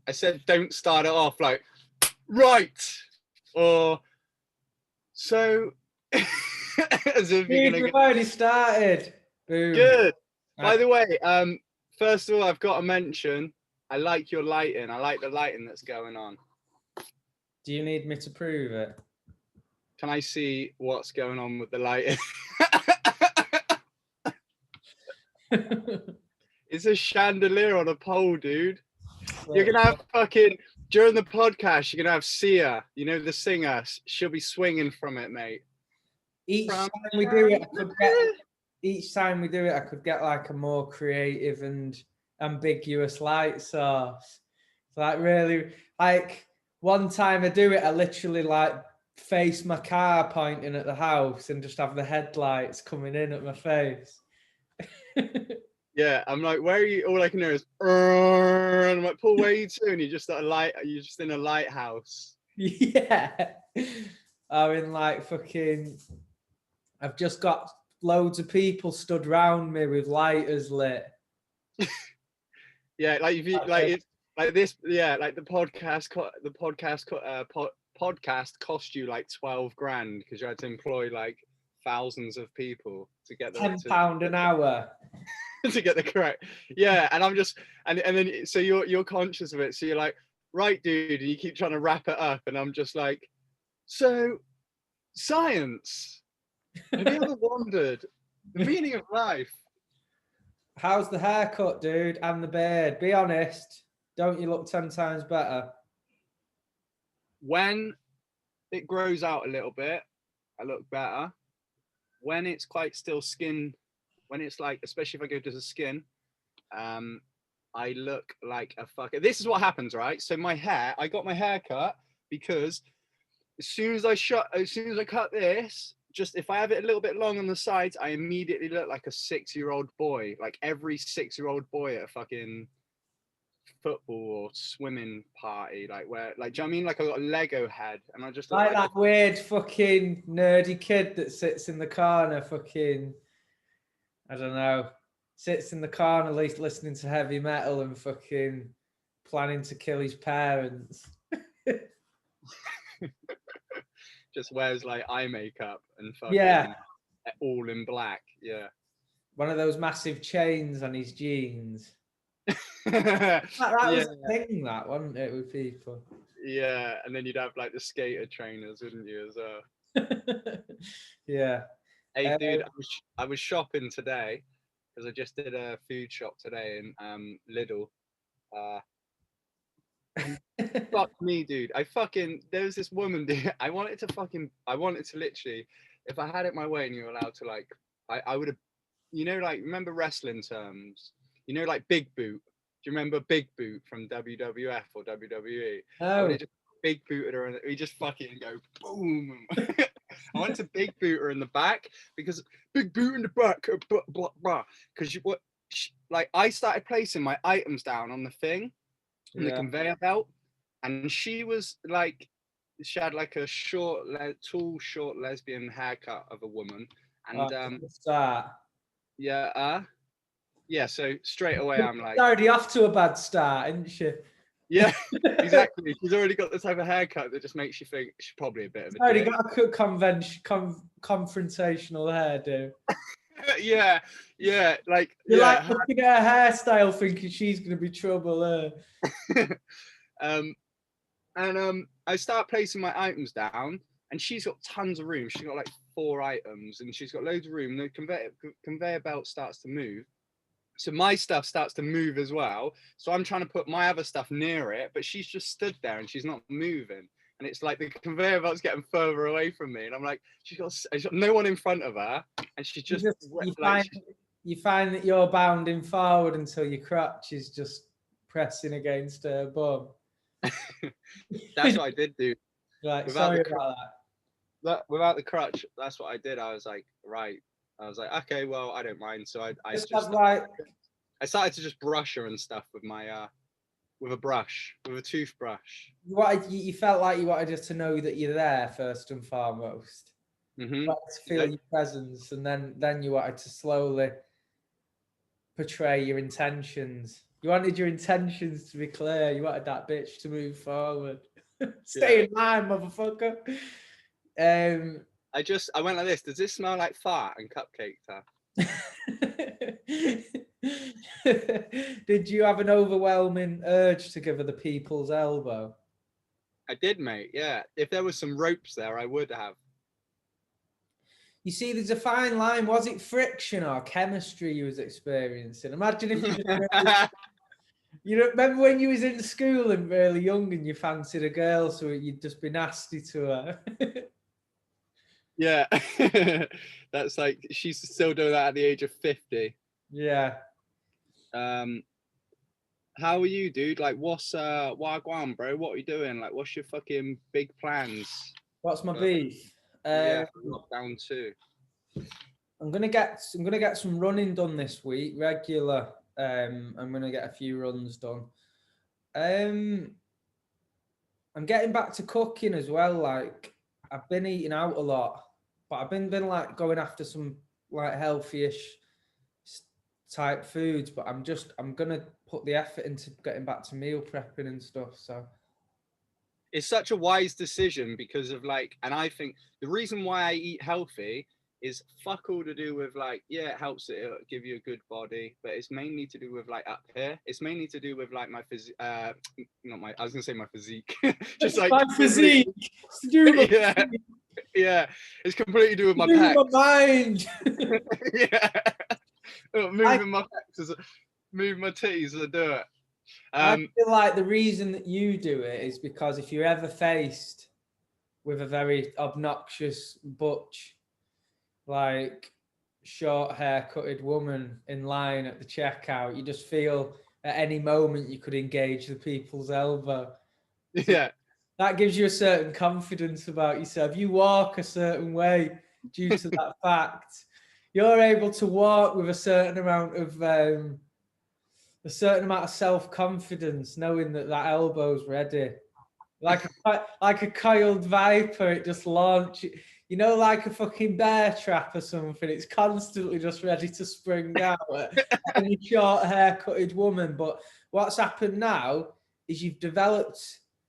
I said don't start it off like, right, or so. As if you're gonna We've already started. Boom. Good. By the way, first of all, I've got to mention, I like your lighting. I like the lighting that's going on. Do you need me to prove it? Can I see what's going on with the lighting? It's a chandelier on a pole, dude. You're gonna have fucking during the podcast. You're gonna have Sia, you know, the singer. She'll be swinging from it, mate. Each time we do it, I could get like a more creative and ambiguous light source. So like really, like one time I do it, I literally like face my car pointing at the house and just have the headlights coming in at my face. Yeah, I'm like, where are you? All I can hear is, and I'm like, Paul, where are you to? And you're just you're just in a lighthouse. Yeah. I'm in like fucking, I've just got loads of people stood round me with lighters lit. Yeah, like if you like it's like this, yeah, like the podcast cost you like 12 grand because you had to employ like thousands of people to get the £10 an hour. to get the correct. Yeah, and I'm just and then so you're conscious of it. So you're like, right, dude, and you keep trying to wrap it up, and I'm just like, so science. Have you ever wondered the meaning of life? How's the haircut, dude, and the beard? Be honest. Don't you look 10 times better? When it grows out a little bit, I look better. When it's quite still skin, when it's like, especially if I go to the skin, I look like a fucker. This is what happens, right? So my hair, I got my hair cut because as soon as I cut this, just if I have it a little bit long on the sides, I immediately look like a 6-year-old boy, like every 6-year-old boy at a fucking football or swimming party, like where, like, do you know what I mean? Like I got a Lego head, and I just look like that weird fucking nerdy kid that sits in the corner, fucking, I don't know, sits in the corner, at least listening to heavy metal and fucking planning to kill his parents. just wears like eye makeup and fucking all in black. Yeah. One of those massive chains on his jeans. that was the thing, that, wasn't it, with people? Yeah, and then you'd have like the skater trainers, wouldn't you, as well? Yeah. Hey, dude, I was shopping today because I just did a food shop today in Lidl. Fuck me, dude. There was this woman, dude. I wanted to literally, if I had it my way and you were allowed to, like, I would have, you know, like, remember wrestling terms? You know, like Big Boot. Do you remember Big Boot from WWF or WWE? I would have just big booted her and we just fucking go boom. I went to big boot her in the back because big boot in the back, because like I started placing my items down on the thing, on the conveyor belt, and she was like, she had like a tall, short lesbian haircut of a woman, and yeah, so straight away I'm like, already off to a bad start, isn't she? Yeah, exactly. She's already got the type of haircut that just makes you think she's probably a bit of a already dick. got a confrontational hairdo. yeah, like you're like looking at her hairstyle, thinking she's gonna be trouble. I start placing my items down, and she's got tons of room. She's got like 4 items, and she's got loads of room. The conveyor belt starts to move. So my stuff starts to move as well. So I'm trying to put my other stuff near it, but she's just stood there and she's not moving. And it's like the conveyor belt's getting further away from me. And I'm like, she's got no one in front of her. And she's just you find that you're bounding forward until your crotch is just pressing against her bum. That's what I did do. Like, sorry about that. Without the crutch, that's what I did. I was like, right. I was like, okay, well, I don't mind. So I started to just brush her and stuff with my with a toothbrush. You felt like you wanted us to know that you're there first and foremost. Mm-hmm. You wanted to feel your presence, and then you wanted to slowly portray your intentions. You wanted your intentions to be clear. You wanted that bitch to move forward. Yeah. Stay in line, motherfucker. I went like this. Does this smell like fart and cupcake stuff? Did you have an overwhelming urge to give her the people's elbow? I did, mate. Yeah. If there was some ropes there, I would have. You see, there's a fine line. Was it friction or chemistry you was experiencing? Imagine if you just really, you know, remember when you was in school and really young and you fancied a girl, so you'd just be nasty to her. Yeah. That's like she's still doing that at the age of 50. Yeah. How are you, dude? Like, what's wagwan, bro? What are you doing? Like, what's your fucking big plans? What's my beef? Yeah, for lockdown 2. I'm gonna get some running done this week, regular. I'm gonna get a few runs done. I'm getting back to cooking as well. Like I've been eating out a lot, but I've been like going after some like healthy-ish type foods. But I'm gonna put the effort into getting back to meal prepping and stuff. So It's such a wise decision because of like, and I think the reason why I eat healthy is fuck all to do with like, yeah, it helps it give you a good body, but it's mainly to do with like up here. It's mainly to do with like my physique, not my, I was gonna say my physique, just like my physique. It's to do with yeah, physique. Yeah, it's completely to do with my Do pecs. my mind. Yeah, moving my pecs, moving my titties as I do it. I feel like the reason that you do it is because if you're ever faced with a very obnoxious butch, like short haircutted woman in line at the checkout, you just feel at any moment you could engage the people's elbow. So yeah, that gives you a certain confidence about yourself. You walk a certain way due to that fact. You're able to walk with a certain amount of self-confidence, knowing that elbow's ready. Like a coiled viper, it just launches. You know, like a fucking bear trap or something. It's constantly just ready to spring out at any short haircutted woman. But what's happened now is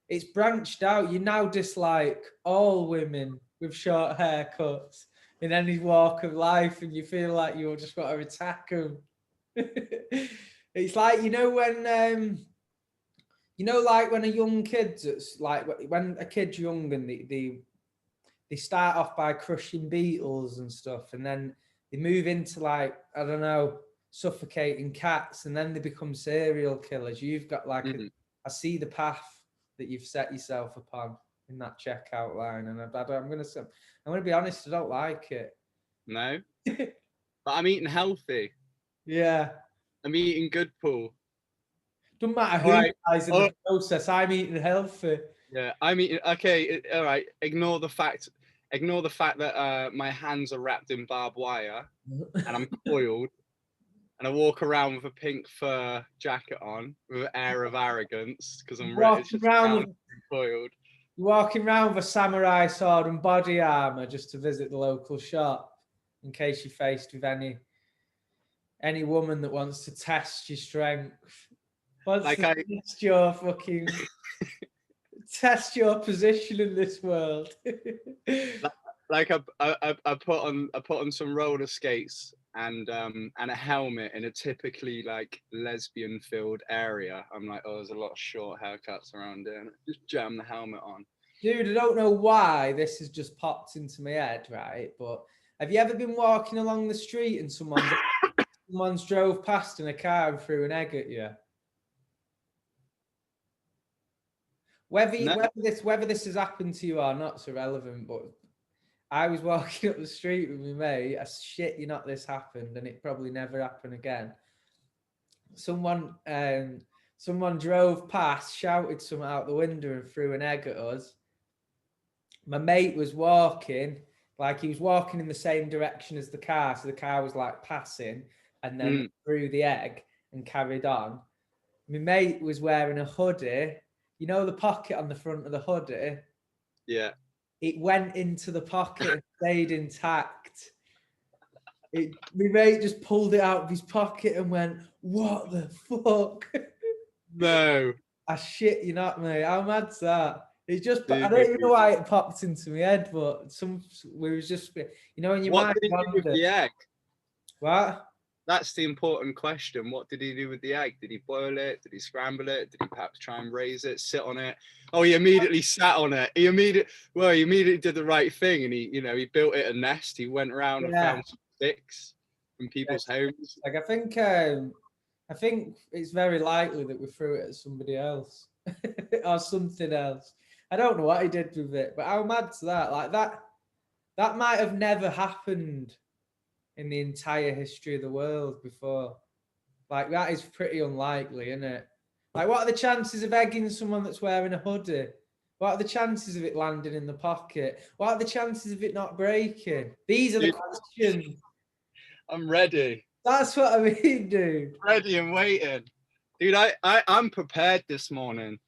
it's branched out. You now dislike all women with short haircuts in any walk of life, and you feel like you've just got to attack them. It's like, you know, when like when a young kid's, it's like when a kid's young and they start off by crushing beetles and stuff, and then they move into like, I don't know, suffocating cats, and then they become serial killers. You've got like I see the path that you've set yourself upon in that checkout line, and I'm gonna be honest, I don't like it. No, but I'm eating healthy. Yeah, I'm eating good, Paul. Doesn't matter who dies in the process. I'm eating healthy. Yeah, I'm eating. Okay, all right. Ignore the fact that my hands are wrapped in barbed wire and I'm coiled, and I walk around with a pink fur jacket on with an air of arrogance because I'm ready. It's just coiled. You're walking around with a samurai sword and body armor just to visit the local shop, in case you're faced with any woman that wants to test your strength. Test your fucking test your position in this world. Like I put on some roller skates and a helmet in a typically like lesbian filled area. I'm like, oh, there's a lot of short haircuts around here. And just jam the helmet on. Dude, I don't know why this has just popped into my head, right? But have you ever been walking along the street and someone's drove past in a car and threw an egg at you? Whether this has happened to you or not is irrelevant, but I was walking up the street with my mate. I shit you not, this happened, and it probably never happened again. Someone drove past, shouted something out the window, and threw an egg at us. My mate was walking, like he was walking in the same direction as the car, so the car was like passing, and then threw the egg and carried on. My mate was wearing a hoodie. You know the pocket on the front of the hoodie? Yeah. It went into the pocket and stayed intact. My mate just pulled it out of his pocket and went, "What the fuck?" No, I shit you not, mate. How mad's that? It just, I dude. don't even know why it popped into my head, but we was just, when your What mind did he do with wanders. the egg? What? That's the important question. What did he do with the egg? Did he boil it? Did he scramble it? Did he perhaps try and raise it, sit on it? Oh, he immediately sat on it. He immediately did the right thing, and he built it a nest. He went around and Yeah. found some sticks from people's homes. Like I think it's very likely that we threw it at somebody else or something else. I don't know what he did with it, but how mad's that? Like that might have never happened in the entire history of the world before. Like that is pretty unlikely, isn't it? Like what are the chances of egging someone that's wearing a hoodie? What are the chances of it landing in the pocket? What are the chances of it not breaking? These are the Dude, questions. I'm ready. That's what I mean, dude. Ready and waiting. Dude, I'm prepared this morning.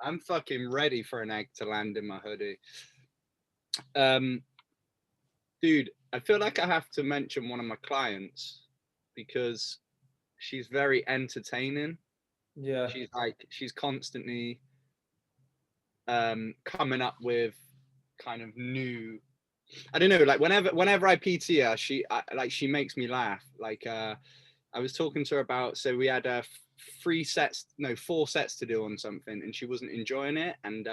I'm fucking ready for an egg to land in my hoodie. Dude, I feel like I have to mention one of my clients because she's very entertaining. Yeah. She's constantly coming up with kind of new, I don't know, like whenever I PT her, she makes me laugh. Like I was talking to her about, so we had 4 sets to do on something, and she wasn't enjoying it, and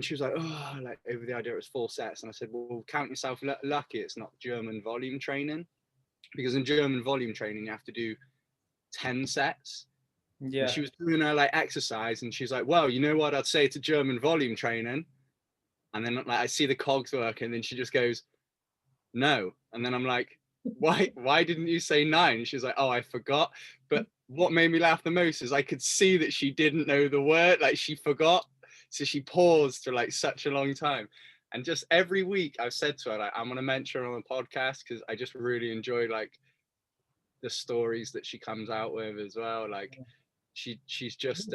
she was like, oh, like over the idea it was 4 sets, and I said, well, count yourself lucky it's not German volume training, because in German volume training you have to do 10 sets. Yeah. And she was doing her like exercise, and she's like, well, you know what I'd say to German volume training, and then like I see the cogs work, and then she just goes, no, and then I'm like, why didn't you say 9? And she's like, oh, I forgot. But what made me laugh the most is I could see that she didn't know the word, like she forgot, so she paused for like such a long time. And just every week I've said to her, like, I'm gonna mention her on the podcast because I just really enjoy like the stories that she comes out with as well. Like she's just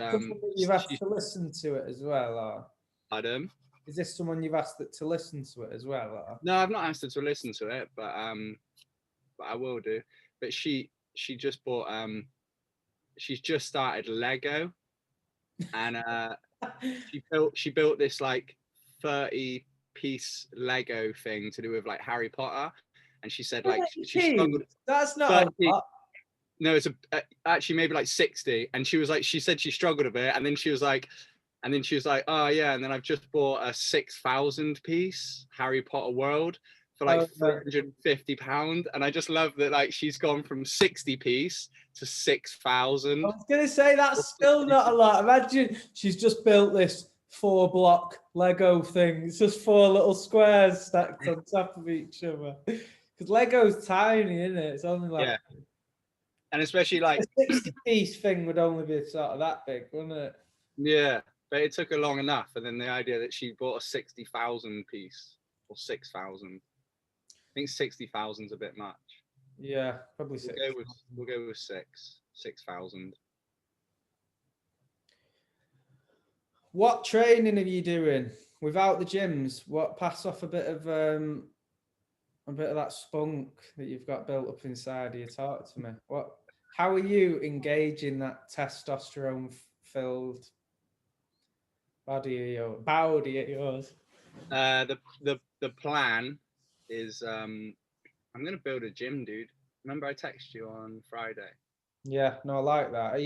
You've asked to listen to it as well, or Adam. is this someone you've asked to listen to it as well? Or? No, I've not asked her to listen to it, but I will do. But she just bought she's just started Lego, and she built this like 30-piece Lego thing to do with like Harry Potter, and she said like she struggled. That's not 30, a lot. no, it's actually maybe like 60, and she said she struggled a bit, and then she was like, oh yeah, and then I've just bought a 6,000-piece Harry Potter world for like £350, and I just love that like she's gone from 60-piece to 6,000. I was gonna say that's still not a lot. Imagine she's just built this 4-block Lego thing. It's just 4 little squares stacked on top of each other. Because Lego's tiny, isn't it? It's only like, yeah, and especially like a 60-piece thing would only be sort of that big, wouldn't it? yeah, but it took her long enough, and then the idea that she bought a 60,000 piece or 6,000. I think 60,000's a bit much. Yeah, probably 6. We'll go with 6,000. What training are you doing without the gyms? What, pass off a bit of that spunk that you've got built up inside of you? Talk to me. How are you engaging that testosterone filled body of yours? The plan is I'm gonna build a gym, dude. Remember I texted you on Friday? Yeah, no, I like that.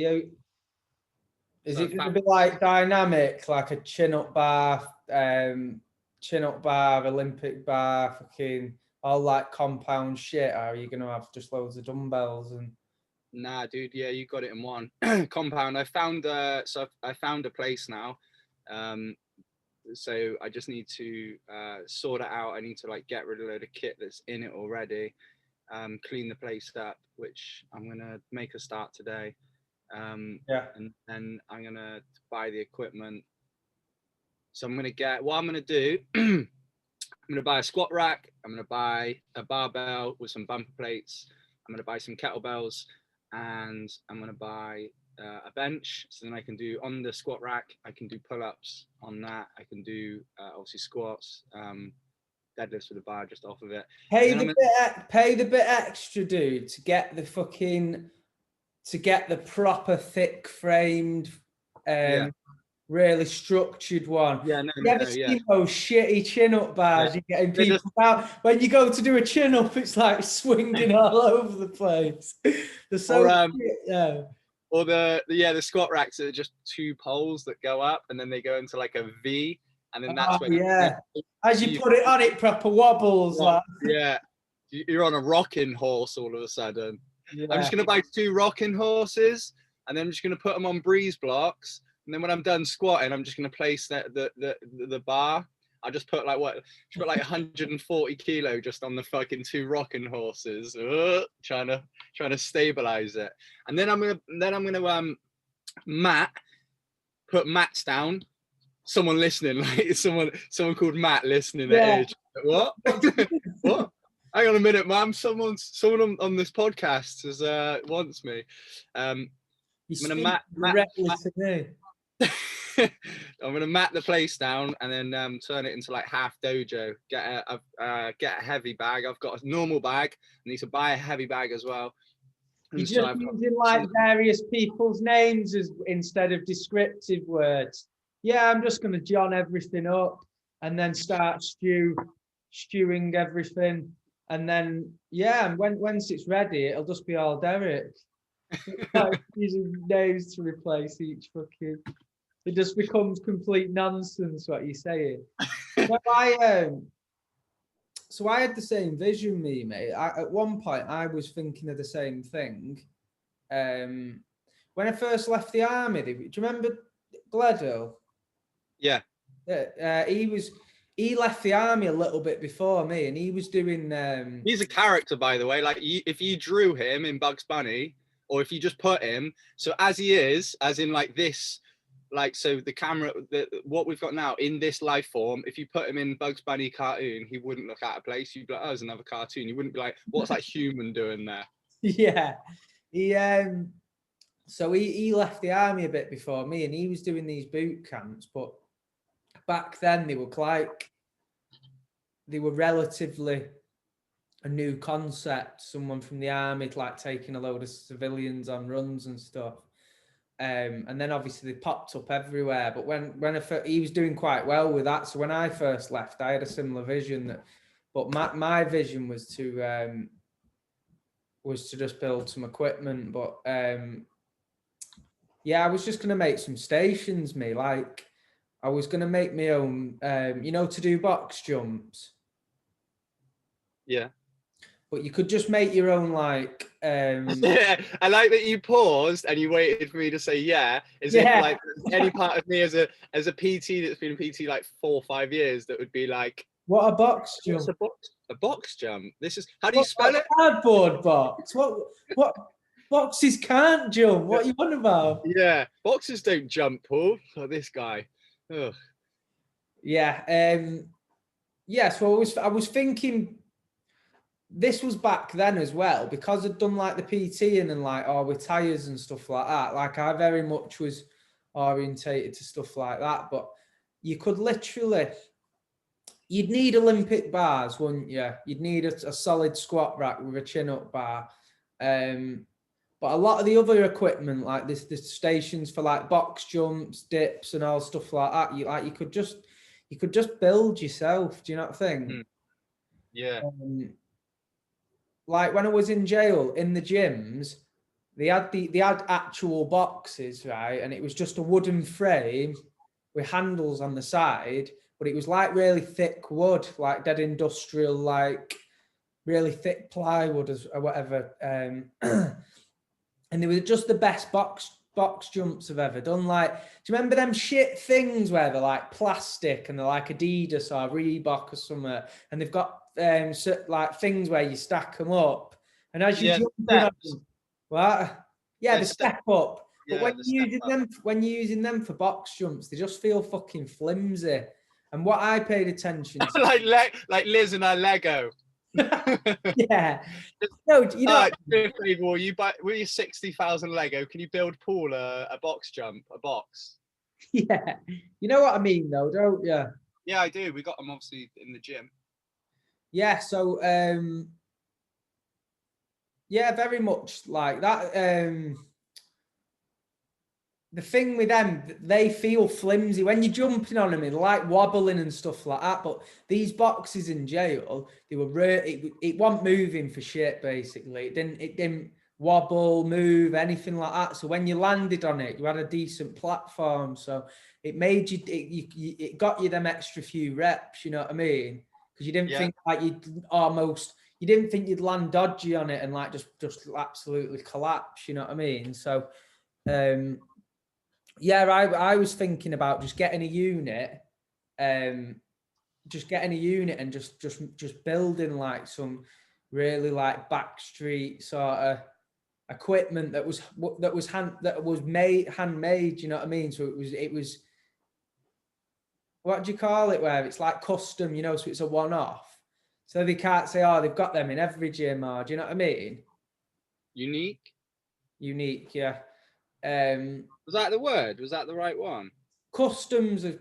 Is So it going to be like dynamic, like a chin up bar, Olympic bar, fucking all like compound shit? Or are you going to have just loads of dumbbells and? Nah, dude. Yeah, you got it in one compound. I found I found a place now. So I just need to sort it out. I need to like get rid of a load of kit that's in it already, clean the place up, which I'm gonna make a start today. Yeah. And then I'm gonna buy the equipment. So I'm gonna get what I'm gonna do. I'm gonna buy a squat rack. I'm gonna buy a barbell with some bumper plates. I'm gonna buy some kettlebells, and I'm gonna buy a bench. So then I can do on the squat rack. I can do pull-ups on that. I can do obviously squats. deadlifts with a bar just off of it. Pay the bit extra, dude, to get the proper thick framed, really structured one. Yeah, You ever seen those shitty chin up bars you're getting people out? When you go to do a chin up, it's like swinging all over the place. They're so shit, Or the squat racks are just 2 poles that go up and then they go into like a V, and then that's when as you put it on, it proper wobbles. You're on a rocking horse all of a sudden. Yeah. I'm just gonna buy 2 rocking horses, and then I'm just gonna put them on breeze blocks, and then when I'm done squatting, I'm just gonna place the bar. I just put like 140 kilo just on the fucking 2 rocking horses, trying to stabilize it, and then I'm gonna put mats down. Someone listening, like someone called Matt listening at age. What? What? Hang on a minute, ma'am. Someone on this podcast wants me. I'm gonna mat I'm gonna mat the place down and then turn it into like half dojo. Get a heavy bag. I've got a normal bag. I need to buy a heavy bag as well. You're just using like various people's names instead of descriptive words. Yeah, I'm just gonna John everything up and then start stewing everything, and then once it's ready, it'll just be all Derek. Like using names to replace each fucking. It just becomes complete nonsense what you're saying. So I had the same vision, mate. At one point, I was thinking of the same thing. When I first left the army, do you remember Gledo? Yeah. He left the army a little bit before me, and he was doing. He's a character, by the way. Like, if you drew him in Bugs Bunny, or if you just put him, so as he is, as in like this. Like, so the camera, what we've got now in this life form, if you put him in Bugs Bunny cartoon, he wouldn't look out of place. You'd be like, oh, there's another cartoon. You wouldn't be like, what's that human doing there? Yeah. So he left the army a bit before me, and he was doing these boot camps. But back then they were relatively a new concept. Someone from the army like taking a load of civilians on runs and stuff. And then obviously they popped up everywhere. But when he was doing quite well with that. So when I first left, I had a similar vision. But my vision was to just build some equipment. But I was just gonna make some stations. Like I was gonna make my own. To do box jumps. Yeah. But you could just make your own, like. Yeah, I like that you paused and you waited for me to say if like any part of me as a PT that's been a PT like 4 or 5 years that would be like, what a box jump? A box jump. This is how do you spell it? Cardboard box. What boxes can't jump? What are you on about? Yeah, boxes don't jump, Paul. Oh, this guy. Ugh. Yeah. So I was thinking. This was back then as well, because I'd done like the PT and like with tires and stuff like that. Like I very much was orientated to stuff like that. But you could you'd need Olympic bars, wouldn't you? You'd need a solid squat rack with a chin up bar. But a lot of the other equipment, like the stations for like box jumps, dips, and all stuff like that, you could just build yourself. Do you know what I think? Yeah. Like when I was in jail in the gyms, they had actual boxes, right? And it was just a wooden frame with handles on the side, but it was like really thick wood, like dead industrial, like really thick plywood or whatever. And they were just the best box jumps I've ever done. Like, do you remember them shit things where they're like plastic and they're like Adidas or Reebok or something, and they've got like things where you stack them up, and as you jump in, the step up. But when you're using them for box jumps, they just feel fucking flimsy. And what I paid attention to, like Liz and her Lego. Yeah. No, you know. Will you 60,000 Lego? Can you build Paul a box jump, a box? Yeah. You know what I mean, though, don't you? Yeah, I do. We got them obviously in the gym. Yeah, so yeah, very much like that. The thing with them, they feel flimsy when you're jumping on them. They're like wobbling and stuff like that. But these boxes in jail, they were it wasn't moving for shit. Basically, it didn't wobble, move, anything like that. So when you landed on it, you had a decent platform. So it made you, it got you them extra few reps. You know what I mean? Because you didn't think like you didn't think you'd land dodgy on it and like just absolutely collapse. You know what I mean? So. Yeah, I was thinking about just getting a unit, and just building like some really like backstreet sort of equipment that was handmade. You know what I mean? So it was what do you call it? Where it's like custom, you know? So it's a one-off. So they can't say, oh, they've got them in every gym, or do you know what I mean? Unique. Unique, yeah. Was that the word? Was that the right one? Customs are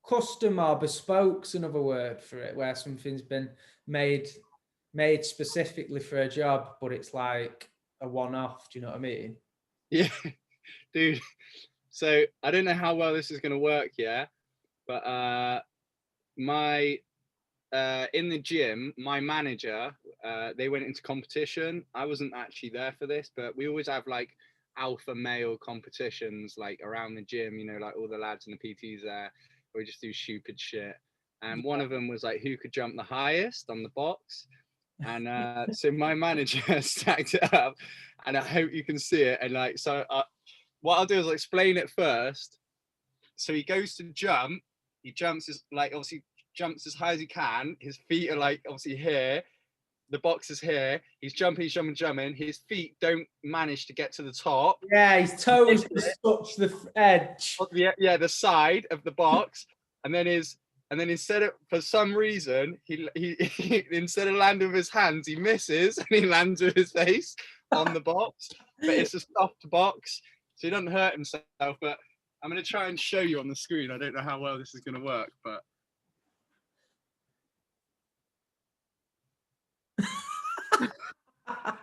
custom or bespoke's another word for it, where something's been made specifically for a job, but it's like a one-off. Do you know what I mean? Yeah, dude. So I don't know how well this is gonna work, yeah, but my in the gym, my manager, they went into competition. I wasn't actually there for this, but we always have like alpha male competitions like around the gym, you know, like all the lads and the PTs there. We just do stupid shit. And one of them was like who could jump the highest on the box. And so my manager stacked it up, and I hope you can see it. And like, so what I'll do is I'll explain it first. So he goes to jump. He jumps as like obviously jumps as high as he can. His feet are like obviously here. The box is here. He's jumping, jumping. His feet don't manage to get to the top. Yeah, his toes just touch the edge. Yeah, the side of the box, and then instead of for some reason he instead of landing with his hands, he misses and he lands with his face on the box. But it's a soft box, so he doesn't hurt himself. But I'm gonna try and show you on the screen. I don't know how well this is gonna work, but.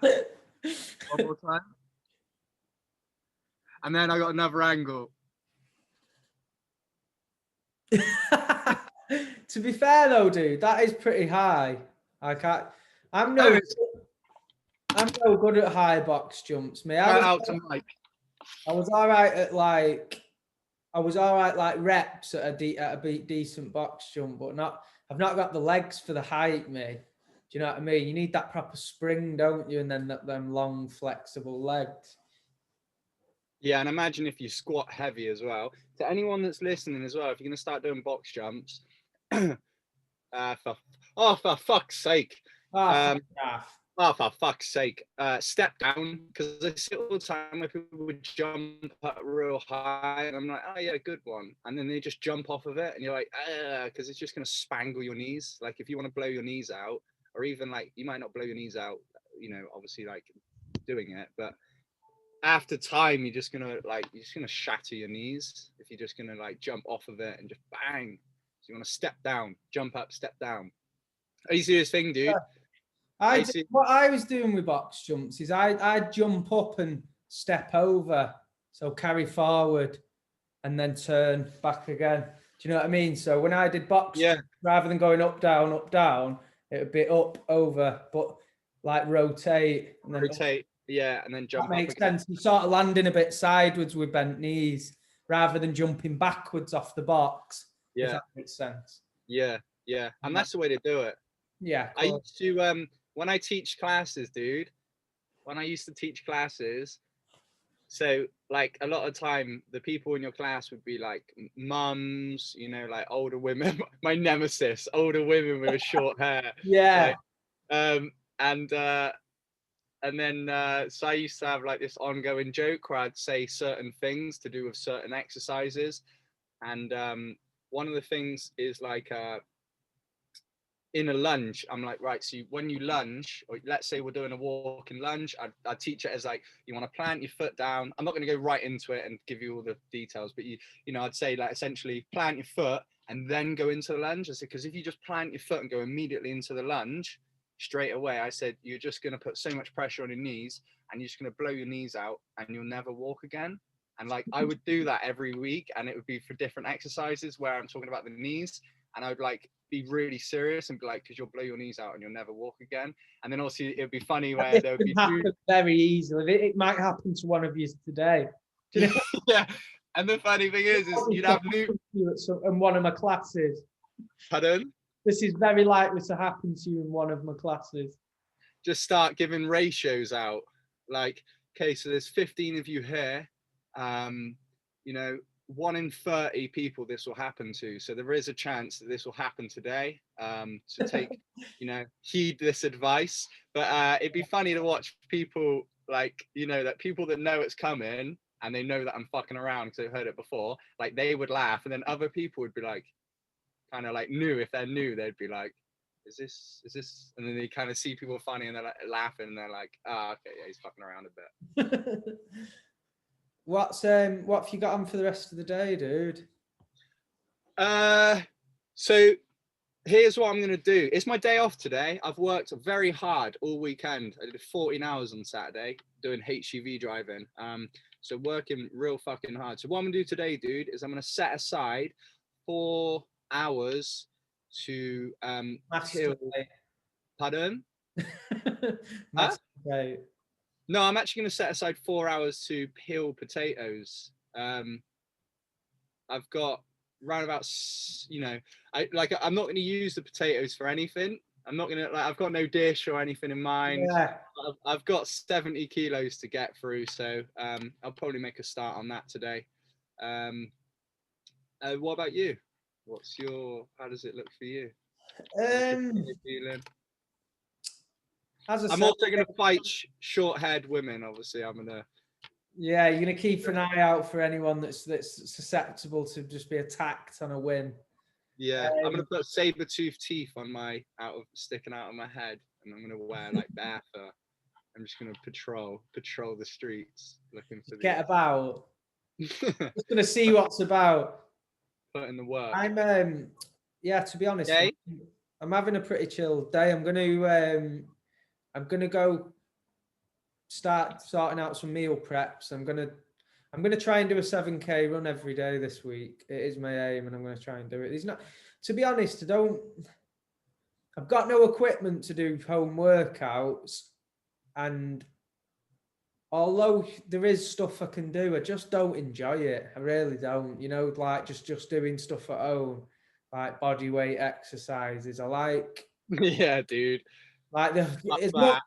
One more time. And then I got another angle. To be fair though, dude, that is pretty high. I'm no good at high box jumps, mate. I was all right at like reps at a decent box jump, but I've not got the legs for the height, mate. Do you know what I mean? You need that proper spring, don't you? And then them long, flexible legs. Yeah, and imagine if you squat heavy as well. To anyone that's listening as well, if you're going to start doing box jumps, for fuck's sake. For fuck's sake. Step down, because I see all the time where people would jump up real high, and I'm like, oh yeah, good one. And then they just jump off of it, and you're like, because it's just going to spangle your knees. Like if you want to blow your knees out, or even like you might not blow your knees out, you know, obviously like doing it, but after time you're just gonna shatter your knees if you're just gonna like jump off of it and just bang. So you want to step down, jump up, step down. You see this thing, dude? What I was doing with box jumps is I'd jump up and step over, so carry forward and then turn back again. Do you know what I mean? So when I did box jumps, rather than going up down, it would be up, over, but like rotate and then rotate. Yeah, and then jump. That makes sense. You sort of landing a bit sideways with bent knees rather than jumping backwards off the box. Yeah, if that makes sense. Yeah, and that's the way to do it. Yeah, I used to when I teach classes, dude. When I used to teach classes, so like a lot of time, the people in your class would be like mums, you know, like older women. My nemesis, older women with short hair. Yeah. Like, and then so I used to have like this ongoing joke where I'd say certain things to do with certain exercises, and one of the things is like in a lunge, I'm like, right, so when you lunge, or let's say we're doing a walking lunge, I'd teach it as like, you want to plant your foot down. I'm not going to go right into it and give you all the details, but you know, I'd say like essentially plant your foot and then go into the lunge. I said, because if you just plant your foot and go immediately into the lunge straight away, I said, you're just going to put so much pressure on your knees and you're just going to blow your knees out and you'll never walk again. And like, I would do that every week, and it would be for different exercises where I'm talking about the knees, and I would like be really serious and be like, because you'll blow your knees out and you'll never walk again. And then also it'd be funny where there would be happen very easily. It might happen to one of you today. Do you know? Yeah. And the funny thing is you'd have new in one of my classes. Pardon? This is very likely to happen to you in one of my classes. Just start giving ratios out. Like, okay, so there's 15 of you here. You know, 1 in 30 people this will happen to. So there is a chance that this will happen today. So take, you know, heed this advice. But it'd be funny to watch people like, you know, that people that know it's coming and they know that I'm fucking around because they've heard it before. Like they would laugh, and then other people would be like, kind of like new. If they're new, they'd be like, is this? And then they kind of see people funny and they're like laughing and they're like, ah, okay, yeah, he's fucking around a bit. What have you got on for the rest of the day, dude? So here's what I'm gonna do. It's my day off today. I've worked very hard all weekend. I did 14 hours on Saturday doing HGV driving. So working real fucking hard. So what I'm gonna do today, dude, is I'm gonna set aside 4 hours to peel. Pardon? Masturbate. No, I'm actually going to set aside 4 hours to peel potatoes. I've got round about, you know, I'm not going to use the potatoes for anything. I'm not going to, like, I've got no dish or anything in mind. Yeah. I've got 70 kilos to get through, so I'll probably make a start on that today. What about you? How does it look for you? I'm also going to fight short-haired women. Obviously, Yeah, you're gonna keep an eye out for anyone that's susceptible to just be attacked on a whim. Yeah, I'm gonna put saber-tooth teeth on sticking out of my head, and I'm gonna wear like bare fur. I'm just gonna patrol the streets looking for Get about. Just gonna see what's about. Put in the work. I'm yeah, to be honest, okay. I'm having a pretty chill day. I'm gonna go start sorting out some meal preps. I'm gonna try and do a 7K run every day this week. It is my aim, and I'm gonna try and do it. To be honest, I've got no equipment to do home workouts, and although there is stuff I can do, I just don't enjoy it. I really don't. You know, like just doing stuff at home, like body weight exercises. I like. Yeah, dude. Like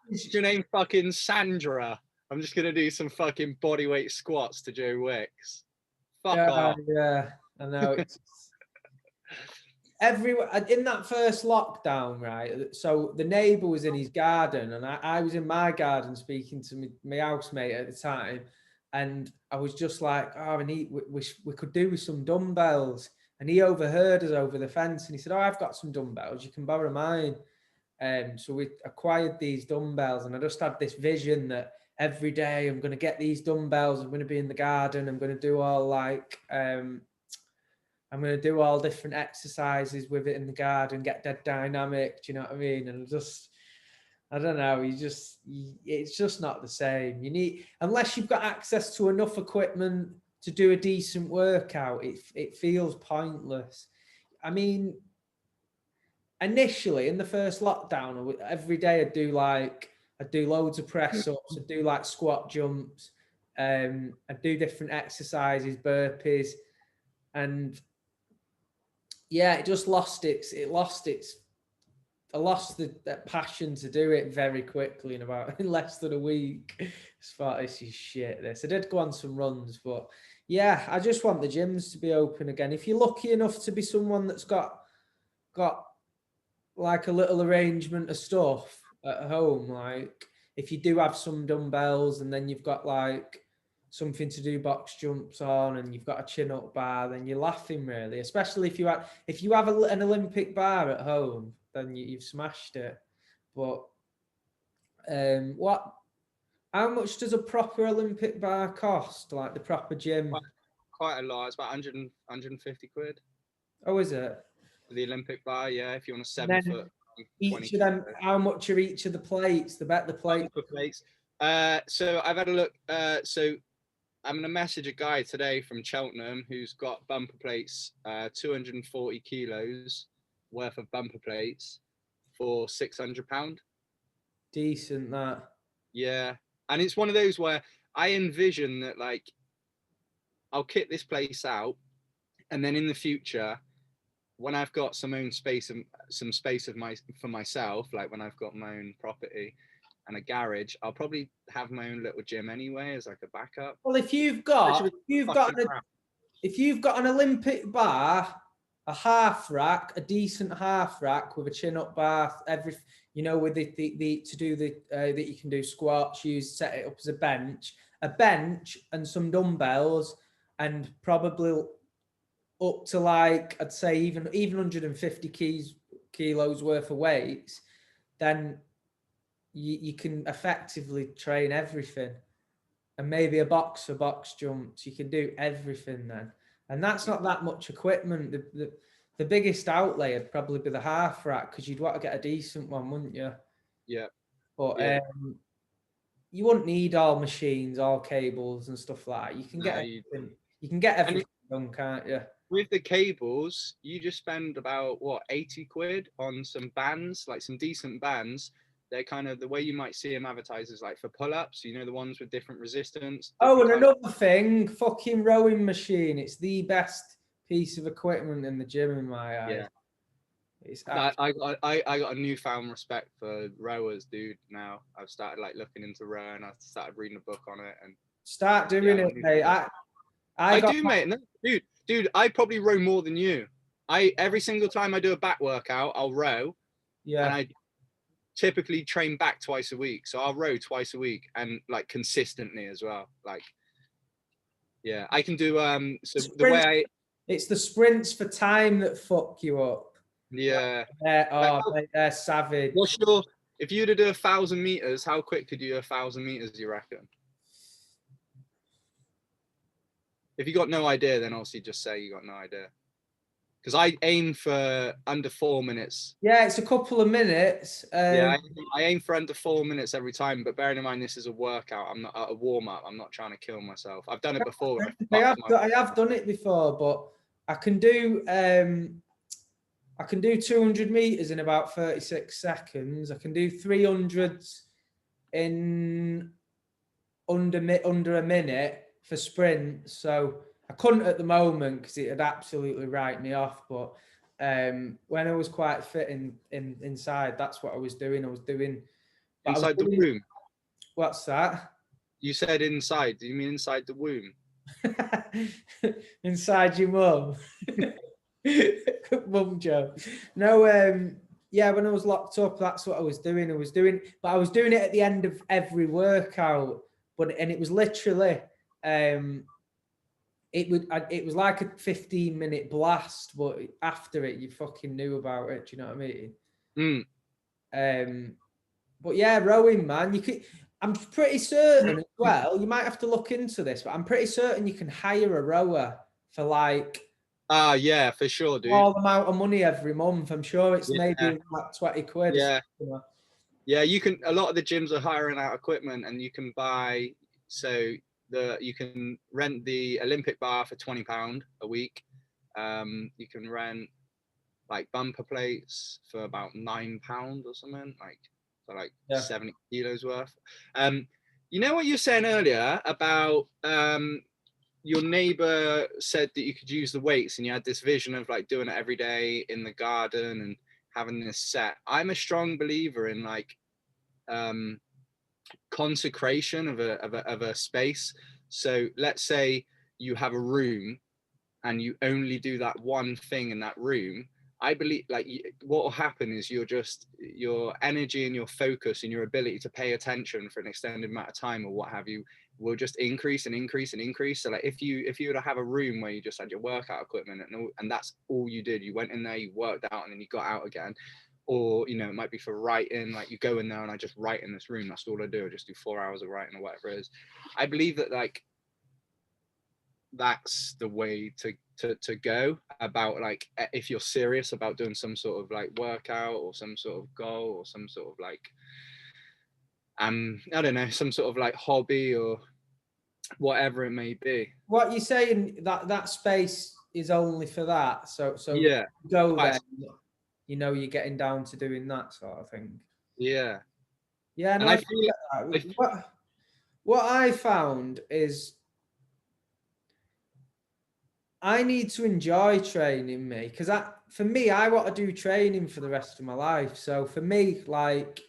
your name fucking Sandra. I'm just gonna do some fucking bodyweight squats to Joe Wicks. Fuck off. Yeah, I know. Everywhere in that first lockdown, right? So the neighbour was in his garden, and I was in my garden speaking to my housemate at the time, and I was just like, "Oh, we could do with some dumbbells." And he overheard us over the fence, and he said, "Oh, I've got some dumbbells. You can borrow mine." So we acquired these dumbbells, and I just had this vision that every day I'm going to get these dumbbells. I'm going to be in the garden. I'm going to do all like, I'm going to do all different exercises with it in the garden, get dead dynamic. Do you know what I mean? And I don't know. It's just not the same. Unless you've got access to enough equipment to do a decent workout, it feels pointless. I mean, initially in the first lockdown, every day I'd do loads of press ups, I'd do like squat jumps, I'd do different exercises, burpees, and yeah, I lost the passion to do it very quickly in less than a week. I thought, this is shit. I did go on some runs, but yeah, I just want the gyms to be open again. If you're lucky enough to be someone that's got like a little arrangement of stuff at home, like if you do have some dumbbells and then you've got like something to do box jumps on and you've got a chin up bar, then you're laughing really, especially if you have an Olympic bar at home, then you've smashed it. But how much does a proper Olympic bar cost, like the proper gym? Quite a lot. It's about 150 quid. Oh, is it? The Olympic bar, yeah. If you want a And 7 then foot, 20 each of them, kilo how much are each of the plates? The better the plate. bumper plates. So I've had a look. So I'm gonna message a guy today from Cheltenham who's got bumper plates, 240 kilos worth of bumper plates for £600. Decent that. Yeah, and it's one of those where I envision that like I'll kit this place out, and then in the future, when I've got some own space and some space of my for myself, like when I've got my own property and a garage, I'll probably have my own little gym anyway as like a backup. Well, if you've got an Olympic bar, a half rack, a decent half rack with a chin up bar, with the to do the that you can do squats, set it up as a bench and some dumbbells, and probably up to like I'd say even 150 kilos worth of weights, then you can effectively train everything. And maybe a box for box jumps. You can do everything then. And that's not that much equipment. The biggest outlay would probably be the half rack, because you'd want to get a decent one, wouldn't you? Yeah. But yeah. You wouldn't need all machines, all cables and stuff like that. You can get everything. You can get everything done, can't you? With the cables, you just spend about what 80 quid on some bands, like some decent bands. They're kind of the way you might see them advertised is like for pull-ups, you know, the ones with different resistance. Oh, and another thing, fucking rowing machine. It's the best piece of equipment in the gym in my eyes. Yeah. It's I got a newfound respect for rowers, dude. Now I've started like looking into rowing. I started reading a book on it and start doing it, mate. I do, mate. No, dude, I probably row more than you. Every single time I do a back workout, I'll row. Yeah. And I typically train back twice a week, so I'll row twice a week and like consistently as well. Like, yeah, I can do So the way it's the sprints for time that fuck you up. Yeah. Mate, they're savage. What's your if you were to do 1,000 meters? How quick could you do 1,000 meters? You reckon? If you got no idea, then obviously just say you got no idea. Because I aim for under 4 minutes. Yeah, it's a couple of minutes. Yeah, I aim for under 4 minutes every time. But bearing in mind, this is a workout. I'm not a warm up. I'm not trying to kill myself. I've done it before. I have done it before, but I can do 200 meters in about 36 seconds. I can do 300s in under a minute for sprints. So I couldn't at the moment because it'd absolutely write me off. But when I was quite fit inside, that's what I was doing. I was doing inside the womb. What's that? You said inside. Do you mean inside the womb? Inside your mum. Mum joke. No, yeah, when I was locked up, that's what I was doing. But I was doing it at the end of every workout. And it was literally, it was like a 15-minute blast, but after it, you fucking knew about it. Do you know what I mean? But yeah, rowing, man. I'm pretty certain as well. You might have to look into this, but I'm pretty certain you can hire a rower for like. Yeah, for sure, dude. Small amount of money every month. I'm sure it's maybe like 20 quid. Yeah. Yeah, you can. A lot of the gyms are hiring out equipment, and you can buy. So you can rent the Olympic bar for £20 a week. You can rent like bumper plates for about £9 or something, like 70 kilos worth. You know what you were saying earlier about your neighbor said that you could use the weights, and you had this vision of like doing it every day in the garden and having this set. I'm a strong believer in like consecration of a space. So let's say you have a room and you only do that one thing in that room. I believe like what will happen is your energy and your focus and your ability to pay attention for an extended amount of time or what have you will just increase and increase and increase. So like if you were to have a room where you just had your workout equipment and that's all you did, you went in there, you worked out, and then you got out again. Or, you know, it might be for writing, like you go in there and I just write in this room. That's all I do. I just do 4 hours of writing or whatever it is. I believe that like that's the way to to go about like if you're serious about doing some sort of like workout or some sort of goal or some sort of like I don't know, some sort of like hobby or whatever it may be. What you're saying, that space is only for that. So Yeah, go there, quite, you know, you're getting down to doing that sort of thing. yeah. Yeah, And no, I I feel get that. like What I found is I need to enjoy training me, because for me, I want to do training for the rest of my life. So for me, like,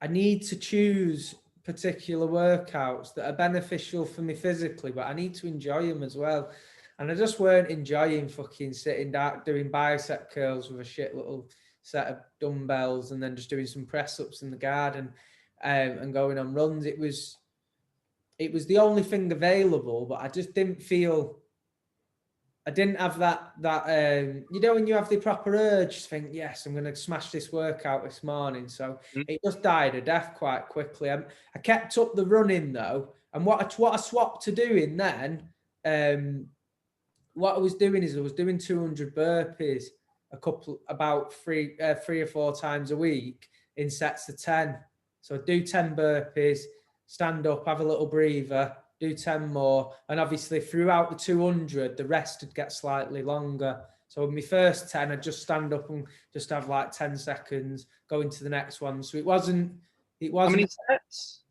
I need to choose particular workouts that are beneficial for me physically, but I need to enjoy them as well. And I just weren't enjoying fucking sitting down doing bicep curls with a shit little set of dumbbells and then just doing some press ups in the garden, and going on runs. It was the only thing available, but I just didn't feel. I didn't have that you know, when you have the proper urge to think, yes, I'm going to smash this workout this morning. So it just died a death quite quickly. I kept up the running though, and what I swapped to doing then, what I was doing is I was doing 200 burpees about three or four times a week in sets of 10. So I'd do 10 burpees, stand up, have a little breather, do 10 more. And obviously throughout the 200, the rest would get slightly longer. So in my first 10, I'd just stand up and just have like 10 seconds, go into the next one. So it wasn't. how many sets?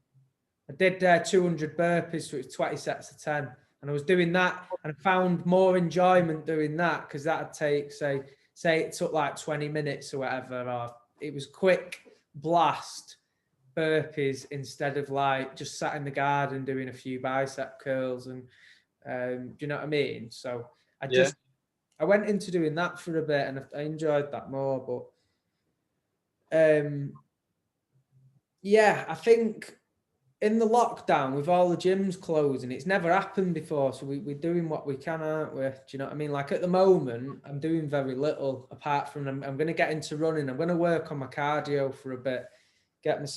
I did 200 burpees, so it's 20 sets of 10. And I was doing that and I found more enjoyment doing that, because that'd take, say it took like 20 minutes or whatever, or it was quick blast burpees instead of like just sat in the garden doing a few bicep curls. And do you know what I mean? So I went into doing that for a bit and I enjoyed that more. But yeah, I think in the lockdown with all the gyms closing, it's never happened before. So we're doing what we can, aren't we? Do you know what I mean? Like at the moment, I'm doing very little apart from I'm going to get into running. I'm going to work on my cardio for a bit, get my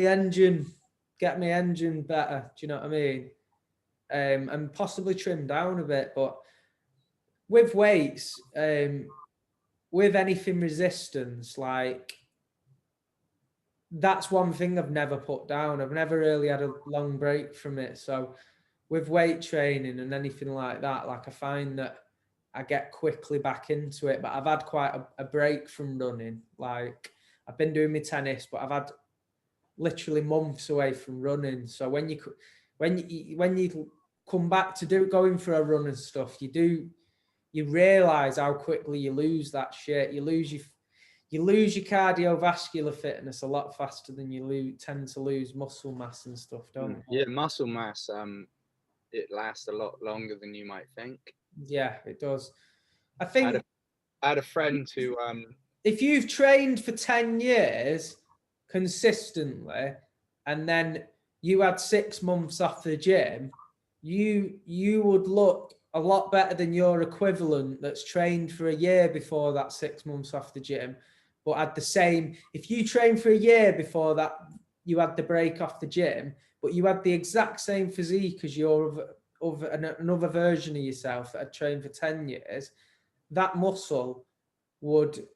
engine better. Do you know what I mean? And possibly trim down a bit. But with weights, with anything resistance, like, that's one thing I've never put down. I've never really had a long break from it. So with weight training and anything like that, like I find that I get quickly back into it. But I've had quite a break from running. Like I've been doing my tennis, but I've had literally months away from running. So when you come back to going for a run and stuff, you realize how quickly you lose that shit. You lose your cardiovascular fitness a lot faster than you tend to lose muscle mass and stuff, don't you? Yeah, muscle mass, it lasts a lot longer than you might think. Yeah, it does. I think I had a friend who if you've trained for 10 years consistently and then you had 6 months off the gym, you would look a lot better than your equivalent that's trained for a year before that 6 months off the gym, but had the same. If you trained for a year before that, you had the break off the gym, but you had the exact same physique as another version of yourself that had trained for 10 years, that muscle would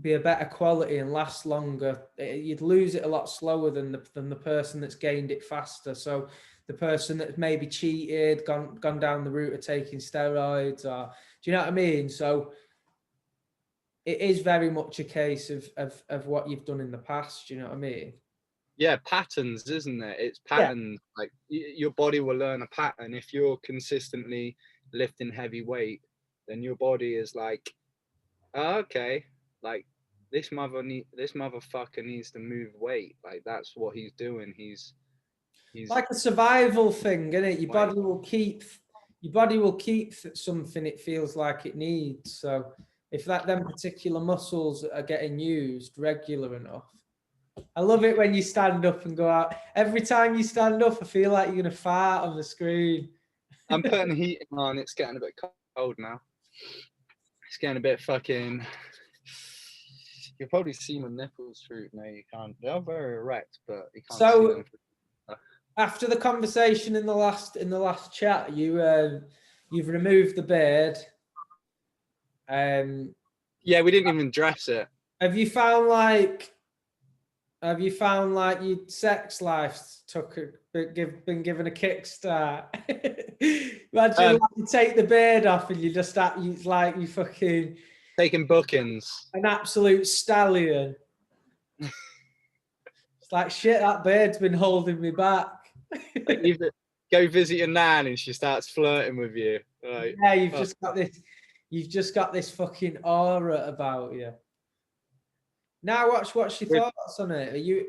be a better quality and last longer. You'd lose it a lot slower than the person that's gained it faster. So the person that's maybe cheated, gone down the route of taking steroids, or do you know what I mean? So it is very much a case of what you've done in the past. Do you know what I mean? Yeah, patterns, isn't it? It's patterns. Yeah. Like your body will learn a pattern. If you're consistently lifting heavy weight, then your body is like, oh, okay, like this motherfucker needs to move weight. Like that's what he's doing. He's like a survival thing, isn't it? Your body will keep something it feels like it needs. So if them particular muscles are getting used regular enough. I love it when you stand up and go out. Every time you stand up, I feel like you're gonna fart on the screen. I'm putting the heating on. It's getting a bit cold now. It's getting a bit fucking. You'll probably see my nipples through. No, you can't. They're very erect, but you can't see them. After the conversation in the last chat, you You've removed the beard. Yeah, we didn't even dress it. Have you found like your sex life been given a kickstart? Imagine like, you take the beard off and you just it's like you fucking Taking bookings. an absolute stallion. It's like shit. That beard's been holding me back. Like either go visit your nan and she starts flirting with you. Like, yeah, you've just got this. You've just got this fucking aura about you. Now, what's your thoughts on it? Are you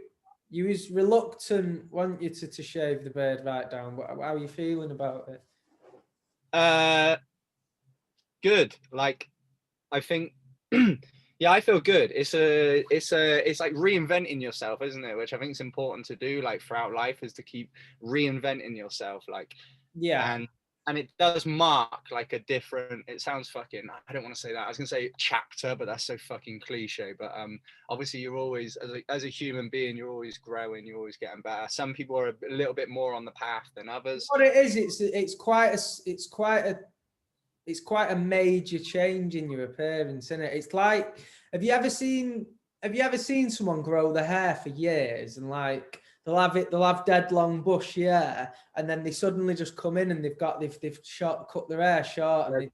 as reluctant, want you to shave the beard right down? How are you feeling about it? Good. Like, I think, yeah, I feel good. It's like reinventing yourself, isn't it? Which I think is important to do, like throughout life, is to keep reinventing yourself. Like, yeah. And it does mark like a different, it sounds fucking, I don't want to say that. I was going to say chapter, but that's so fucking cliche. But obviously you're always, as a human being, you're always growing, you're always getting better. Some people are a little bit more on the path than others. What it is, it's quite a major change in your appearance, isn't it? It's like, have you ever seen someone grow their hair for years and like, they'll have dead long bushy hair, and then they suddenly just come in and they've cut their hair short, and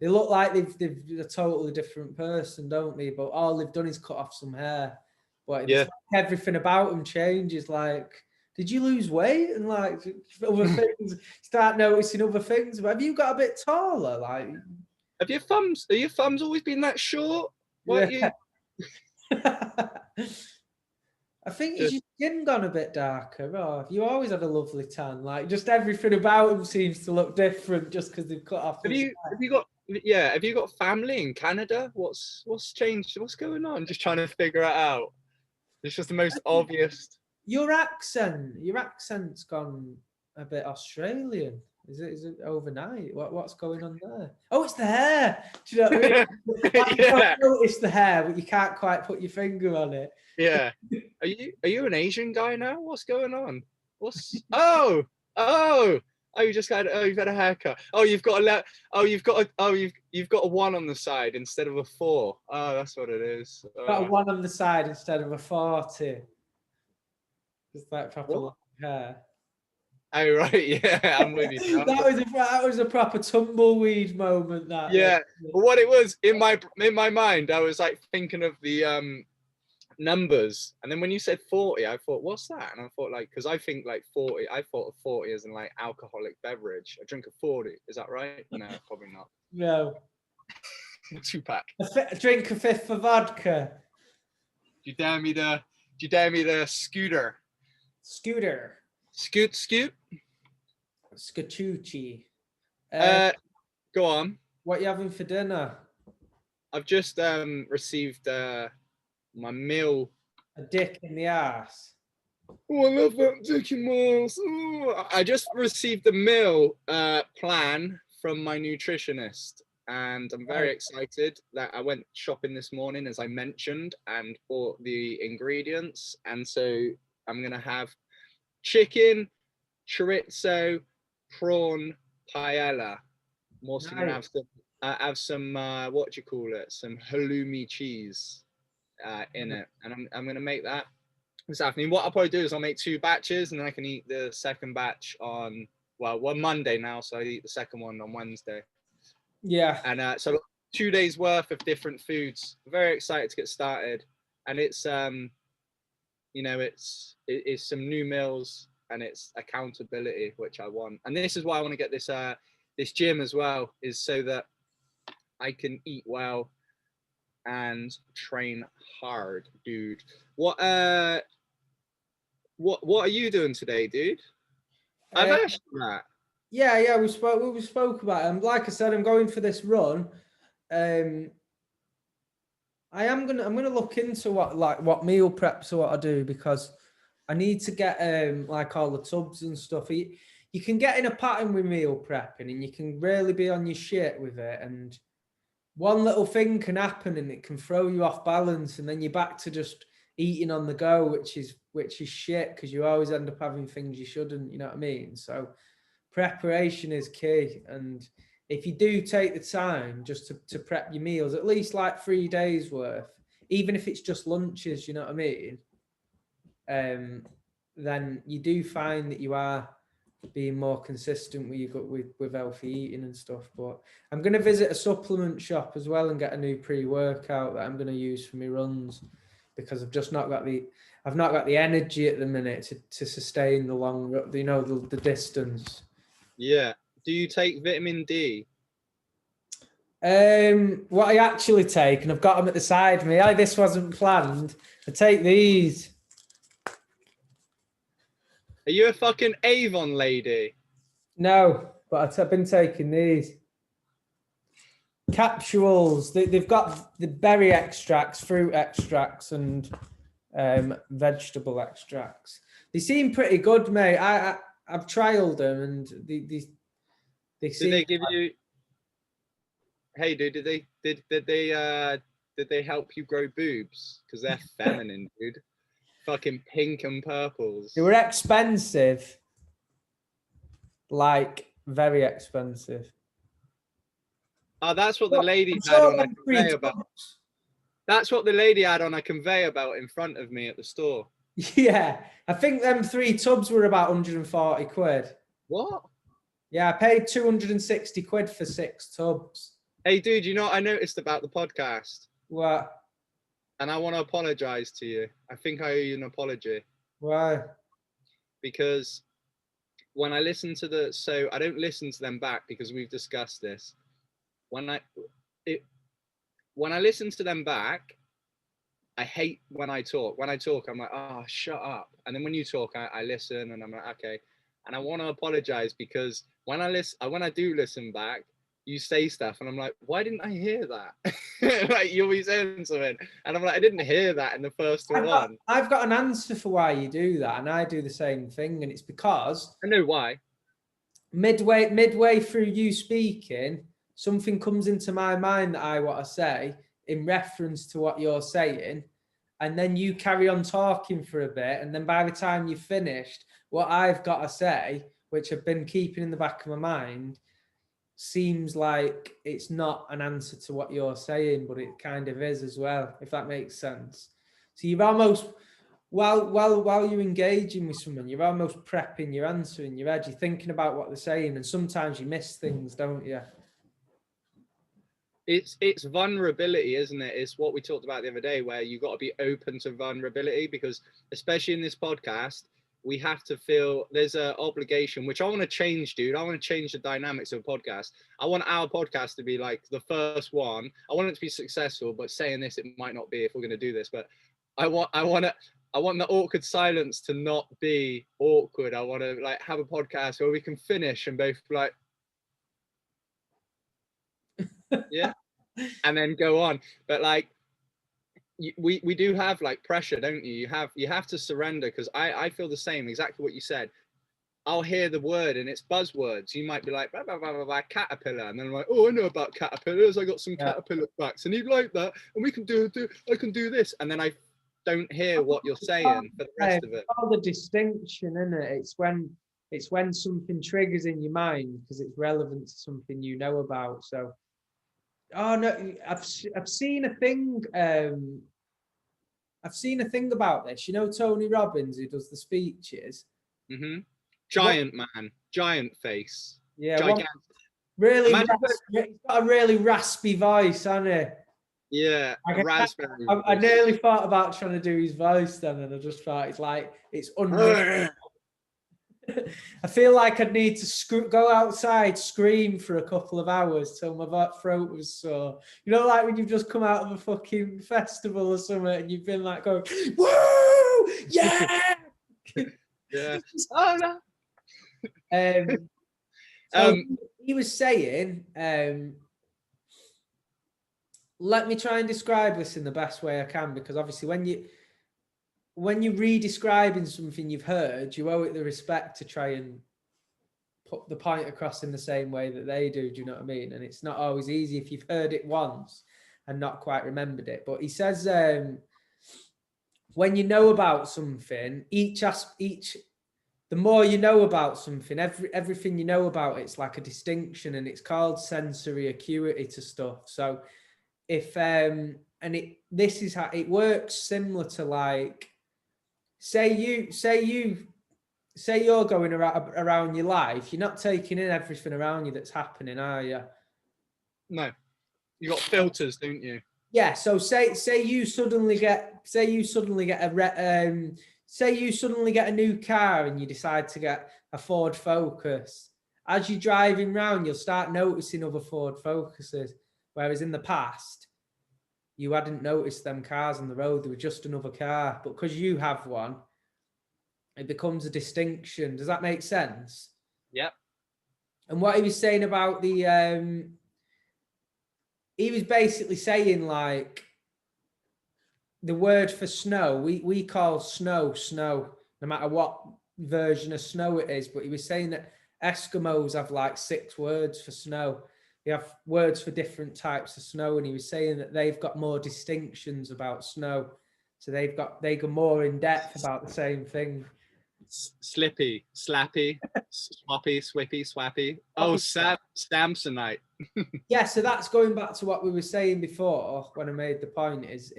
they look like they're a totally different person, don't they? But all they've done is cut off some hair. But it's like everything about them changes. Like, did you lose weight? And like other things, start noticing other things. But have you got a bit taller? Like, are your thumbs always been that short? What yeah. I think is your skin gone a bit darker, or you always had a lovely tan? Like, just everything about them seems to look different just because they've cut off. Have you got family in Canada? What's changed? What's going on? Just trying to figure it out. It's just the most obvious. Your accent's gone a bit Australian. Is it overnight? What's going on there? Oh, it's the hair. Do you know what I mean? Yeah. It's the hair, but you can't quite put your finger on it. Yeah. Are you an Asian guy now? What's going on? You've had a haircut. You've got a 1 on the side instead of a 4. Oh, that's what it is. Got a 1 on the side instead of a 40. Just like proper hair. Oh right, yeah, I'm with you. that was a proper tumbleweed moment. That but what it was in my mind, I was like thinking of the numbers, and then when you said 40, I thought, what's that? And I thought, like, because I think like 40, I thought of 40 as in like alcoholic beverage. I drink a 40. Is that right? No, probably not. No. 2-pack. Drink a 5th of vodka. Do you dare me the scooter? Scoot. Scatucci. Go on. What are you having for dinner? I've just received my meal. A dick in the ass. Oh, I love that dick in my ass. I just received the meal plan from my nutritionist, and I'm very excited that I went shopping this morning, as I mentioned, and bought the ingredients. And so I'm gonna have chicken, chorizo, prawn, paella. I'm also gonna have some what do you call it? Some halloumi cheese in it, and I'm gonna make that this afternoon. What I'll probably do is I'll make 2 batches, and then I can eat the second batch on one Monday now, so I eat the second one on Wednesday. Yeah. And so 2 days worth of different foods. Very excited to get started, and it's it's some new meals, and it's accountability, which I want. And this is why I want to get this gym as well, is so that I can eat well and train hard, dude. What are you doing today, dude? I've asked you that. Yeah, we spoke about it. And like I said, I'm going for this run. I'm gonna look into what meal preps what I do, because I need to get like all the tubs and stuff. You can get in a pattern with meal prepping, and you can really be on your shit with it, and one little thing can happen and it can throw you off balance, and then you're back to just eating on the go, which is shit, because you always end up having things you shouldn't, you know what I mean? So preparation is key. And if you do take the time just to prep your meals, at least like 3 days worth, even if it's just lunches, you know what I mean? Then you do find that you are being more consistent with healthy eating and stuff. But I'm going to visit a supplement shop as well and get a new pre-workout that I'm going to use for my runs, because I've just not got the energy at the minute to sustain the long, the distance. Yeah. Do you take vitamin D? What I actually take, and I've got them at the side of me. This wasn't planned. I take these. Are you a fucking Avon lady? No, but I've been taking these capsules. They've got the berry extracts, fruit extracts, and vegetable extracts. They seem pretty good, mate. I've trialed them, and they seem. Did they give you? Hey, dude, did they help you grow boobs? Because they're feminine, dude. Fucking pink and purples. They were expensive, like very expensive. Oh, that's what the lady had on a conveyor belt. That's what the lady had on a conveyor belt in front of me at the store. Yeah, I think them 3 tubs were about 140 quid. What? Yeah, I paid 260 quid for 6 tubs. Hey, dude, you know what I noticed about the podcast? What? And I want to apologize to you. I think I owe you an apology. Why? Because when I listen to so I don't listen to them back because we've discussed this. When I listen to them back, I hate when I talk. When I talk, I'm like, oh, shut up. And then when you talk, I listen and I'm like, okay. And I want to apologize because when I do listen back, you say stuff and I'm like, why didn't I hear that? Like you'll be saying something and I'm like, I didn't hear that in the first one. I've got an answer for why you do that, and I do the same thing, and it's because I know why. Midway through you speaking, something comes into my mind that I want to say in reference to what you're saying, and then you carry on talking for a bit, and then by the time you've finished, what I've got to say, which I've been keeping in the back of my mind, seems like it's not an answer to what you're saying, but it kind of is as well, if that makes sense. So you're almost, while you're engaging with someone, you're almost prepping your answer in your head. You're thinking about what they're saying, and sometimes you miss things, don't you? It's vulnerability, isn't it? It's what we talked about the other day, where you got to be open to vulnerability, because especially in this podcast, we have to feel there's an obligation, which I want to change, dude. I want to change the dynamics of a podcast. I want our podcast to be like the first one. I want it to be successful, but saying this, it might not be if we're going to do this, but I want the awkward silence to not be awkward. I want to like have a podcast where we can finish and both like, yeah, and then go on. But like, we do have like pressure, don't you? You have to surrender, because I feel the same, exactly what you said. I'll hear the word and it's buzzwords. You might be like, blah, blah, blah, blah, blah, caterpillar. And then I'm like, oh, I know about caterpillars. I got some caterpillar facts and he'd like that. And we can I can do this. And then I don't hear what you're saying for the rest of it. All the distinction, isn't it? It's when something triggers in your mind because it's relevant to something you know about. So, oh no, I've seen a thing. I've seen a thing about this. You know Tony Robbins, who does the speeches. Mm-hmm. Giant man, giant face. Yeah, gigantic. Really, he's got a really raspy voice, hasn't he? Yeah, raspberry. I nearly thought about trying to do his voice then, and I just thought it's unreal. I feel like I'd need to go outside, scream for a couple of hours till my throat was sore. You know, like when you've just come out of a fucking festival or something and you've been like going, woo, yeah! Yeah. Oh, no. So he was saying, let me try and describe this in the best way I can, because obviously when you're re-describing something you've heard, you owe it the respect to try and put the point across in the same way that they do. Do you know what I mean? And it's not always easy if you've heard it once and not quite remembered it. But he says, when you know about something, each the more you know about something, everything you know about it's like a distinction, and it's called sensory acuity to stuff. So if this is how it works, similar to like, say you're going around your life, you're not taking in everything around you that's happening, are you? No, you got filters, don't you? Yeah. So say you suddenly get a new car and you decide to get a Ford Focus. As you're driving around, you'll start noticing other Ford Focuses, whereas in the past you hadn't noticed them cars on the road. They were just another car, but because you have one, it becomes a distinction. Does that make sense? Yep. And what he was saying about he was basically saying like the word for snow, we call snow, no matter what version of snow it is. But he was saying that Eskimos have like 6 words for snow. They have words for different types of snow. And he was saying that they've got more distinctions about snow. So they go more in depth about the same thing. Slippy, slappy, swappy, swippy, swappy. Oh, Samsonite. Yeah, so that's going back to what we were saying before when I made the point is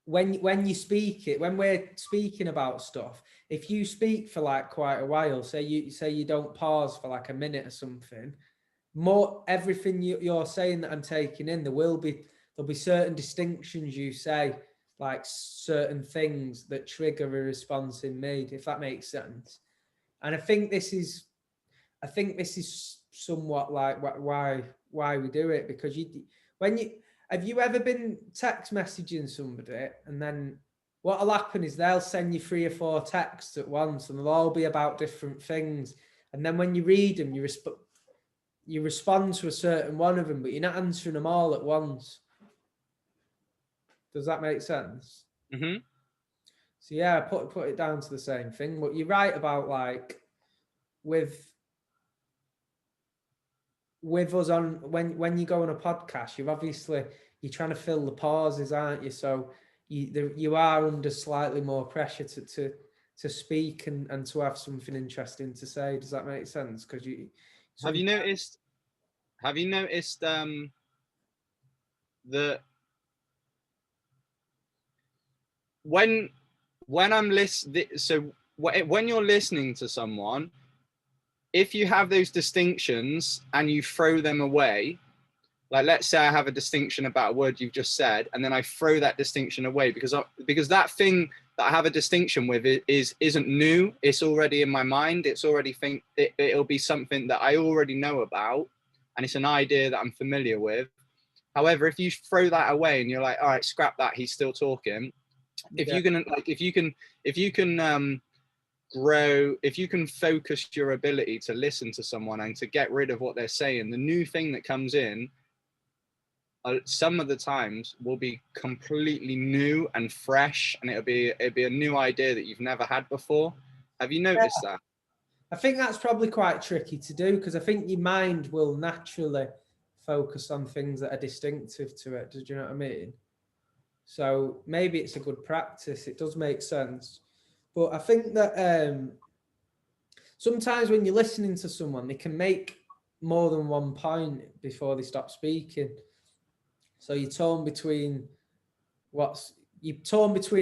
when you speak it, when we're speaking about stuff, if you speak for like quite a while, say you don't pause for like a minute or something, more everything you're saying that I'm taking in, there'll be certain distinctions you say, like certain things that trigger a response in me, if that makes sense. And I think this is somewhat like why we do it, because have you ever been text messaging somebody and then what'll happen is they'll send you 3 or 4 texts at once and they'll all be about different things, and then when you read them you respond to a certain one of them, but you're not answering them all at once. Does that make sense? Mm-hmm. So yeah, put it down to the same thing. But you're right about like with us on when you go on a podcast, you're trying to fill the pauses, aren't you? So you are under slightly more pressure to speak and to have something interesting to say. Does that make sense? Because Have you noticed that when I'm listening, so when you're listening to someone, if you have those distinctions and you throw them away, like let's say I have a distinction about a word you've just said, and then I throw that distinction away because that thing that I have a distinction with isn't new. It's already in my mind. It's already it'll be something that I already know about, and it's an idea that I'm familiar with. However, if you throw that away and you're like, all right, scrap that, he's still talking. If you can grow, if you can focus your ability to listen to someone and to get rid of what they're saying, the new thing that comes in some of the times will be completely new and fresh, and it'll be a new idea that you've never had before. Have you noticed that? I think that's probably quite tricky to do, because I think your mind will naturally focus on things that are distinctive to it. Do you know what I mean? So maybe it's a good practice. It does make sense. But I think that sometimes when you're listening to someone, they can make more than one point before they stop speaking. So you're torn between a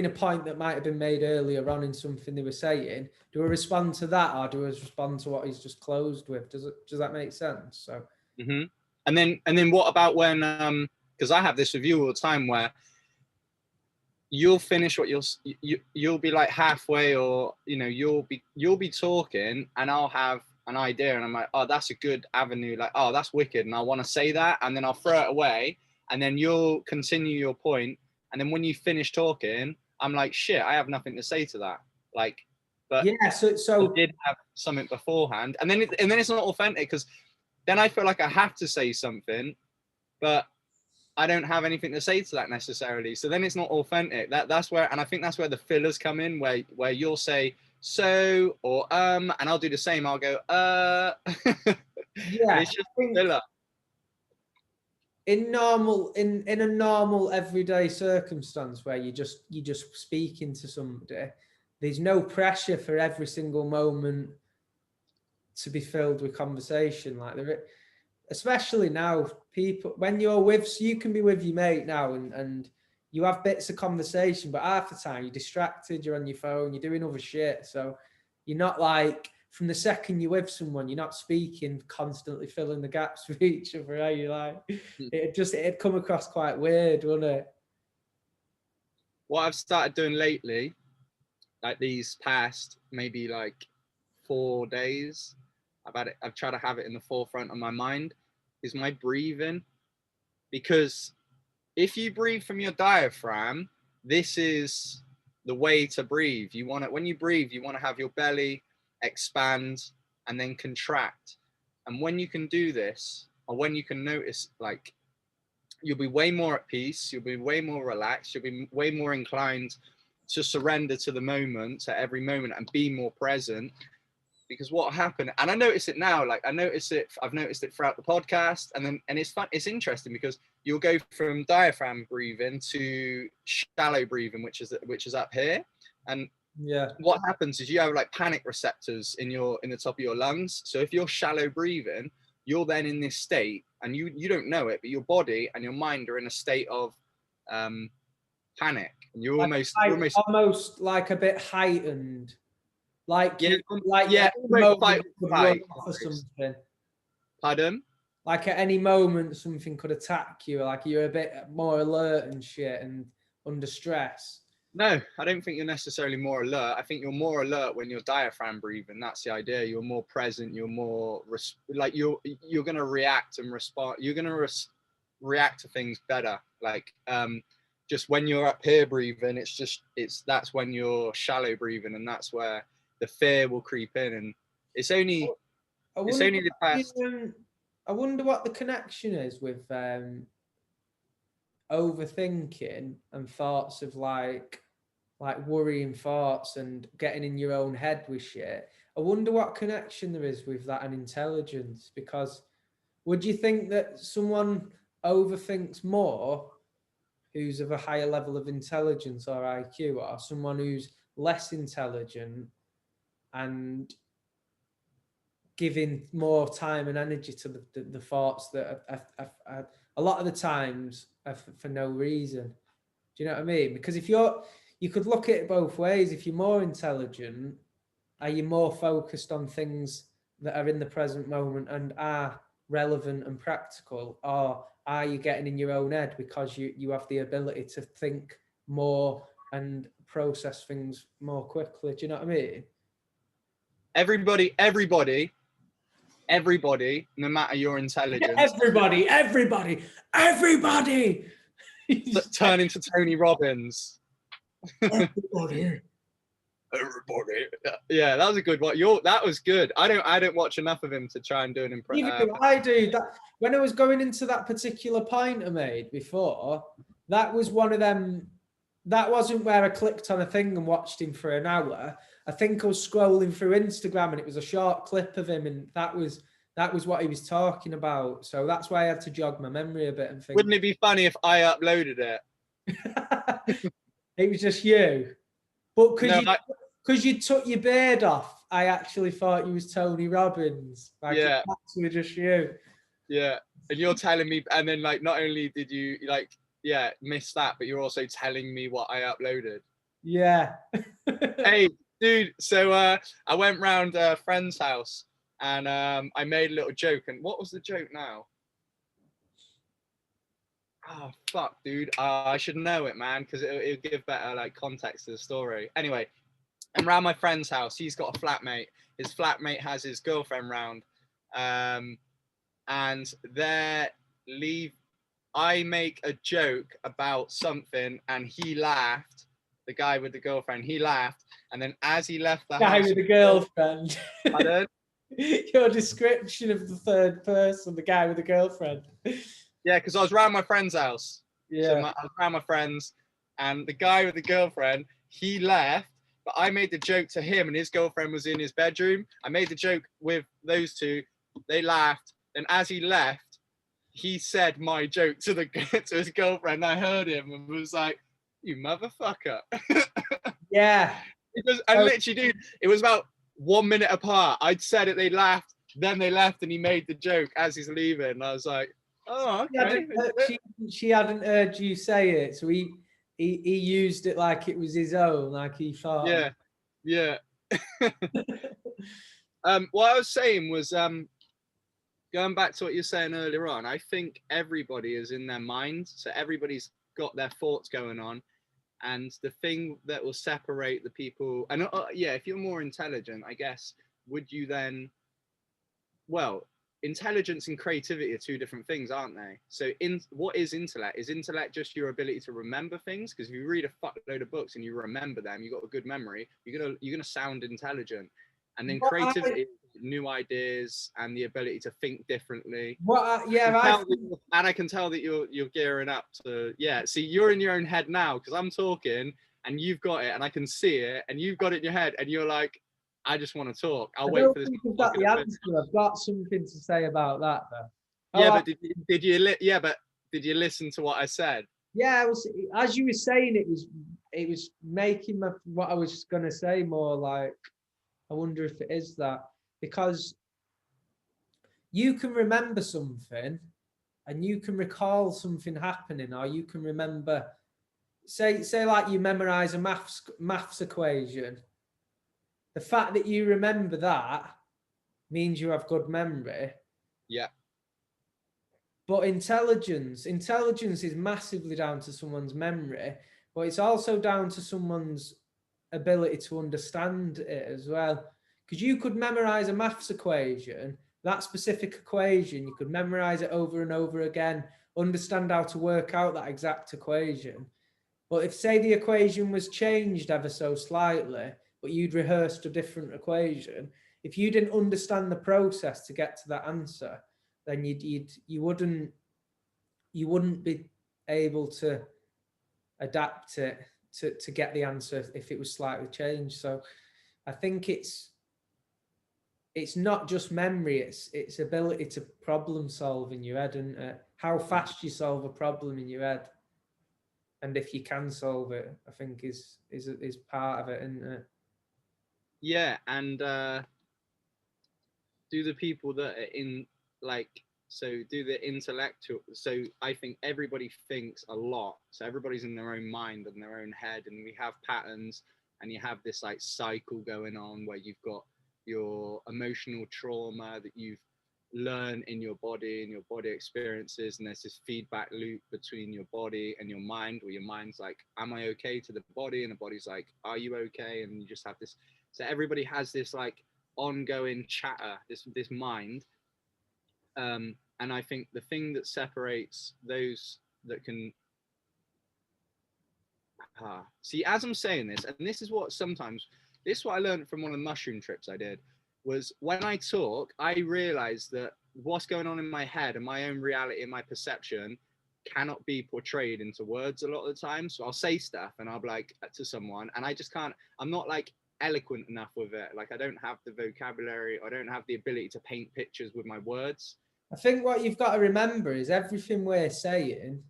point that might have been made earlier on in something they were saying. Do I respond to that, or do I respond to what he's just closed with? Does that make sense? So. Mm-hmm. And then what about when because I have this with you all the time where you'll finish what you'll be like halfway, or you'll be talking and I'll have an idea and I'm like, oh, that's a good avenue, like, oh, that's wicked, and I want to say that, and then I'll throw it away, and then you'll continue your point, and then when you finish talking I'm like, shit, I have nothing to say to that, like, but yeah, so I did have something beforehand, and then it's not authentic, because then I feel like I have to say something, but I don't have anything to say to that necessarily. So then it's not authentic. That's where, and I think that's where the fillers come in, where you'll say so or and I'll do the same. I'll go yeah. It's just filler. In a normal everyday circumstance where you just speaking to somebody, there's no pressure for every single moment to be filled with conversation. Like especially now, people, when you're with, you can be with your mate now and you have bits of conversation, but half the time you're distracted, you're on your phone, you're doing other shit. So you're not like, from the second you're with someone, you're not speaking, constantly filling the gaps with each other. Are you like, it'd come across quite weird, wouldn't it? What I've started doing lately, like these past maybe like 4 days, I've tried to have it in the forefront of my mind, is my breathing. Because if you breathe from your diaphragm, this is the way to breathe. You want to, when you breathe, you want to have your belly expand and then contract. And when you can do this, or when you can notice, like, you'll be way more at peace, you'll be way more relaxed, you'll be way more inclined to surrender to the moment, to every moment, and be more present. Because what happened, and I notice it now, like I've noticed it throughout the podcast, and it's fun, it's interesting because you'll go from diaphragm breathing to shallow breathing, which is up here. And yeah, what happens is you have like panic receptors in the top of your lungs. So if you're shallow breathing, you're then in this state, and you don't know it, but your body and your mind are in a state of panic, and you're like, almost like a bit heightened. Like yeah, like yeah, at any moment could run fight. off or something. Pardon? Like at any moment something could attack you. Like you're a bit more alert and shit and under stress. No, I don't think you're necessarily more alert. I think you're more alert when you're diaphragm breathing. That's the idea. You're more present. You're more like you're gonna react and respond. You're gonna react to things better. Like just when you're up here breathing, that's when you're shallow breathing, and that's where the fear will creep in. And it's only the past. I wonder what the connection is with overthinking and thoughts of like worrying thoughts and getting in your own head with shit. I wonder what connection there is with that and intelligence. Because would you think that someone overthinks more who's of a higher level of intelligence or IQ, or someone who's less intelligent and giving more time and energy to the thoughts that are a lot of the times are for no reason? Do you know what I mean? Because if you could look at it both ways. If you're more intelligent, are you more focused on things that are in the present moment and are relevant and practical, or are you getting in your own head because you have the ability to think more and process things more quickly? Do you know what I mean? Everybody, no matter your intelligence, everybody turn into Tony Robbins. everybody. Yeah, that was a good one. That was good. I don't watch enough of him to try and do an impression. I do that. When I was going into that particular point I made before, that was one of them. That wasn't where I clicked on a thing and watched him for an hour. I think I was scrolling through Instagram and it was a short clip of him, and that was what he was talking about. So that's why I had to jog my memory a bit and think. Wouldn't it be funny if I uploaded it? It was just you. But because you took your beard off, I actually thought you was Tony Robbins. Like, yeah, it's actually just you. Yeah, and you're telling me, and then like not only did you like miss that, but you're also telling me what I uploaded. Yeah. Hey, dude. So I went round a friend's house and I made a little joke. And what was the joke now? Oh fuck, dude. I should know it, man, because it'll give better like context to the story. Anyway, I'm round my friend's house. He's got a flatmate. His flatmate has his girlfriend round, and I make a joke about something, and he laughed. The guy with the girlfriend, he laughed, and then as he left the guy house, with the girlfriend. Pardon? Your description of the third person, the guy with the girlfriend. Yeah, because I was around my friend's house. Yeah. So I was around my friends, and the guy with the girlfriend, he left, but I made the joke to him, and his girlfriend was in his bedroom. I made the joke with those two. They laughed, and as he left, he said my joke to his girlfriend. I heard him and was like, "You motherfucker." Yeah. Because I So, literally, dude, it was about 1 minute apart. I'd said it, they laughed, then they left, and he made the joke as he's leaving. And I was like, oh, okay. she hadn't heard you say it, so he used it like it was his own, like he thought. Yeah, yeah. What I was saying was, going back to what you were saying earlier on, I think everybody is in their mind. So everybody's got their thoughts going on. And the thing that will separate the people, and yeah, if you're more intelligent, I guess, would you then, well, intelligence and creativity are two different things, aren't they? So what is intellect? Is intellect just your ability to remember things? Because if you read a fuckload of books and you remember them, you've got a good memory, you're gonna sound intelligent. And then creativity, new ideas and the ability to think differently. And I can tell that you're gearing up to, yeah. See, you're in your own head now because I'm talking and you've got it and I can see it and you've got it in your head and you're like, I just want to talk. I'll wait for this. I've got the answer. I've got something to say about that though. Yeah, but did you listen to what I said? Yeah, as you were saying, it was making what I was going to say more like, I wonder if it is that, because you can remember something and you can recall something happening, or you can remember, say like you memorize a maths equation. The fact that you remember that means you have good memory. Yeah. But intelligence is massively down to someone's memory, but it's also down to someone's ability to understand it as well. Because you could memorize a maths equation, that specific equation, you could memorize it over and over again, understand how to work out that exact equation. But if, say, the equation was changed ever so slightly, but you'd rehearsed a different equation, if you didn't understand the process to get to that answer, then you wouldn't be able to adapt it to get the answer if it was slightly changed. So I think it's not just memory, it's ability to problem solve in your head, and how fast you solve a problem in your head, and if you can solve it, I think is part of it, isn't it? Yeah, and do the people that are in, like, so do the intellectual, so I think everybody thinks a lot, so everybody's in their own mind and their own head, and we have patterns, and you have this like cycle going on where you've got your emotional trauma that you've learned in your body and your body experiences, and there's this feedback loop between your body and your mind, where your mind's like, am I okay, to the body, and the body's like, are you okay? And you just have this, so everybody has this like ongoing chatter, this mind. And I think the thing that separates those that can see, as I'm saying this, and this is what I learned from one of the mushroom trips I did, was when I talk, I realize that what's going on in my head and my own reality and my perception cannot be portrayed into words a lot of the time. So I'll say stuff and I'll be like to someone, and I just can't, I'm not like eloquent enough with it. Like I don't have the vocabulary, I don't have the ability to paint pictures with my words. I think what you've got to remember is everything we're saying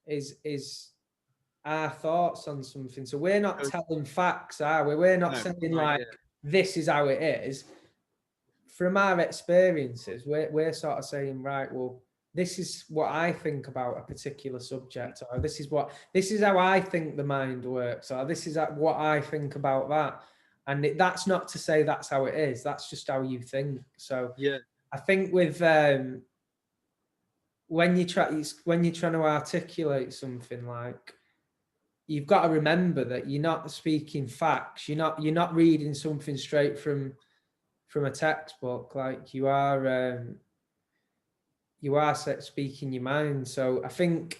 is our thoughts on something. So we're not telling facts, are we? We're not saying like this is how it is. From our experiences, we're sort of saying, right, well, this is what I think about a particular subject, or this is how I think the mind works, or this is what I think about that. And that's not to say that's how it is. That's just how you think. So yeah, I think with when you're trying to articulate something, like, you've got to remember that you're not speaking facts. You're not reading something straight from a textbook. Like you are speaking your mind. So I think.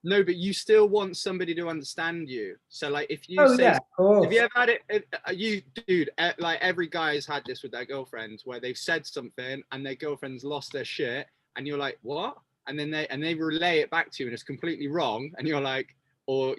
No, but you still want somebody to understand you. So like if you say, yeah, have you ever had it, dude, like every guy has had this with their girlfriends where they've said something and their girlfriend's lost their shit and you're like, what? And then they relay it back to you and it's completely wrong. And you're like, or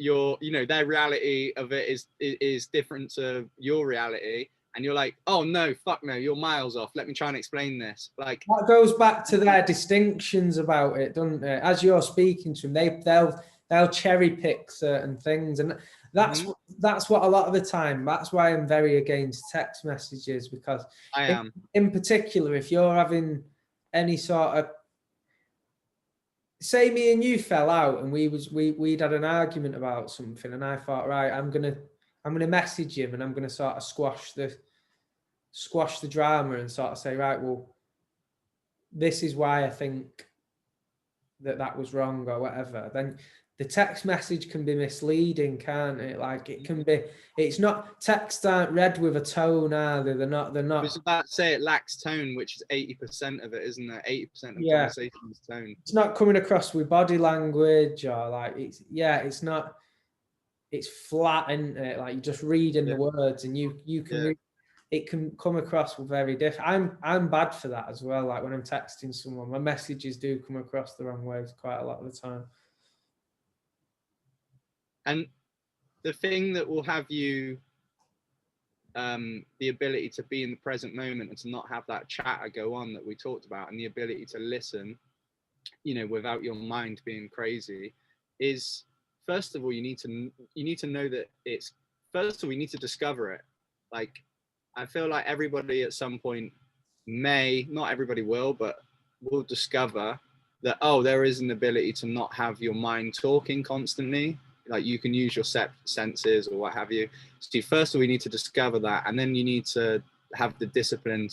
their reality of it is different to your reality. And you're like, oh no, fuck no, you're miles off. Let me try and explain this. Like that goes back to their distinctions about it, doesn't it? As you're speaking to them, they'll cherry pick certain things, and that's what a lot of the time. That's why I'm very against text messages, because I am. In particular, if you're having any sort of, say me and you fell out and we'd had an argument about something, and I thought, right, I'm gonna message him and I'm gonna sort of squash the drama and sort of say, right, well, this is why I think that was wrong or whatever. Then the text message can be misleading, can't it? Like it can be. It's not, texts aren't read with a tone, are they? They're not. I was about to say it lacks tone, which is 80% of it, isn't it? 80% of conversation is tone. It's not coming across with body language, or like it's not. It's flat, isn't it? Like you're just reading the words, and you can it can come across very different. I'm bad for that as well. Like when I'm texting someone, my messages do come across the wrong way quite a lot of the time. And the thing that will have you the ability to be in the present moment and to not have that chatter go on that we talked about, and the ability to listen, you know, without your mind being crazy, is, first of all, you need to know that it's, first of all, you need to discover it. Like, I feel like everybody at some point not everybody will, but will discover that, oh, there is an ability to not have your mind talking constantly. Like you can use your senses or what have you. So first of all, you need to discover that, and then you need to have the discipline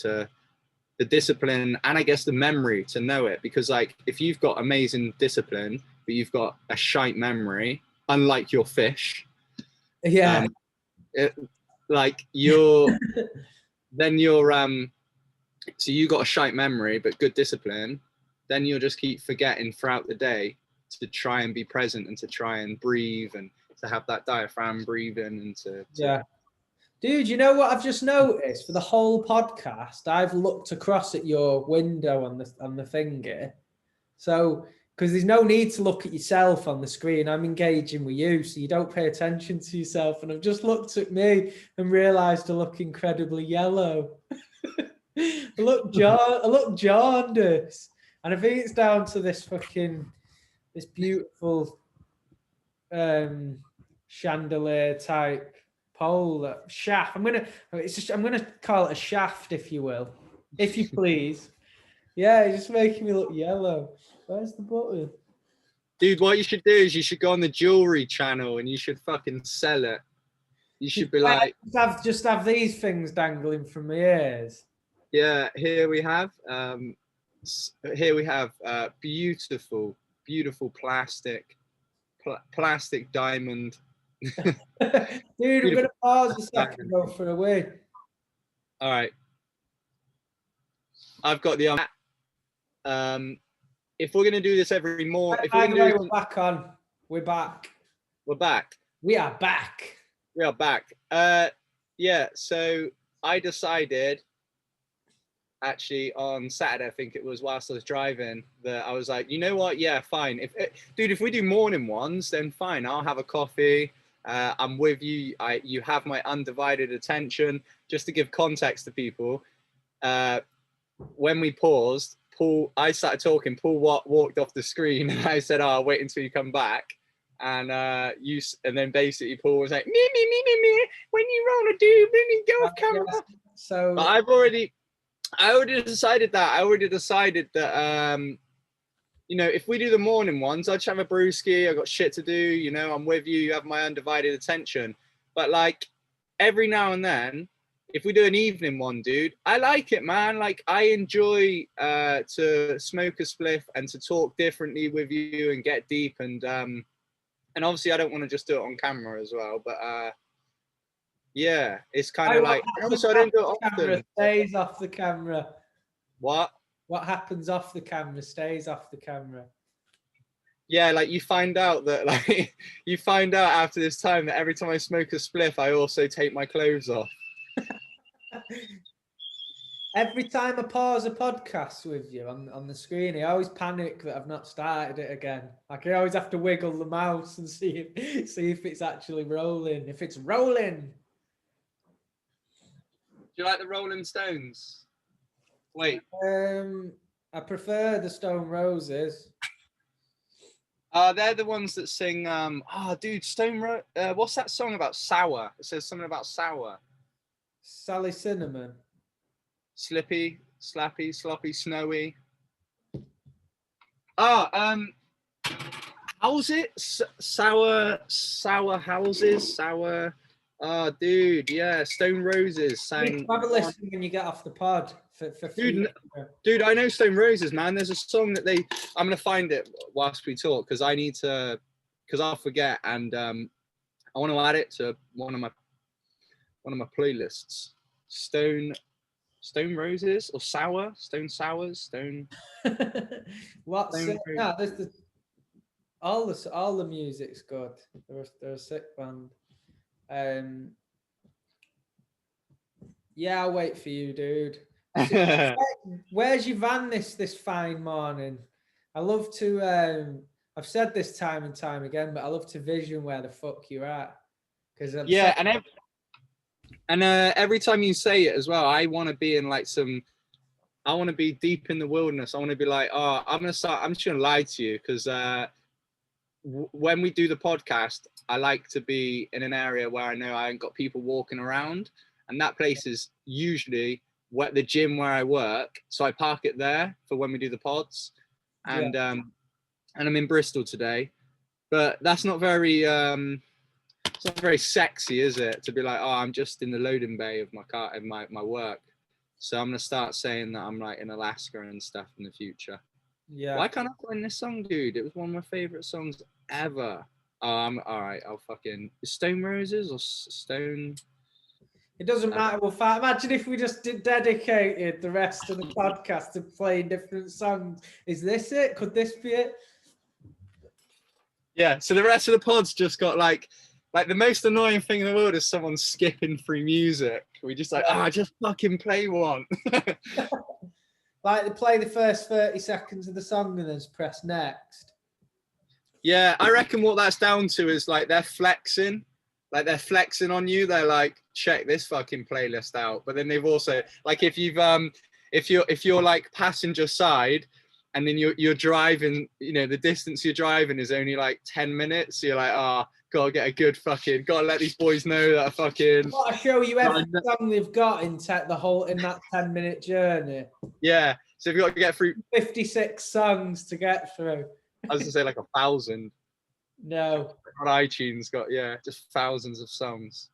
and I guess the memory to know it. Because like if you've got amazing discipline but you've got a shite memory, unlike your fish, like you're then you're so you got a shite memory but good discipline, then you'll just keep forgetting throughout the day to try and be present and to try and breathe and to have that diaphragm breathing and to Dude, you know what I've just noticed? For the whole podcast, I've looked across at your window on the thingy. So, because there's no need to look at yourself on the screen. I'm engaging with you, so you don't pay attention to yourself. And I've just looked at me and realised I look incredibly yellow. I look jaundiced. And I think it's down to this beautiful chandelier type pole shaft. I'm gonna call it a shaft, if you will, if you please. Yeah, it's just making me look yellow. Where's the button? Dude, what you should do is you should go on the jewelry channel and you should fucking sell it. You should be like, just have these things dangling from my ears. Yeah, here we have beautiful plastic diamond. Dude, I'm gonna pause a second and go for a wee. All right, I've got the if we're gonna do this every morning, we're back on. We're back. We're back. We are back. We are back. Yeah. So I decided, actually, on Saturday, I think it was, whilst I was driving, that I was like, you know what? Yeah, fine. If we do morning ones, then fine. I'll have a coffee. I'm with you. You have my undivided attention. Just to give context to people, when we paused, I started talking. Paul walked off the screen, and I said, "Oh, I'll wait until you come back." And and then basically Paul was like, me. When you roll a dude, me go off camera. Yes. So but I already decided that you know, if we do the morning ones, I'll just have a brewski. I got shit to do. You know, I'm with you. You have my undivided attention. But like every now and then, if we do an evening one, dude, I like it, man. Like I enjoy to smoke a spliff and to talk differently with you and get deep, and obviously I don't want to just do it on camera as well, but yeah, it's kind of like, also I don't do it often. Stays off the camera. What happens off the camera stays off the camera. Yeah, like you find out after this time that every time I smoke a spliff, I also take my clothes off. Every time I pause a podcast with you on the screen, I always panic that I've not started it again. Like I always have to wiggle the mouse and see if it's actually rolling. If it's rolling. Do you like the Rolling Stones? Wait. I prefer the Stone Roses. They're the ones that sing. Dude, what's that song about sour? It says something about sour. Sally Cinnamon. Slippy, slappy, sloppy, snowy. Ah, how's it? Sour houses, sour. Oh, dude, yeah. Stone Roses sang. Have a listen when you get off the pod for Dude, dude, I know Stone Roses, man. There's a song that they. I'm gonna find it whilst we talk because I need to, because I'll forget, and I want to add it to one of my playlists. Stone Roses or Stone Sours, Stone. What's Stone it? No, there's all the music's good. They're a sick band. Yeah, I'll wait for you, dude. So, where's your van this fine morning? I love to. I've said this time and time again, but I love to vision where the fuck you're at. Because yeah, and every time you say it as well, I want to be in like some. I want to be deep in the wilderness. I want to be like, oh, I'm just gonna lie to you because when we do the podcast, I like to be in an area where I know I ain't got people walking around, and that place is usually the gym where I work. So I park it there for when we do the pods, and and I'm in Bristol today, but that's not very it's not very sexy, is it? To be like, oh, I'm just in the loading bay of my car in my work. So I'm gonna start saying that I'm like in Alaska and stuff in the future. Yeah. Why can't I find this song, dude? It was one of my favorite songs ever. I'm all right. I'll fucking Stone Roses or Stone. It doesn't matter. Well, imagine if we just dedicated the rest of the podcast to playing different songs. Is this it? Could this be it? Yeah. So the rest of the pod's just got like the most annoying thing in the world is someone skipping through music. We just like, just fucking play one. Like they play the first 30 seconds of the song and then press next. Yeah, I reckon what that's down to is like they're flexing on you. They're like, check this fucking playlist out. But then they've also like if you're like passenger side and then you're driving, you know, the distance you're driving is only like 10 minutes. So you're like, gotta get a good fucking, gotta let these boys know that fucking. Gotta show you every song they've got in that 10-minute journey. Yeah, so you've got to get through 56 songs to get through. I was gonna say like 1,000. No. On iTunes got just thousands of songs.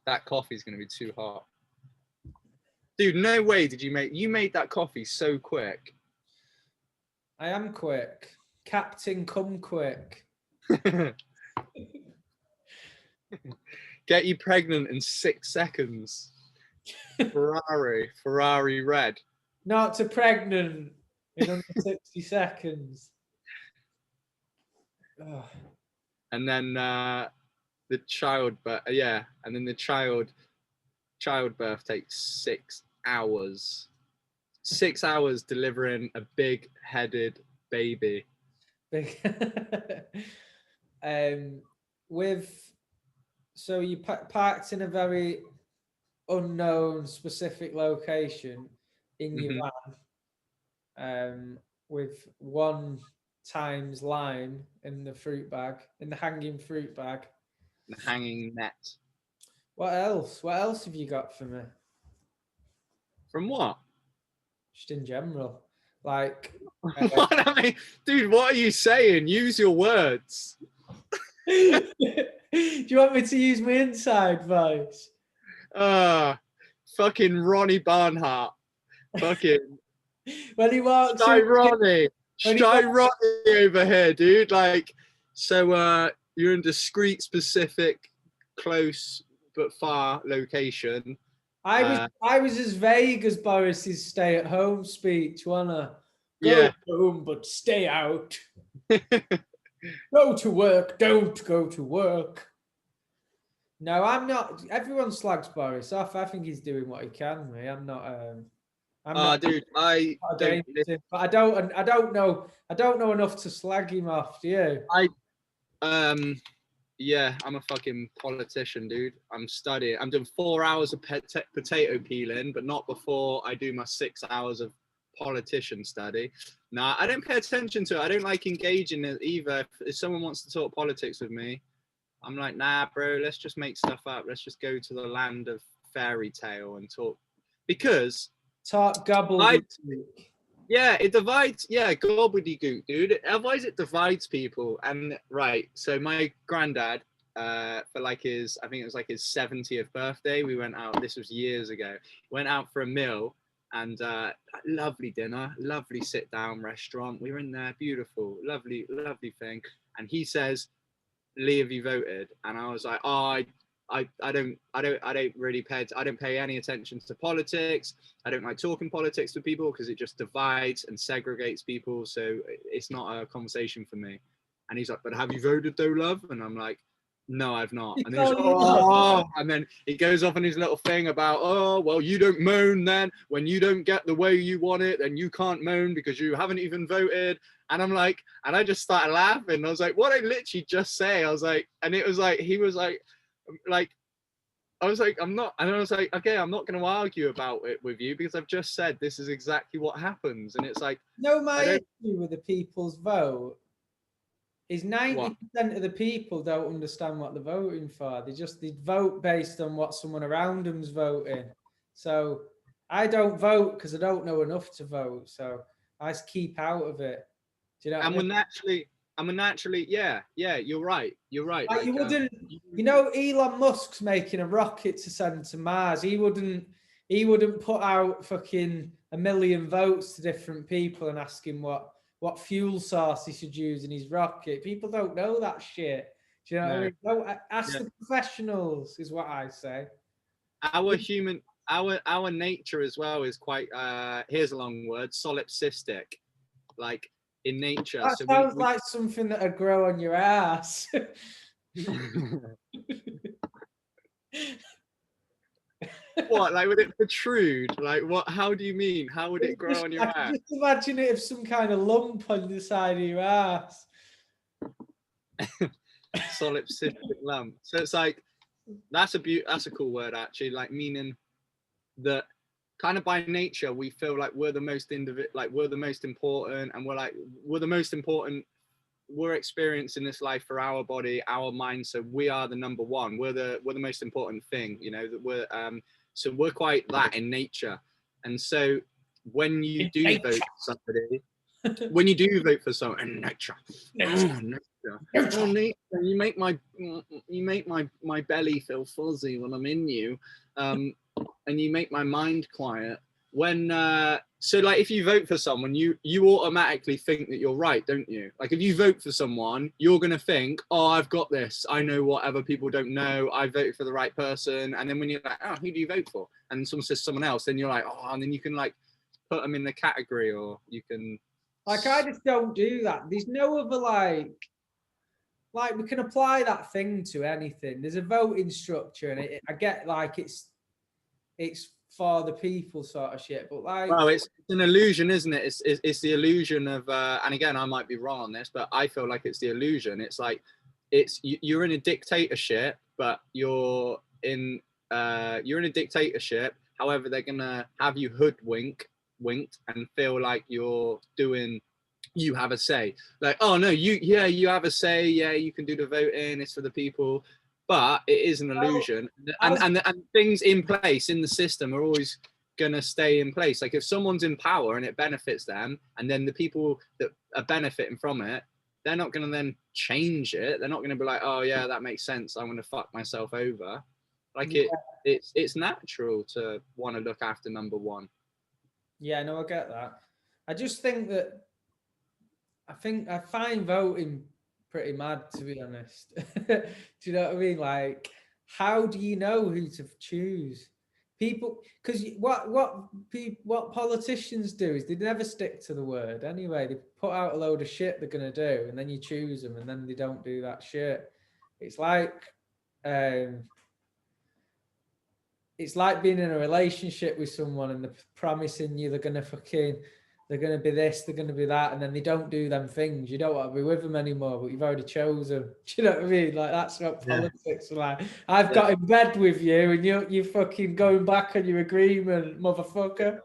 That coffee's gonna be too hot. Dude, no way did you made that coffee so quick. I am quick. Captain come quick. Get you pregnant in 6 seconds. Ferrari red. Not to pregnant in under 60 seconds. Oh. And then the childbirth, and then the childbirth takes 6 hours. 6 hours delivering a big-headed baby. So you parked in a very unknown specific location in your van, with 1 times lime in the fruit bag, in the hanging fruit bag. The hanging net. What else? What else have you got for me? From what? Just in general. Like what I mean, dude, what are you saying? Use your words. Do you want me to use my inside voice? Fucking Ronnie Barnhart. Fucking when he walks Shy Ronnie over here, dude. Like, so you're in discreet, specific, close but far location. I was as vague as Boris's stay-at-home speech, wasn't I? Go home, but stay out. Go to work, don't go to work. No, I'm not. Everyone slags Boris off. I think he's doing what he can, mate. I'm not. Dude, I don't. But I don't know. I don't know enough to slag him off. Do you? Yeah, I'm a fucking politician, dude. I'm studying. I'm doing 4 hours of potato peeling, but not before I do my 6 hours of politician study. Nah, I don't pay attention to it. I don't like engaging it either. If someone wants to talk politics with me, I'm like, nah, bro, let's just make stuff up. Let's just go to the land of fairy tale and talk. Because Talk gobbledygook. yeah, it divides. Yeah, gobbledygook, dude. Otherwise, it divides people. And right, so my granddad, for like his, I think it was like his 70th birthday, we went out. This was years ago. Went out for a meal and lovely dinner, lovely sit down restaurant. We were in there, beautiful, lovely, lovely thing. And he says, "Lee, have you voted?" And I was like, "Oh, I don't really I don't pay any attention to politics. I don't like talking politics with people because it just divides and segregates people. So it's not a conversation for me." And he's like, "But have you voted though, love?" And I'm like, "No, I've not." And he's like, "Oh," and then he goes off on his little thing about, "Oh, well, you don't moan then. When you don't get the way you want it, then you can't moan because you haven't even voted." And I'm like, and I just started laughing. I was like, what I literally just say? I was like, and it was like, he was like, I was like, I'm not, and I was like, okay, I'm not going to argue about it with you because I've just said this is exactly what happens. And it's like, no, my issue with the people's vote is 90% what? of the people don't understand what they're voting for. They vote based on what someone around them's voting. So I don't vote because I don't know enough to vote. So I just keep out of it. Do you know what I mean? I'm a naturally, yeah, you're right. You're right. Like, you wouldn't, you know, Elon Musk's making a rocket to send to Mars. He wouldn't put out fucking 1 million votes to different people and ask him what fuel source he should use in his rocket. People don't know that shit. Do you know what I mean? Don't ask the professionals, is what I say. Our nature as well is quite here's a long word, solipsistic. Like in nature. That sounds like something that would grow on your ass. What, like would it protrude? Like what? How do you mean? How would it grow on your ass? Just imagine it as some kind of lump on the side of your ass. Solipsistic lump. So it's like that's a cool word actually. Like meaning that kind of by nature we feel like we're the most we're the most important, and we're the most important. We're experiencing this life for our body, our mind. So we are the number one. We're the most important thing. You know that we're so we're quite that in nature. And so when you do vote for somebody, when you do vote for someone in nature, you make my belly feel fuzzy when I'm in you, and you make my mind quiet. When so like if you vote for someone, you automatically think that you're right, don't you? Like if you vote for someone, you're gonna think, oh, I've got this, I know what other people don't know, I voted for the right person. And then when you're like, oh, who do you vote for? And someone says someone else, then you're like, oh, and then you can like put them in the category, or you can like, I just don't do that. There's no other like we can apply that thing to anything. There's a voting structure, and I get like it's for the people sort of shit, but like, well, it's an illusion, isn't it? It's the illusion of and again, I might be wrong on this, but I feel like it's the illusion. It's like you're in a dictatorship, but you're in a dictatorship. However, they're gonna have you winked and feel like you have a say. Like, oh no, you have a say, yeah, you can do the voting, it's for the people. But it is an illusion, and things in place in the system are always gonna stay in place. Like if someone's in power and it benefits them, and then the people that are benefiting from it, they're not gonna then change it. They're not gonna be like, oh yeah, that makes sense, I'm gonna fuck myself over. Like it's natural to want to look after number one. Yeah, no, I get that. I just think that I find voting pretty mad, to be honest. Do you know what I mean? Like, how do you know who to choose? People, because what politicians do is they never stick to the word anyway. They put out a load of shit they're gonna do, and then you choose them, and then they don't do that shit. It's like being in a relationship with someone and they're promising you they're gonna be this, they're gonna be that, and then they don't do them things. You don't want to be with them anymore, but you've already chosen. Do you know what I mean? Like, that's what politics are like. I've got in bed with you, and you're fucking going back on your agreement, motherfucker.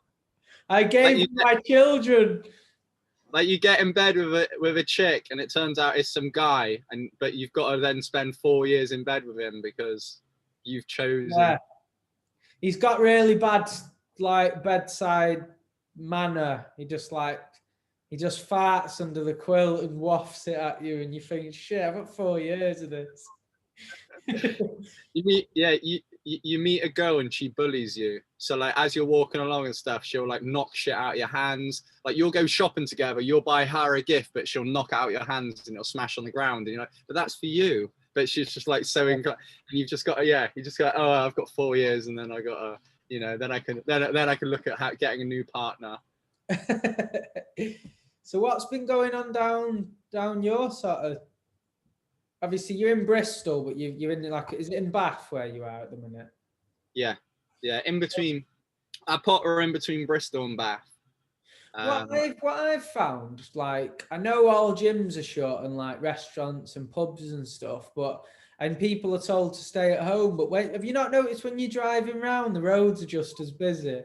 I gave you my children. like you get in bed with a chick, and it turns out it's some guy, but you've got to then spend 4 years in bed with him because you've chosen. Yeah. He's got really bad like bedside manner. He just farts under the quilt and wafts it at you, and you think, shit, I've got 4 years of this. You meet a girl and she bullies you. So like as you're walking along and stuff, she'll like knock shit out of your hands. Like you'll go shopping together, you'll buy her a gift, but she'll knock out your hands and it'll smash on the ground. And you're like, but that's for you. But she's just like so and you've just got oh, I've got 4 years, and then I got a then I can look at getting a new partner. So what's been going on down your sort of? Obviously, you're in Bristol, but you're in like, is it in Bath where you are at the minute? Yeah, in between. I put her in between Bristol and Bath. What I've found, like, I know all gyms are shut and like restaurants and pubs and stuff, and people are told to stay at home. But have you not noticed when you're driving around, the roads are just as busy?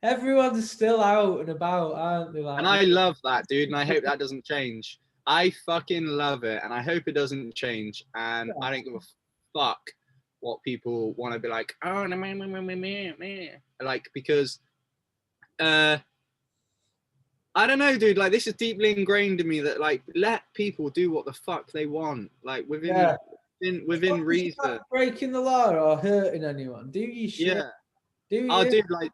Everyone's still out and about, aren't they? Like, and I love that, dude, and I hope that doesn't change. I fucking love it, and I hope it doesn't change. And I don't give a fuck what people want to be like. Oh, like, because I don't know, dude. Like, this is deeply ingrained in me that like let people do what the fuck they want, like within reason. Not breaking the law or hurting anyone. Do you shit? Yeah. Do you? Oh, dude, like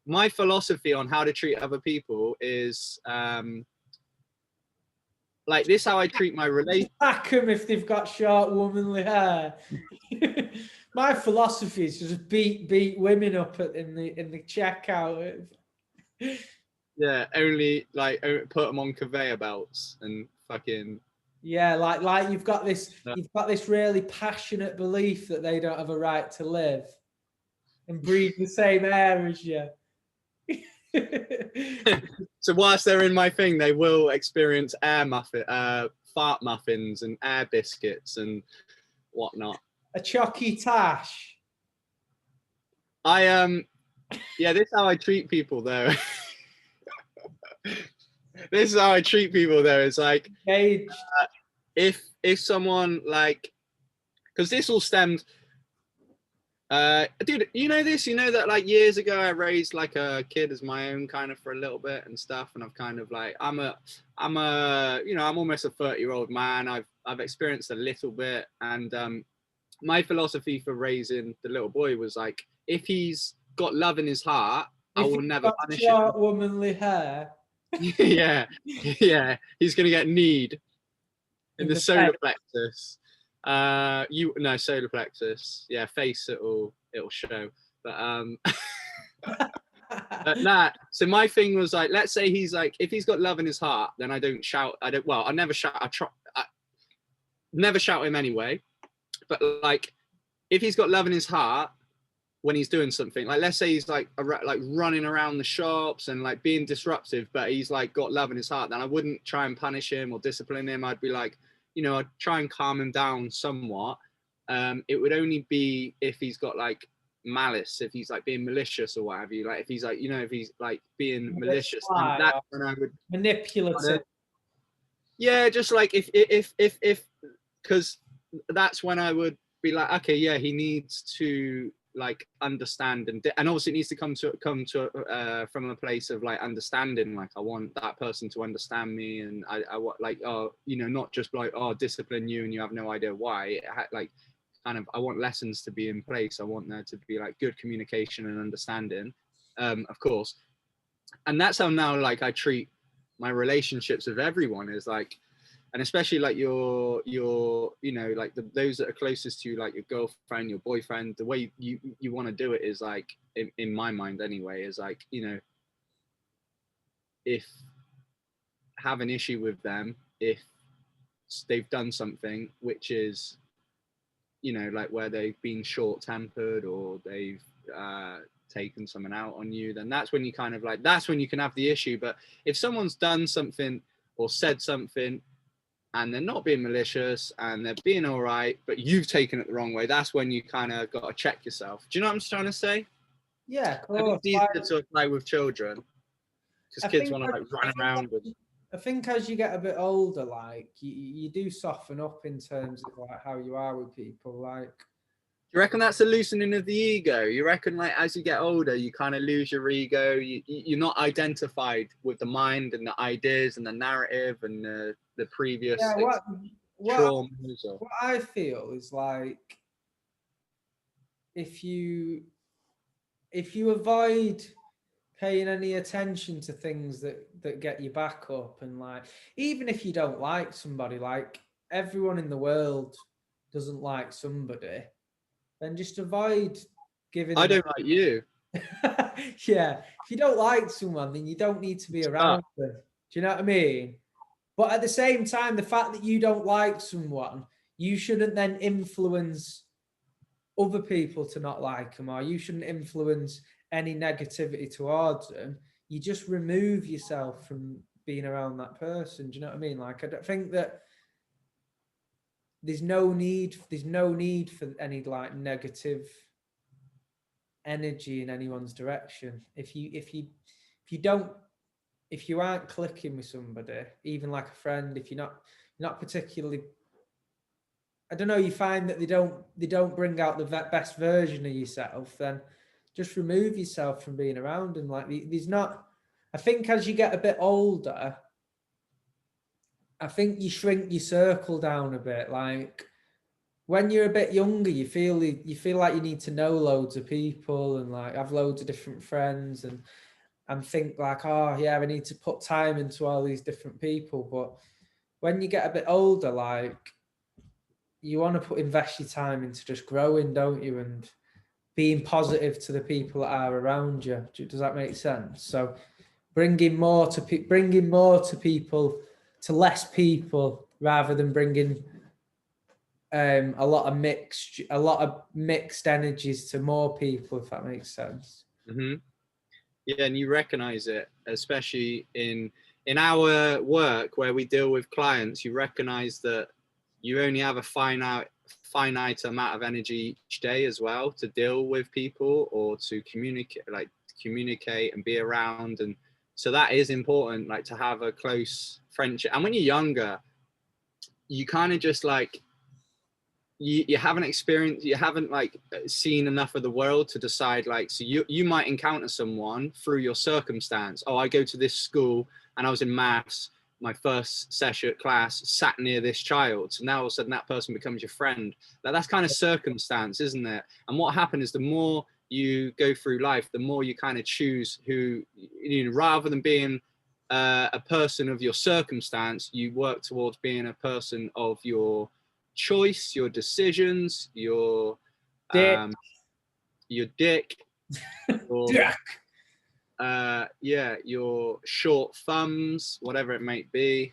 my philosophy on how to treat other people is like this: how I treat my relation. Hack them if they've got short, womanly hair. My philosophy is just beat women up in the checkout. Yeah, only like put them on conveyor belts and fucking. Yeah, like you've got this really passionate belief that they don't have a right to live and breathe the same air as you. So whilst they're in my thing, they will experience fart muffins and air biscuits and whatnot. A chalky tash. Yeah, this is how I treat people though. This is how I treat people though. It's like if someone like, because this all stemmed. Dude, you know this? You know that like years ago I raised like a kid as my own kind of for a little bit and stuff, and I've kind of like I'm almost a 30-year-old man. I've experienced a little bit, and my philosophy for raising the little boy was like, if he's got love in his heart, I will never punish him. Womanly hair. yeah, he's gonna get need in the solar plexus. Solar plexus. Yeah, face it'll show. But but nah. So my thing was like, let's say he's like, if he's got love in his heart, then I don't shout. I never shout. I never shout him anyway. But like, if he's got love in his heart when he's doing something, like let's say he's like running around the shops and like being disruptive, but he's like got love in his heart, then I wouldn't try and punish him or discipline him. I'd be like, I'd try and calm him down somewhat. It would only be if he's got like malice, if he's like being malicious or what have you. Like if he's like, if he's like being malicious, then that's when I would manipulative. Yeah, just like if because that's when I would be like, okay, yeah, he needs to like understand and obviously it needs to come to from a place of like understanding. Like I want that person to understand me, and I want like not just like discipline you and you have no idea why. Like kind of I want lessons to be in place. I want there to be like good communication and understanding, of course. And that's how now like I treat my relationships with everyone, is like, and especially like your like those that are closest to you, like your girlfriend, your boyfriend, the way you want to do it is like, in my mind anyway, is like, if have an issue with them, if they've done something which is, like where they've been short-tempered or they've taken someone out on you, then that's when you kind of like, that's when you can have the issue. But if someone's done something or said something and they're not being malicious and they're being all right, but you've taken it the wrong way, that's when you kind of got to check yourself. Do you know what I'm trying to say? Yeah, of I think course. it's easier to apply with children because I kids think want to like I run think around with. I think as you get a bit older, like you do soften up in terms of like how you are with people. Like, You reckon that's a loosening of the ego? You reckon like as you get older, you kind of lose your ego. You're not identified with the mind and the ideas and the narrative and the previous yeah, what traumas. Or... what I feel is like if you avoid paying any attention to things that get you back up, and like even if you don't like somebody, like everyone in the world doesn't like somebody, then just avoid giving I them. don't like you. Yeah, if you don't like someone, then you don't need to be around them. Do you know what I mean? But at the same time, the fact that you don't like someone, you shouldn't then influence other people to not like them, or you shouldn't influence any negativity towards them. You just remove yourself from being around that person. Do you know what I mean? Like, I don't think that there's no need for any like negative energy in anyone's direction. If you aren't clicking with somebody, even like a friend, if you're not particularly, I don't know, you find that they don't bring out the best version of yourself, then just remove yourself from being around them. Like, there's not. I think as you get a bit older, I think you shrink your circle down a bit. Like when you're a bit younger, you feel like you need to know loads of people and like have loads of different friends and think like, oh yeah, I need to put time into all these different people. But when you get a bit older, like you want to invest your time into just growing, don't you? And being positive to the people that are around you. Does that make sense? So bringing more to people, to less people, rather than bringing a lot of mixed energies to more people, if that makes sense. Mm-hmm. Yeah, and you recognize it, especially in our work where we deal with clients. You recognize that you only have a finite amount of energy each day as well to deal with people or to communicate and be around. And so that is important, like to have a close friendship. And when you're younger, you kind of just like you haven't experienced, you haven't like seen enough of the world to decide, like, so you might encounter someone through your circumstance. Oh, I go to this school and I was in maths, my first session at class, sat near this child, so now all of a sudden that person becomes your friend. Like, that's kind of circumstance, isn't it? And what happened is the more you go through life, the more you kind of choose who, you know, rather than being a person of your circumstance, you work towards being a person of your choice, your decisions, your Dick. dick, your Dick. your short thumbs, whatever it might be.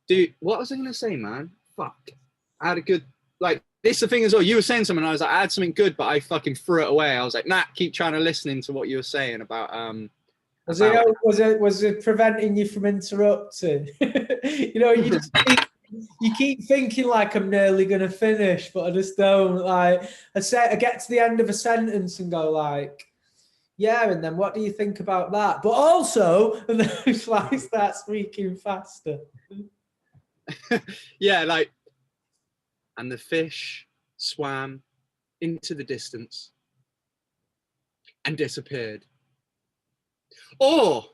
Dude, what was I gonna say, man? Fuck. I had a good, like, this is the thing as well. You were saying something, I was like, I had something good, but I fucking threw it away. I was like, nah, keep trying to listen to what you were saying about Was it preventing you from interrupting? You know, you keep thinking like I'm nearly gonna finish, but I just don't. Like I get to the end of a sentence and go like, yeah, and then what do you think about that? But also, and then it's like start speaking faster. yeah, like, and the fish swam into the distance and disappeared. Oh,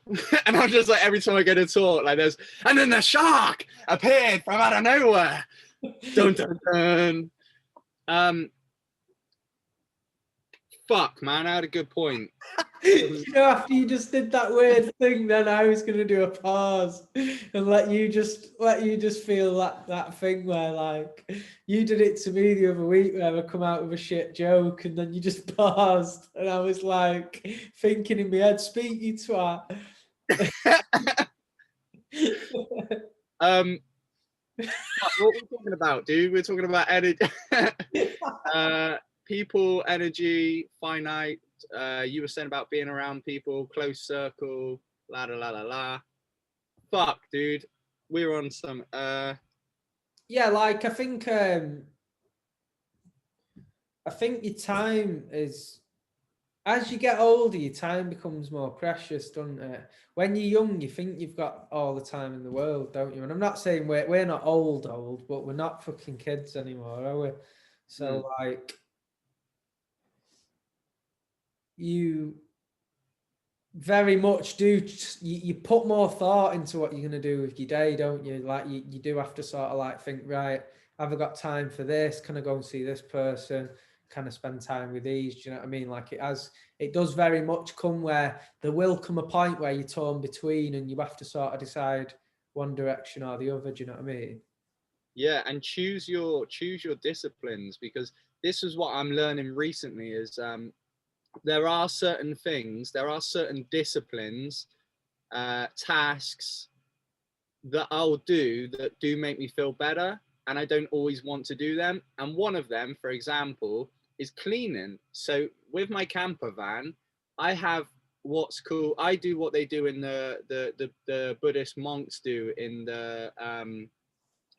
and I'm just like, every time I get a talk, like and then the shark appeared from out of nowhere. Dun, dun, dun. Fuck, man, I had a good point. You know, after you just did that weird thing, then I was gonna do a pause and let you just feel that thing where like you did it to me the other week where I come out with a shit joke and then you just paused and I was like thinking in my head, speak you twat. What we're talking about, dude? We're talking about energy, people, energy, finite. You were saying about being around people, close circle, la la la la la. Fuck, dude, we were on some. Yeah, like I think your time is as you get older, your time becomes more precious, doesn't it? When you're young, you think you've got all the time in the world, don't you? And I'm not saying we're not old, but we're not fucking kids anymore, are we? So like you very much do you put more thought into what you're going to do with your day, don't you? Like you do have to sort of like think, right, have I got time for this? Can I go and see this person? Can I spend time with these? Do you know what I mean? Like it does very much come where there will come a point where you're torn between and you have to sort of decide one direction or the other. Do you know what I mean? Yeah, and choose your disciplines, because this is what I'm learning recently is there are certain things, there are certain disciplines, tasks that I'll do that do make me feel better, and I don't always want to do them. And one of them, for example, is cleaning. So with my camper van, I have what's cool. I do what they do in the Buddhist monks do in the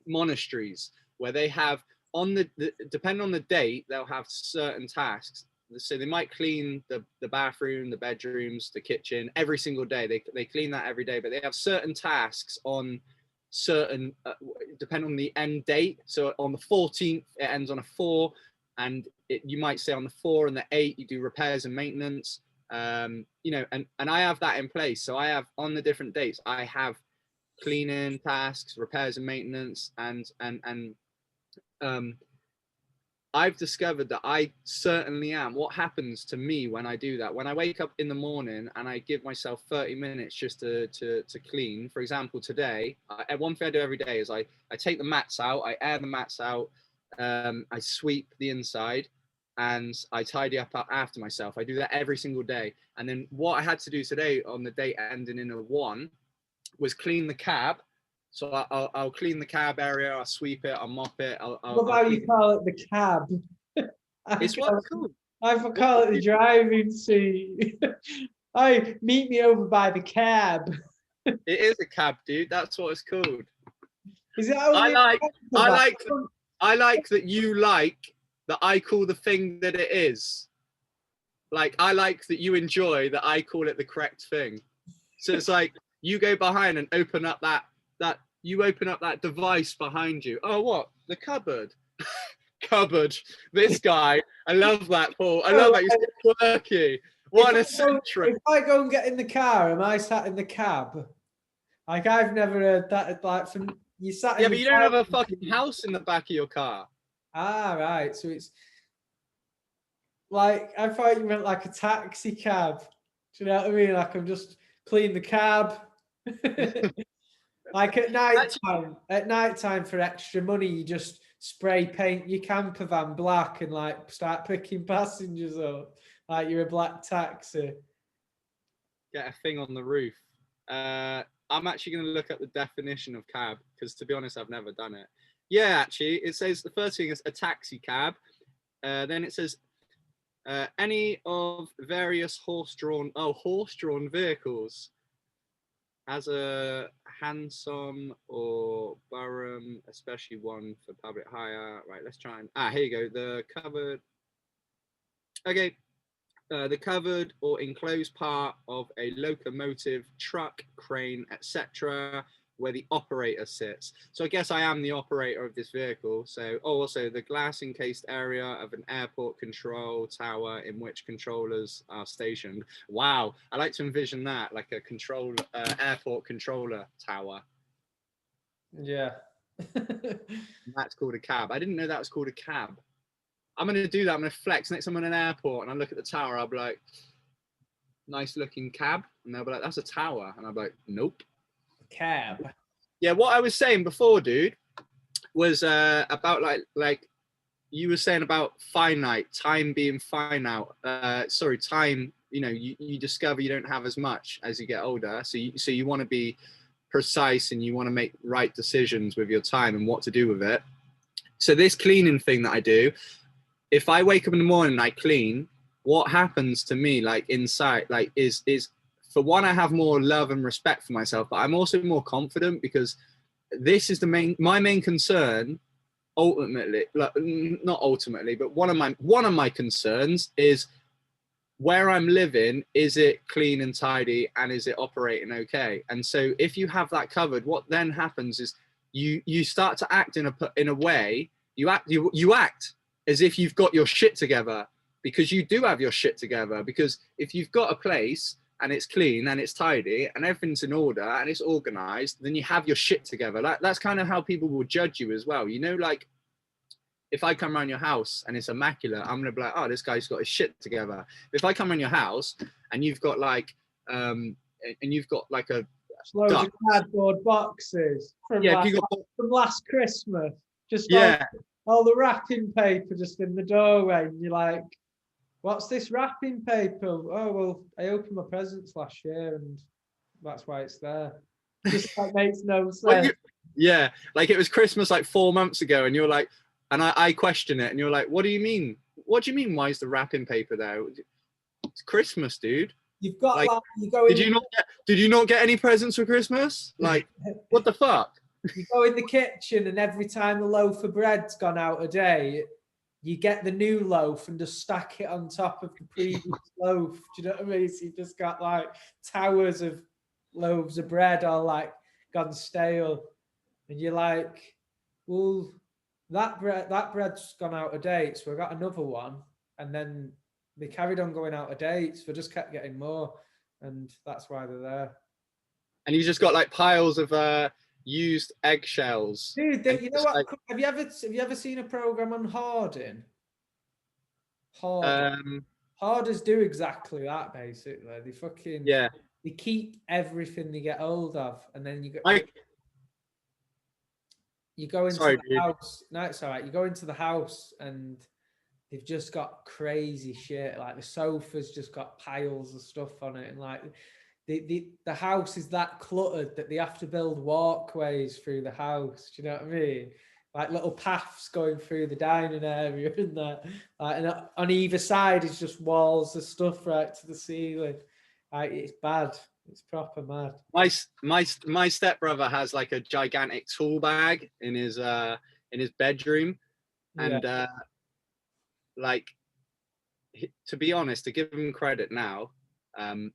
monasteries, where they have on the depending on the date, they'll have certain tasks. So they might clean the bathroom, the bedrooms, the kitchen every single day. They clean that every day, but they have certain tasks on certain depending on the end date. So on the 14th, it ends on a 4, and you might say on the 4 and the 8 you do repairs and maintenance. You know, and I have that in place. So I have on the different dates, I have cleaning tasks, repairs and maintenance, and I've discovered that I certainly am. What happens to me when I do that? When I wake up in the morning and I give myself 30 minutes just to clean. For example, today, one thing I do every day is I take the mats out, I air the mats out, I sweep the inside, and I tidy up after myself. I do that every single day. And then what I had to do today on the date ending in a 1 was clean the cab. So I'll clean the cab area, I'll sweep it, I'll mop it. What about you call it the cab? It's what's cool. I call it the driving seat. I meet me over by the cab. It is a cab, dude. That's what it's called. Is it I like that you like that I call the thing that it is. Like I like that you enjoy that I call it the correct thing. So it's like you go behind and open up that device behind you. Oh, what? The cupboard. Cupboard. This guy. I love that, Paul. I love that. You're so quirky. What a centric. If I go and get in the car, am I sat in the cab? Like I've never heard that. Like from you sat. Yeah, but you don't have a fucking house in the back of your car. Ah, right. So it's like I thought you meant like a taxi cab. Do you know what I mean? Like I'm just clean the cab. Like at night time for extra money, you just spray paint your camper van black and like start picking passengers up like you're a black taxi. Get a thing on the roof. I'm actually going to look up the definition of cab because, to be honest, I've never done it. Yeah, actually, it says the first thing is a taxi cab. Then it says any of various horse-drawn vehicles. As a hansom or Burham, especially one for public hire. Right, let's try and here you go. The covered. Okay, the covered or enclosed part of a locomotive, truck, crane, etc., where the operator sits. So I guess I am the operator of this vehicle. So also the glass encased area of an airport control tower in which controllers are stationed. Wow, I like to envision that, like a airport controller tower. Yeah. That's called a cab. I didn't know that was called a cab. I'm going to do that. I'm going to flex next time I'm in an airport and I look at the tower. I'll be like, nice looking cab. And they'll be like, that's a tower. And I'll be like, nope. Cab. Yeah, what I was saying before, dude, was about like you were saying about time being finite. Time. You know, you discover you don't have as much as you get older. So you want to be precise and you want to make right decisions with your time and what to do with it. So this cleaning thing that I do, if I wake up in the morning and I clean, what happens to me, like inside, like is for one, I have more love and respect for myself, but I'm also more confident because this is my main concern. Ultimately, like, not ultimately, but one of my concerns is where I'm living, is it clean and tidy, and is it operating okay? And so if you have that covered, what then happens is you start to act in a way, you act as if you've got your shit together, because you do have your shit together. Because if you've got a place and it's clean and it's tidy and everything's in order and it's organized, then you have your shit together. That's kind of how people will judge you as well. You know, like, if I come around your house and it's immaculate, I'm gonna be like, oh, this guy's got his shit together. If I come around your house and you've got like a loads duck. of cardboard boxes from, Yeah, from last Christmas, just yeah, all the wrapping paper just in the doorway, and you're like, what's this wrapping paper? Oh, well, I opened my presents last year and that's why it's there. Just that makes no sense. Yeah, like it was Christmas like 4 months ago, and you're like, and I question it, and you're like, what do you mean? What do you mean? Why is the wrapping paper there? It's Christmas, dude. You've got like you go in. Did you not get any presents for Christmas? Like, what the fuck? You go in the kitchen, and every time a loaf of bread's gone out a day, you get the new loaf and just stack it on top of the previous loaf. Do you know what I mean? So you just got like towers of loaves of bread all like gone stale, and you're like, well, that bread's gone out of date, so I got another one, and then they carried on going out of date, so I just kept getting more, and that's why they're there. And you just got like piles of used eggshells. Dude, you know what? Like, have you ever seen a program on hoarding? Hoarders do exactly that, basically. They fucking they keep everything they get hold of, and then you go. You go into the house. No, it's all right. You go into the house and they've just got crazy shit. Like the sofa's just got piles of stuff on it, and like the house is that cluttered that they have to build walkways through the house. Do you know what I mean? Like little paths going through the dining area and that. And on either side is just walls of stuff right to the ceiling. Like, it's bad. It's proper mad. My stepbrother has like a gigantic tool bag in his bedroom, and like, to be honest, to give him credit now,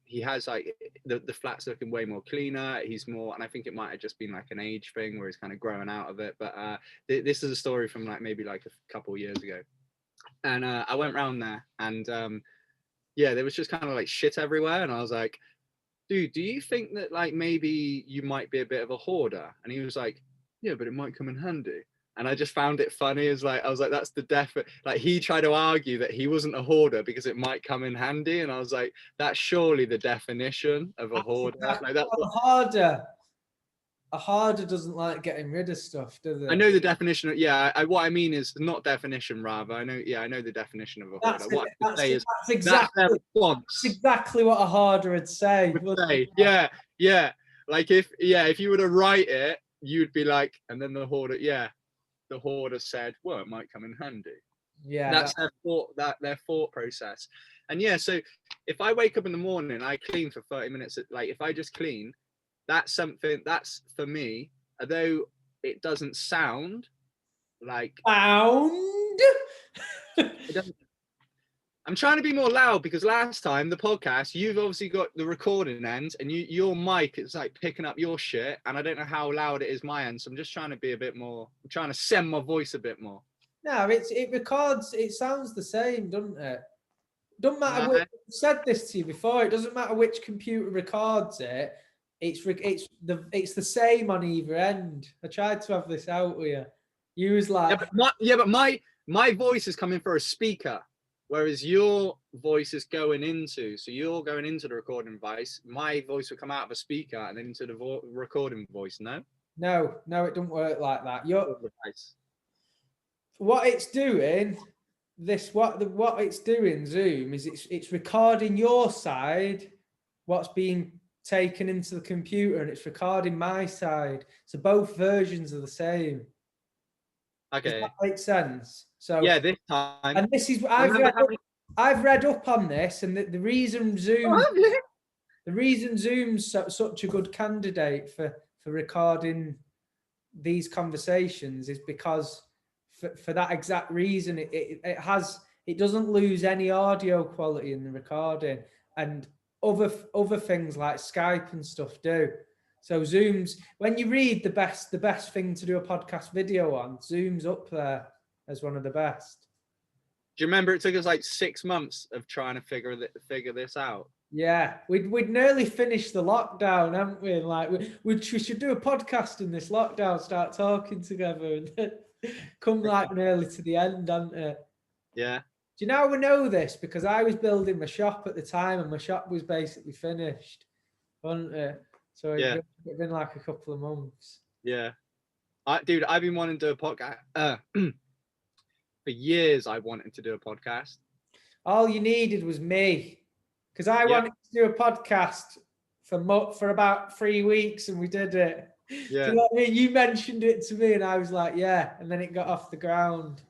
he has like the flat's looking way more cleaner. He's more, and I think it might have just been like an age thing where he's kind of growing out of it. But this is a story from like maybe like a couple of years ago, and I went round there, and there was just kind of like shit everywhere, and I was like, dude, do you think that like maybe you might be a bit of a hoarder? And he was like, yeah, but it might come in handy. And I just found it funny. I was like, that's the like, he tried to argue that he wasn't a hoarder because it might come in handy. And I was like, that's surely the definition of a hoarder. Exactly. Like, that's a hoarder doesn't like getting rid of stuff, does it? I know the definition of, what I mean is not definition, rather. I know the definition of a hoarder. That's exactly what a hoarder would say. Yeah. Like if you were to write it, you'd be like, and then the hoarder said, well, it might come in handy. Yeah, that's their thought process. And so if I wake up in the morning, I clean for 30 minutes. Like, if I just clean, that's for me, although it doesn't sound like I'm trying to be more loud, because last time the podcast, you've obviously got the recording end, and your mic is like picking up your shit, and I don't know how loud it is my end, so I'm just trying to be a bit more. I'm trying to send my voice a bit more. No, it records. It sounds the same, doesn't it? Doesn't matter. I've said this to you before. It doesn't matter which computer records it. It's the same on either end. I tried to have this out with you. You was like, but my voice is coming through a speaker, whereas your voice is going into. So you're going into the recording device. My voice will come out of a speaker and then into the recording voice. No, it doesn't work like that. What it's doing. What it's doing, Zoom, is it's recording your side, what's being taken into the computer, and it's recording my side. So both versions are the same. Okay. Does that make sense? So this time. And this is I've read up on this, and the reason Zoom's such a good candidate for recording these conversations is because for that exact reason, it has it doesn't lose any audio quality in the recording, and other things like Skype and stuff do. So Zoom's, when you read the best thing to do a podcast video on, Zoom's up there as one of the best. Do you remember it took us like 6 months of trying to figure this out? Yeah, we'd nearly finished the lockdown, haven't we? Like we should do a podcast in this lockdown, start talking together, and then come like nearly to the end, haven't it? Yeah. Do you know how we know this? Because I was building my shop at the time, and my shop was basically finished, wasn't it? So it'd been like a couple of months. Yeah. Dude, I've been wanting to do a podcast for years. I wanted to do a podcast. All you needed was me, because I wanted to do a podcast for about 3 weeks, and we did it. Yeah. Do you know what I mean? You mentioned it to me, and I was like, yeah, and then it got off the ground.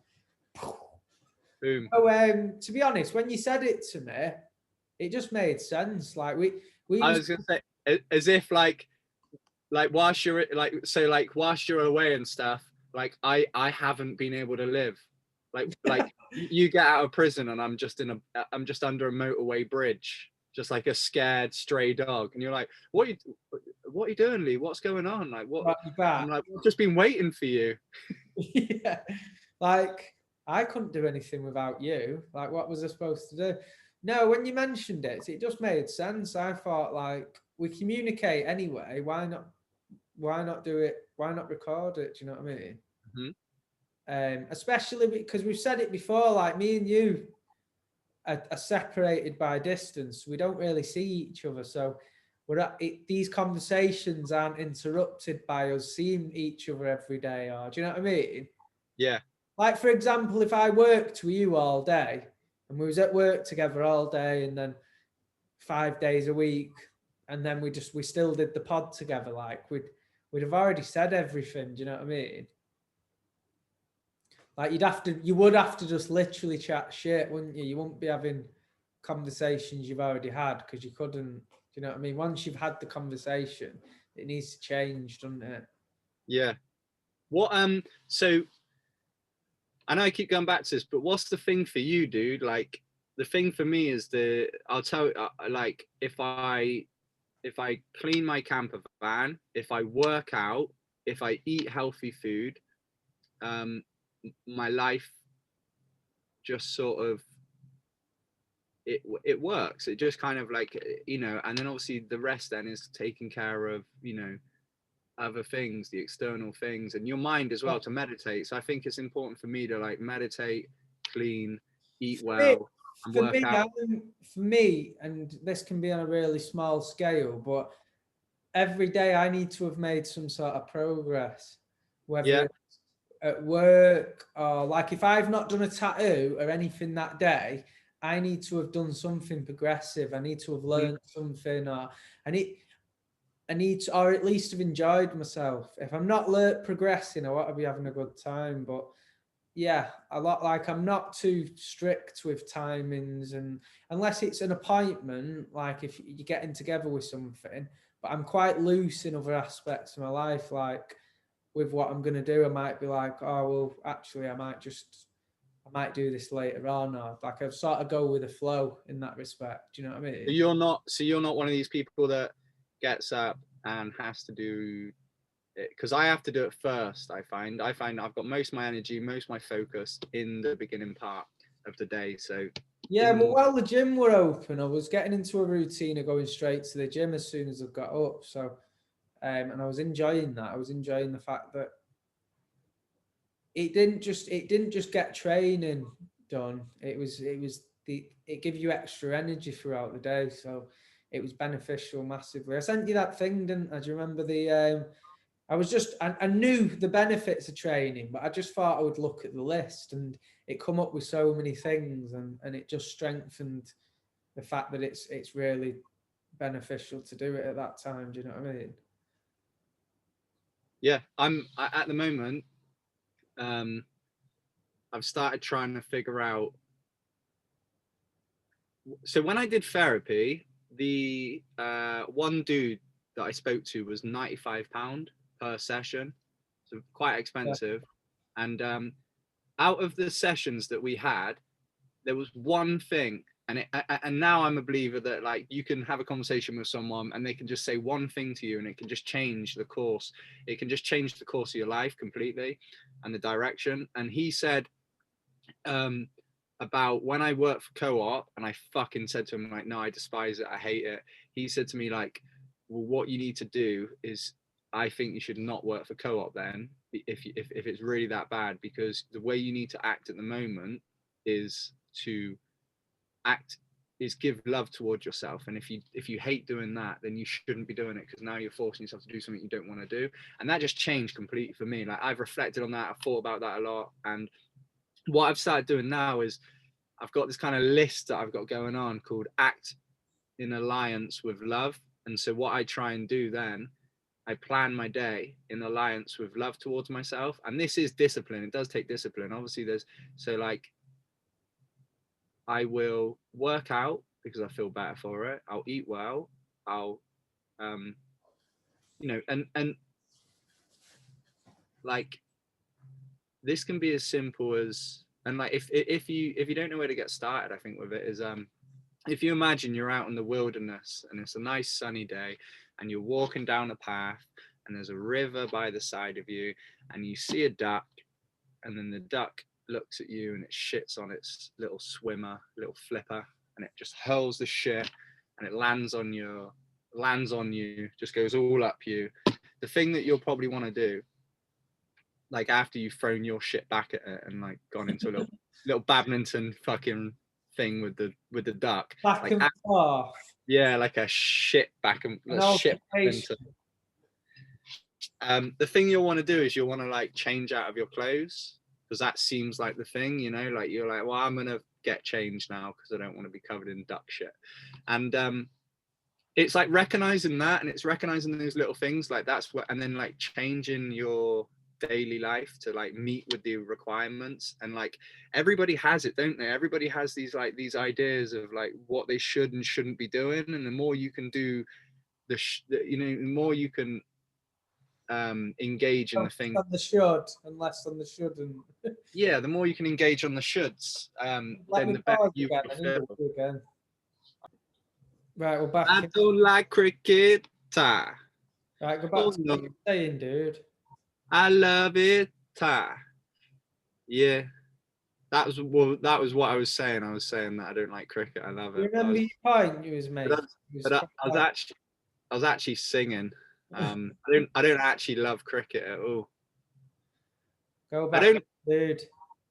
Boom. So, to be honest, when you said it to me, it just made sense. Like we I was gonna say, as if like whilst you're whilst you're away and stuff, like I haven't been able to live. Like you get out of prison and I'm just under a motorway bridge, just like a scared stray dog, and you're like, what are you doing, Lee? What's going on? Like what? I'm like, I've just been waiting for you. Yeah, like I couldn't do anything without you. Like, what was I supposed to do? No, when you mentioned it, it just made sense. I thought, like, we communicate anyway. Why not do it? Why not record it? Do you know what I mean? Mm-hmm. Especially because we've said it before, like me and you are separated by distance. We don't really see each other. So these conversations aren't interrupted by us seeing each other every day. Or do you know what I mean? Yeah. Like, for example, if I worked with you all day and we was at work together all day and then 5 days a week, and then we still did the pod together, like we'd have already said everything. Do you know what I mean? Like you would have to just literally chat shit, wouldn't you? You wouldn't be having conversations you've already had because you couldn't. Do you know what I mean? Once you've had the conversation, it needs to change, doesn't it? Yeah. What so I know I keep going back to this, but what's the thing for you, dude? Like the thing for me is I'll tell like if I clean my camper van, if I work out, if I eat healthy food, my life just sort of it works. It just kind of like, you know, and then obviously the rest then is taking care of, you know, other things, the external things, and your mind as well, to meditate. So I think it's important for me to like meditate, clean, eat well, and work out. For me, and this can be on a really small scale, but every day I need to have made some sort of progress, whether it's at work or like if I've not done a tattoo or anything that day, I need to have done something progressive. I need to have learned something, or I need to, or at least have enjoyed myself. If I'm not progressing, I want to be having a good time. But yeah, a lot, like I'm not too strict with timings, and unless it's an appointment, like if you're getting together with something, but I'm quite loose in other aspects of my life. Like with what I'm going to do, I might be like, oh, well, actually, I might do this later on, or like I sort of go with the flow in that respect. Do you know what I mean? So you're not one of these people that gets up and has to do it, because I have to do it first. I find I've got most of my energy, most of my focus in the beginning part of the day. So yeah, but while the gym were open, I was getting into a routine of going straight to the gym as soon as I got up. So, and I was enjoying that. I was enjoying the fact that it didn't just get training done. It gave you extra energy throughout the day. So it was beneficial massively. I sent you that thing, didn't I? Do you remember I knew the benefits of training, but I just thought I would look at the list, and it come up with so many things, and it just strengthened the fact that it's really beneficial to do it at that time. Do you know what I mean? Yeah, at the moment, I've started trying to figure out. So when I did therapy, the one dude that I spoke to was £95 per session, so quite expensive. Yeah. And out of the sessions that we had, there was one thing, and now I'm a believer that like you can have a conversation with someone and they can just say one thing to you and it can just change the course. It can just change the course of your life completely and the direction. And he said about when I worked for Co-op, and I fucking said to him like, no, I despise it, I hate it. He said to me like, well, what you need to do is, I think you should not work for Co-op then, if it's really that bad, because the way you need to act at the moment is to act is give love towards yourself. And if you hate doing that, then you shouldn't be doing it, because now you're forcing yourself to do something you don't want to do. And that just changed completely for me. Like I've reflected on that, I've thought about that a lot, and what I've started doing now is I've got this kind of list that I've got going on called Act in Alliance with Love. And so what I try and do then, I plan my day in alliance with love towards myself. And this is discipline. It does take discipline. Obviously there's, so like, I will work out because I feel better for it. I'll eat well. I'll, you know, and like, this can be as simple as, and like, if you don't know where to get started, I think with it is, if you imagine you're out in the wilderness and it's a nice sunny day and you're walking down a path and there's a river by the side of you and you see a duck, and then the duck looks at you and it shits on its little swimmer, little flipper, and it just hurls the shit and it lands on you, just goes all up you. The thing that you'll probably want to do, like after you've thrown your shit back at it and like gone into a little badminton fucking thing with the duck, Back like and forth. yeah, like a shit back and shit badminton. The thing you'll want to do is you'll want to like change out of your clothes, because that seems like the thing, you know, like you're like, well, I'm gonna get changed now because I don't want to be covered in duck shit. And it's like recognizing that, and it's recognizing those little things, like that's what, and then like changing your daily life to like meet with the requirements. And like everybody has it, don't they? Everybody has these ideas of like what they should and shouldn't be doing, and the more you can do you know, the more you can engage in the thing on the should and less on the shouldn't. Yeah, the more you can engage on the shoulds, then the better you will feel. Again. Right, we're back. I don't like cricket. Right, go back to what you're saying, dude. I love it. Yeah, that was what I was saying. I was saying that I don't like cricket. I love it. You remember your point you was making? I was actually singing. I don't actually love cricket at all. Go back, dude.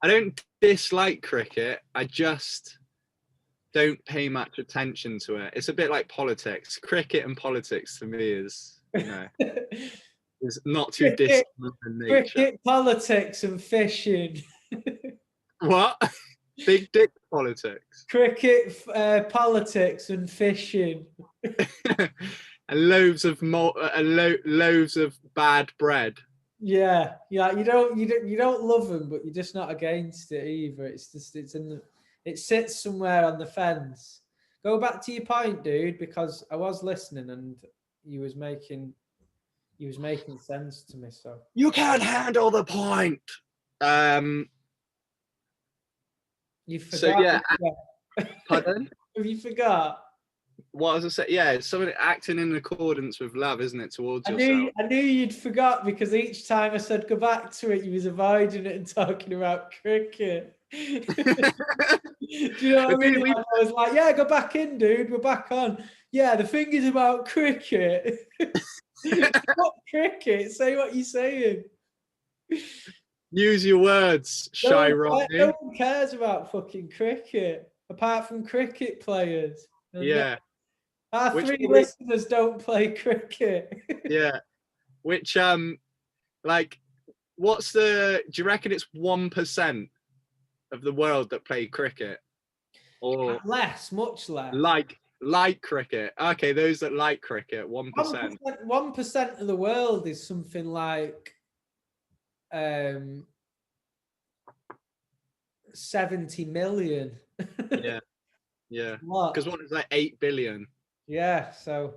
I don't dislike cricket. I just don't pay much attention to it. It's a bit like politics. Cricket and politics to me is, you know, is not too distant in nature. Cricket, politics, and fishing. What? Big dick politics. Cricket, politics, and fishing. And loaves of bad bread. Yeah. You don't love them, but you're just not against it either. It's just it sits somewhere on the fence. Go back to your point, dude, because I was listening and you was making sense to me. So you can't handle the point. You forgot. So yeah. Pardon? Have you forgot? What was I saying? Yeah, it's something acting in accordance with love, isn't it, towards yourself? I knew you'd forgot, because each time I said go back to it, you was avoiding it and talking about cricket. Do you know what I mean? I was like, yeah, go back in, dude. We're back on. Yeah, the thing is about cricket. What cricket? Say what you're saying. Use your words, shy Rodney. No one cares about fucking cricket, apart from cricket players. Yeah. Our three listeners don't play cricket. Yeah. Which, like, do you reckon it's 1% of the world that play cricket? Or less, much less. Like cricket. Okay, those that like cricket, 1%. 1% of the world is something like 70 million. Yeah. Yeah. Because what is like 8 billion? Yeah, so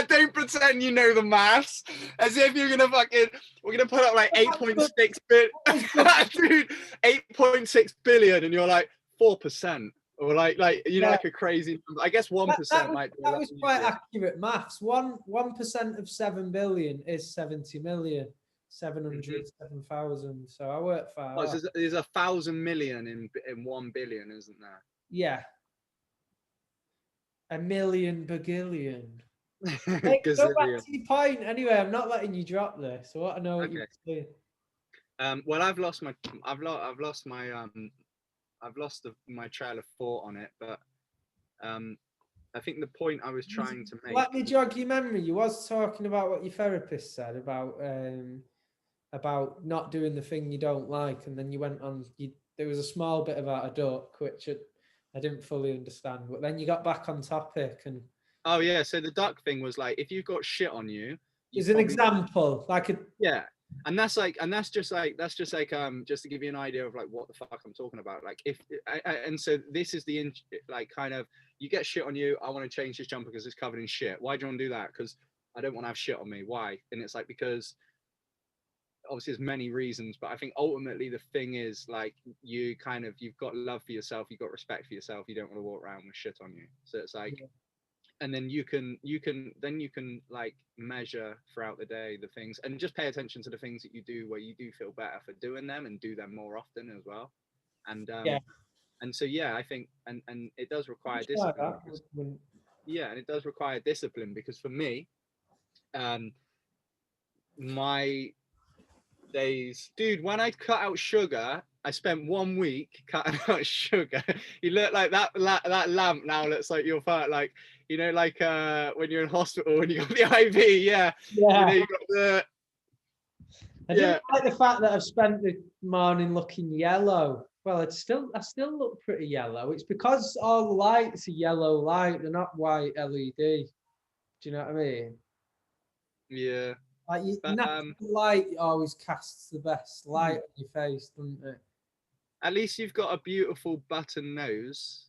Don't pretend you know the maths. As if you're gonna fucking. We're gonna put up like 8.6 billion, dude. 8.6 billion, and you're like 4%, or like you know, Yeah. like a crazy number. I guess 1% might be. That was quite accurate maths. 1% of 7 billion is 70 million. 707,000. So I worked far. Oh, so there's 1,000 million in 1 billion, isn't there? Yeah. A million bagillion. Hey, go back to your point. Anyway, I'm not letting you drop this. So I know what you're saying. Well, I've lost my trail of thought on it, but I think the point I was trying to make. Let me jog your memory. You was talking about what your therapist said about not doing the thing you don't like, and then you went on. There was a small bit about a duck, which I didn't fully understand, but then you got back on topic. And oh yeah, so the duck thing was like, if you've got shit on you, is an example like a yeah. And that's just to give you an idea of like what the fuck I'm talking about. Like and so this is the like kind of, you get shit on you. I want to change this jumper because it's covered in shit. Why do you want to do that? Because I don't want to have shit on me. Why? And it's like, because obviously there's many reasons, but I think ultimately the thing is like, you've got love for yourself, you've got respect for yourself. You don't want to walk around with shit on you. So it's like, yeah. And then you can like measure throughout the day the things, and just pay attention to the things that you do where you do feel better for doing them, and do them more often as well. And and so I think and it does require discipline. And it does require discipline, because for me, my days, dude, when I cut out sugar, I spent 1 week cutting out sugar. You look like that lamp now looks like you're like, you know, like when you're in hospital and you got the IV. Yeah. You know, you got the. I didn't like the fact that I've spent the morning looking yellow. Well, I still look pretty yellow. It's because all the lights are yellow light. They're not white LED. Do you know what I mean? Yeah. Like natural light always casts the best light on your face, doesn't it? At least you've got a beautiful button nose.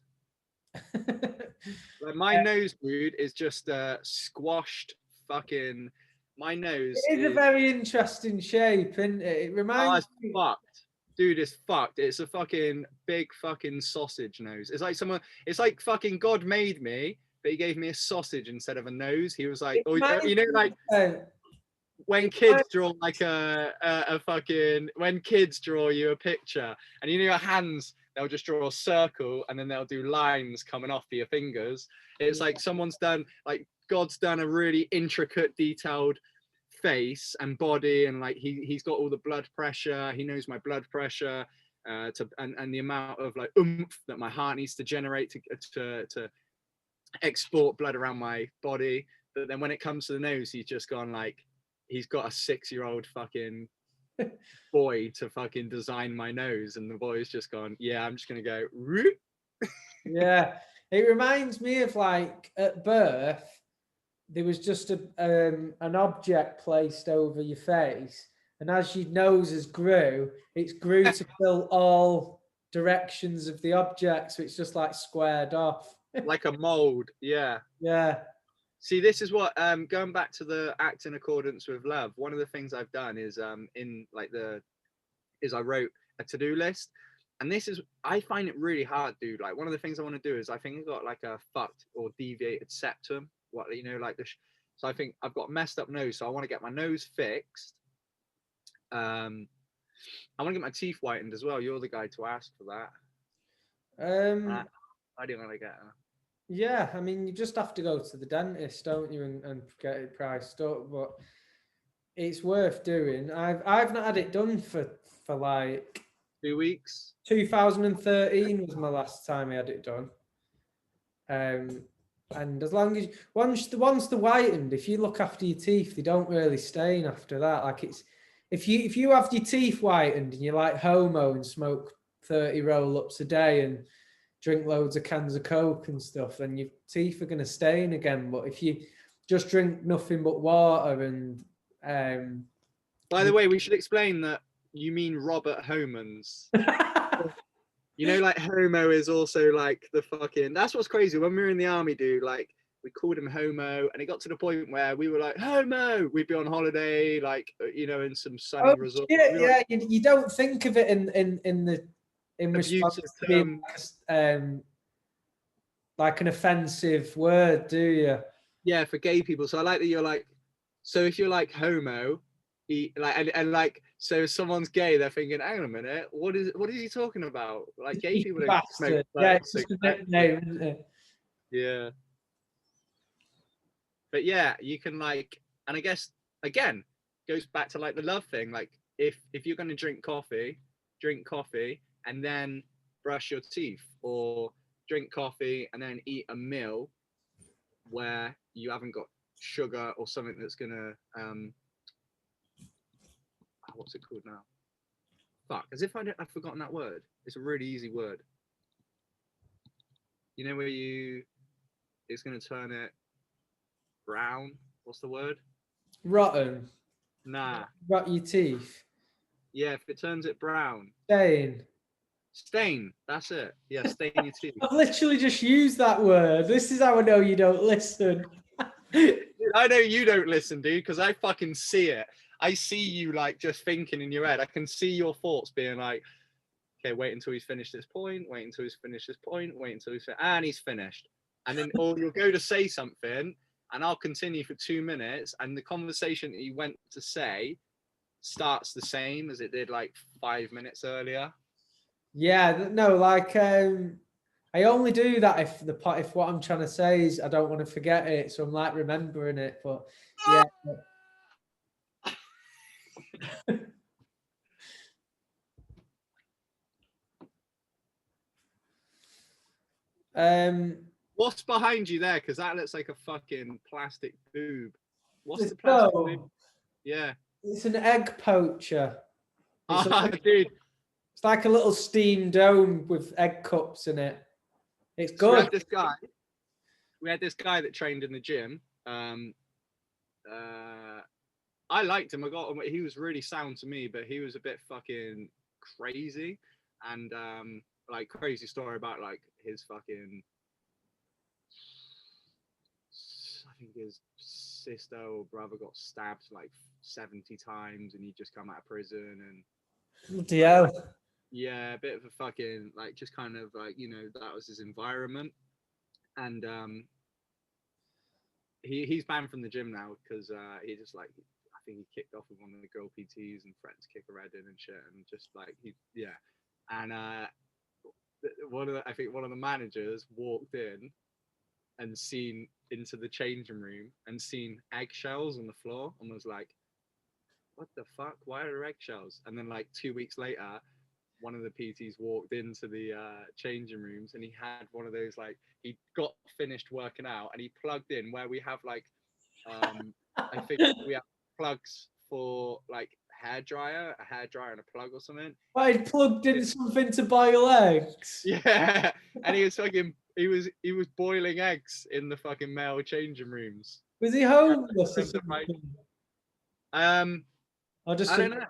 Like my nose, dude, is just squashed fucking. My nose is a very interesting shape, isn't it? It reminds me. Fucked. Dude, it's fucked. It's a fucking big fucking sausage nose. It's like fucking God made me, but he gave me a sausage instead of a nose. He was like, you know, like when kids draw like when kids draw you a picture, and you know your hands, they'll just draw a circle and then they'll do lines coming off for your fingers. It's like someone's done, like God's done a really intricate, detailed face and body, and like he's got all the blood pressure. He knows my blood pressure, and the amount of like oomph that my heart needs to generate to export blood around my body. But then when it comes to the nose, he's just gone like, he's got a 6-year-old fucking boy to fucking design my nose, and the boy's just gone, yeah, I'm just gonna go. Yeah, it reminds me of like at birth, there was just an object placed over your face, and as your noses grew, it grew to fill all directions of the object, so it's just like squared off. Like a mold, yeah. Yeah. See, this is what going back to the act in accordance with love. One of the things I've done is I wrote a to-do list, and I find it really hard, dude. Like one of the things I want to do is, I think I've got like a fucked or deviated septum. What, you know, like this. So I think I've got a messed up nose, so I want to get my nose fixed. I want to get my teeth whitened as well. You're the guy to ask for that. I don't want to get her. Yeah, I mean, you just have to go to the dentist, don't you, and get it priced up. But it's worth doing. I've not had it done for like 2 weeks. 2013 was my last time I had it done. And as long as once the whitened, if you look after your teeth, they don't really stain after that. Like it's if you have your teeth whitened and you're like homo and smoke 30 roll-ups a day and drink loads of cans of Coke and stuff, then your teeth are going to stain again. But if you just drink nothing but water and by the way, we should explain that you mean Robert Homans. You know, like homo is also like the fucking, that's what's crazy. When we were in the army, dude, like we called him homo, and it got to the point where we were like, homo. We'd be on holiday, like, you know, in some sunny resort. Yeah, you don't think of it in response Abusive to being like an offensive word, do you? Yeah, for gay people. So I like that you're like, so if you're like homo, like and like, so if someone's gay, they're thinking, hang on a minute, what is he talking about? Like gay people don't smoke. Yeah, it's just a nickname, isn't it? Yeah. But yeah, you can like, and I guess again, goes back to like the love thing. Like if you're gonna drink coffee and then brush your teeth, or drink coffee and then eat a meal where you haven't got sugar or something that's gonna what's it called now? Fuck, as if I've forgotten that word. It's a really easy word. You know where it's gonna turn it brown. What's the word? Rotten. Nah. Rot your teeth. Yeah, if it turns it brown. Stain. That's it. Yeah, stain your teeth. I've literally just used that word. This is how I know you don't listen. I know you don't listen, dude, because I fucking see it. I see you like just thinking in your head. I can see your thoughts being like, okay, wait until he's finished this point, wait until he's finished this point, wait until and he's finished. And then, or you'll go to say something and I'll continue for 2 minutes, and the conversation that you went to say starts the same as it did like 5 minutes earlier. Yeah, no, like I only do that if what I'm trying to say is I don't want to forget it, so I'm like remembering it. But yeah. What's behind you there? Because that looks like a fucking plastic boob. What's the plastic boob? Yeah. It's an egg poacher. Dude. It's like a little steam dome with egg cups in it. It's good. So we had this guy that trained in the gym. I liked him. He was really sound to me, but he was a bit fucking crazy. And like crazy story about like his fucking, I think his sister or brother got stabbed like 70 times and he just come out of prison, and yeah, a bit of a fucking like, just kind of like, you know, that was his environment. And he's banned from the gym now because he just like, I think he kicked off with one of the girl PTs and threatened to kick her head in and shit, and just like and I think one of the managers walked in and seen into the changing room and seen eggshells on the floor and was like, what the fuck, why are there eggshells? And then like 2 weeks later, one of the PTs walked into the changing rooms and he had one of those, like, he got finished working out and he plugged in where we have like I think we have plugs for like a hair dryer and a plug or something. Well, he plugged in something to boil eggs. Yeah, and he was boiling eggs in the fucking male changing rooms. Was he homeless or something? I don't know.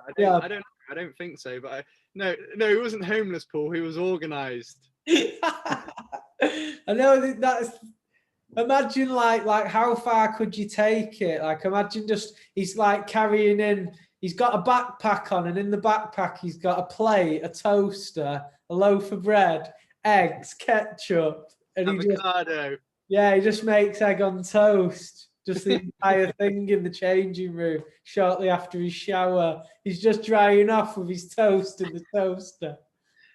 I don't think so. But no, he wasn't homeless, Paul. He was organised. I know that's. Imagine like how far could you take it? Like imagine just he's like carrying in. He's got a backpack on, and in the backpack he's got a plate, a toaster, a loaf of bread, eggs, ketchup, and avocado. He just makes egg on toast. Just the entire thing in the changing room. Shortly after his shower, he's just drying off with his toast in the toaster.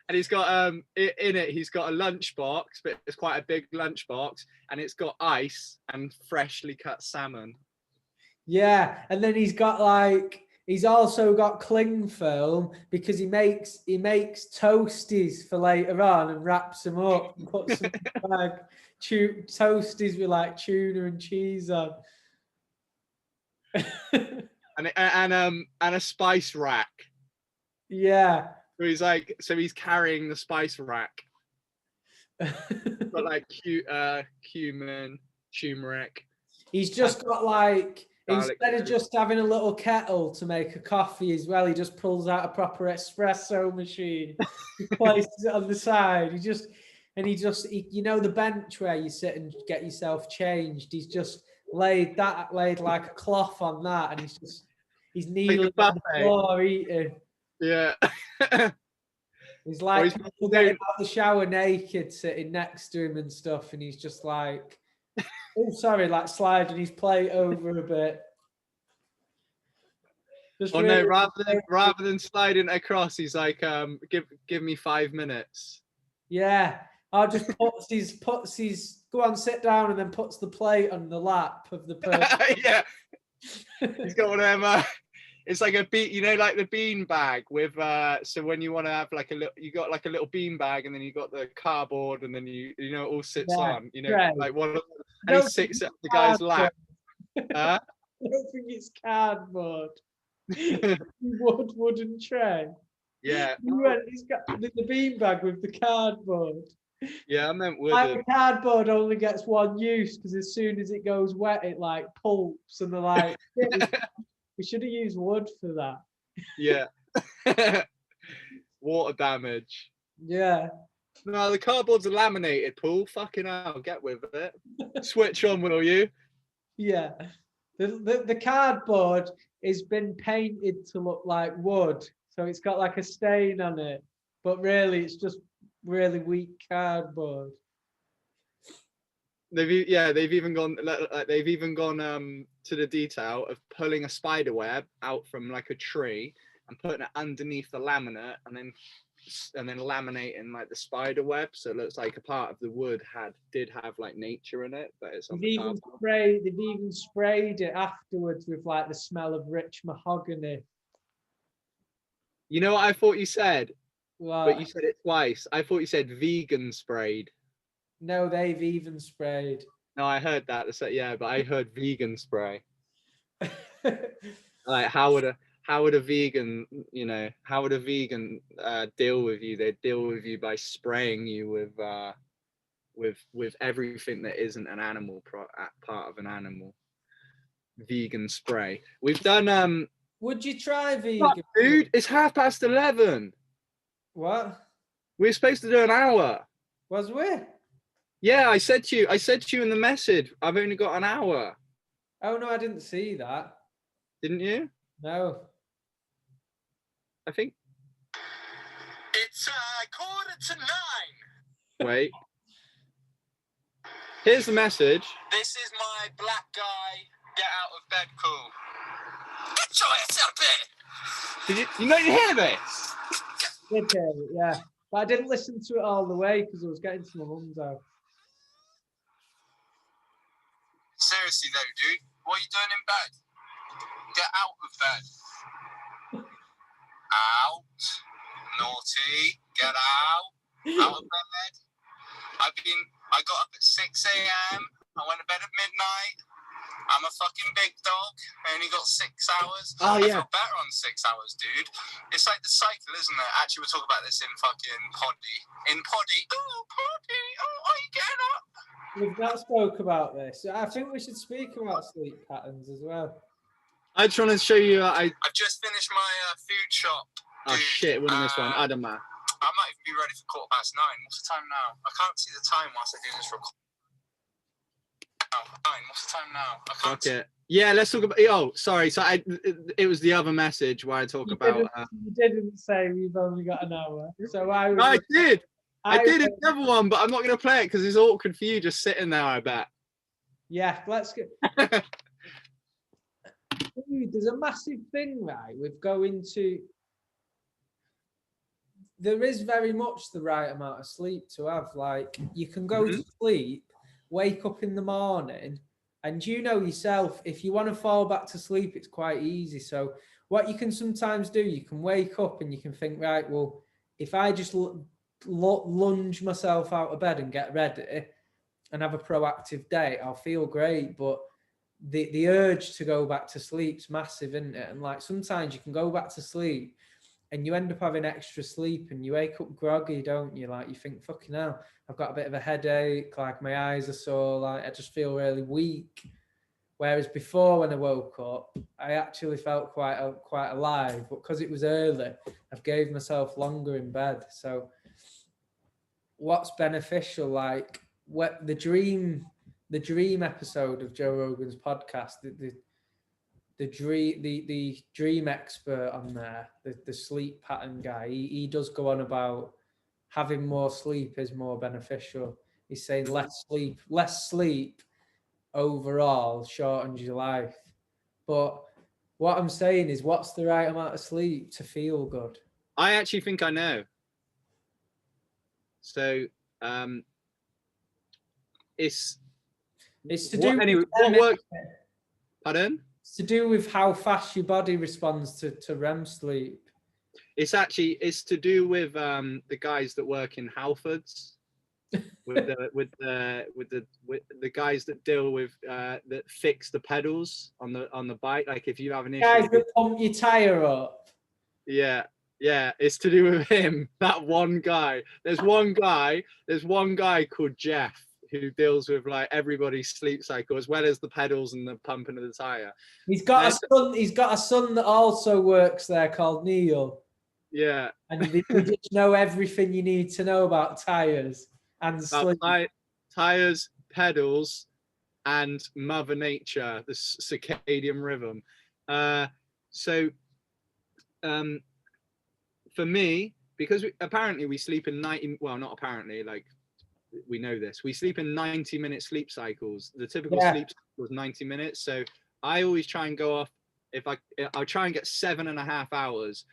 And he's got in it. He's got a lunchbox, but it's quite a big lunchbox, and it's got ice and freshly cut salmon. Yeah, and then he's also got cling film because he makes toasties for later on and wraps them up and puts them in the bag. Toasties with like tuna and cheese on. and a spice rack. Yeah. So he's carrying the spice rack. But like cumin, turmeric. He's just got like, instead of just having a little kettle to make a coffee as well, he just pulls out a proper espresso machine. He places it on the side. and you know the bench where you sit and get yourself changed. He's just laid like a cloth on that, and he's kneeling on the floor eating. Yeah. He's like people getting out the shower naked, sitting next to him and stuff, and he's just like, oh, sorry, like sliding his plate over a bit. Just really no, rather than sliding across, he's like, give me 5 minutes. Yeah. I'll just puts his go on, sit down, and then puts the plate on the lap of the person. Yeah. He's got one of them, it's like a like the bean bag with so when you want to have like you got like a little bean bag, and then you got the cardboard, and then it all sits on, right. Like one of them, and he sits at the guy's lap. I don't think it's cardboard. Wooden tray. Yeah. He's got the bean bag with the cardboard. Yeah, I meant wooden. Like the cardboard only gets one use, because as soon as it goes wet, it like pulps, and they're like, we should have used wood for that. Yeah. Water damage. Yeah. No, the cardboards are laminated, Paul. Fucking hell, get with it. Switch on, will you? Yeah. The cardboard has been painted to look like wood, so it's got like a stain on it, but really it's just really weak cardboard. They've even gone to the detail of pulling a spider web out from like a tree and putting it underneath the laminate, and then laminating like the spider web, so it looks like a part of the wood did have like nature in it, but it's on they've even sprayed it afterwards with like the smell of rich mahogany. You know what I thought you said? What? But you said it twice. I thought you said vegan sprayed. No, they've even sprayed. No, I heard that. Yeah, but I heard vegan spray. Like, how would a vegan, how would a vegan deal with you? They'd deal with you by spraying you with everything that isn't an animal part of an animal. Vegan spray. We've done. Would you try vegan? What, dude, it's 11:30. What? We're supposed to do an hour. Was we? Yeah, I said to you in the message, I've only got an hour. Oh no, I didn't see that. Didn't you? No. I think it's 8:45. Wait. Here's the message. This is my black guy get out of bed call. Get your ass out of bed. Did you hear this? Did hear it, yeah. But I didn't listen to it all the way because I was getting to my mum's house. Seriously though, dude, what are you doing in bed? Get out of bed. Out. Naughty. Get out of bed. I got up at 6 a.m. I went to bed at midnight. I'm a fucking big dog. I only got 6 hours. Oh, yeah. I feel better on 6 hours, dude. It's like the cycle, isn't it? Actually, we'll talk about this in fucking Poddy. Oh, Poddy. Oh, are you getting up? We've not spoke about this. I think we should speak about sleep patterns as well. I just want to show you. I've just finished my food shop. Dude. Oh shit! Winning this one, Adam. I might even be ready for 9:15. What's the time now? I can't see the time whilst I do this record. 9. What's the time now? I can't. Okay. Yeah, let's talk about. Oh, sorry. So it was the other message where I talk about. You didn't say we've only got an hour. So I did. I did another one, but I'm not going to play it because it's awkward for you just sitting there, I bet. Yeah, let's go. Dude, there's a massive thing, right, with going to... There is very much the right amount of sleep to have. Like, you can go to sleep, wake up in the morning, and you know yourself, if you want to fall back to sleep, it's quite easy. So what you can sometimes do, you can wake up and you can think, right, well, if I just... lunge myself out of bed and get ready and have a proactive day, I'll feel great. But the urge to go back to sleep's massive, isn't it? And like sometimes you can go back to sleep and you end up having extra sleep and you wake up groggy, don't you? Like you think, fucking hell, I've got a bit of a headache, like my eyes are sore, like I just feel really weak. Whereas before, when I woke up, I actually felt quite alive. But because it was early, I've gave myself longer in bed. So what's beneficial, like what the dream episode of Joe Rogan's podcast, the dream expert on there, the sleep pattern guy, he does go on about having more sleep is more beneficial. He's saying less sleep overall shortens your life. But what I'm saying is, what's the right amount of sleep to feel good? I actually think I know. So it's to do anyway, what works? Pardon? It's to do with how fast your body responds to REM sleep. It's to do with the guys that work in Halfords, with the guys that deal with that fix the pedals on the bike. Like if you have an issue, Guys that pump your tire up. Yeah, it's to do with him. That one guy. There's one guy called Jeff who deals with like everybody's sleep cycle as well as the pedals and the pumping of the tire. He's got a son that also works there called Neil. Yeah. And they just know everything you need to know about tires and sleep. Tires, pedals, and Mother Nature, the circadian rhythm. For me, because apparently we sleep in 90, well, not apparently, like we know this, we sleep in 90-minute sleep cycles. The typical sleep cycle is 90 minutes. So I always try and go off, I'll try and get 7.5 hours.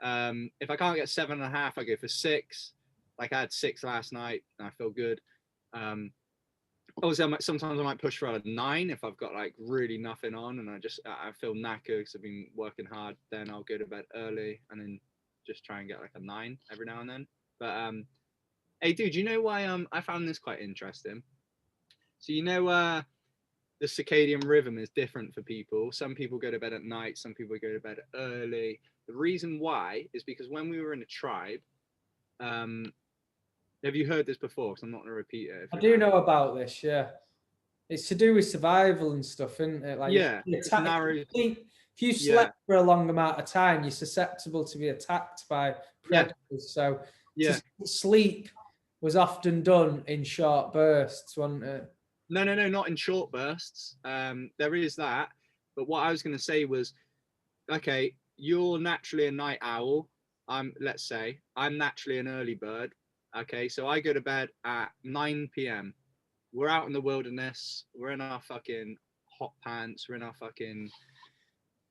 If I can't get 7.5, I go for 6. Like I had 6 last night and I feel good. Obviously, sometimes I might push for a 9 if I've got like really nothing on and I feel knackered because I've been working hard. Then I'll go to bed early and then just try and get like a 9 every now and then. But hey, dude, you know why I found this quite interesting? So the circadian rhythm is different for people. Some people go to bed at night, some people go to bed early. The reason why is because when we were in a tribe, have you heard this before? Because I'm not going to repeat it. I do know about this, yeah. It's to do with survival and stuff, isn't it? Like, yeah. If you slept for a long amount of time, you're susceptible to be attacked by predators. So sleep was often done in short bursts, wasn't it? No, not in short bursts. There is that. But what I was going to say was, okay, you're naturally a night owl. Let's say I'm naturally an early bird. Okay, so I go to bed at 9 p.m. We're out in the wilderness. We're in our fucking hot pants. We're in our fucking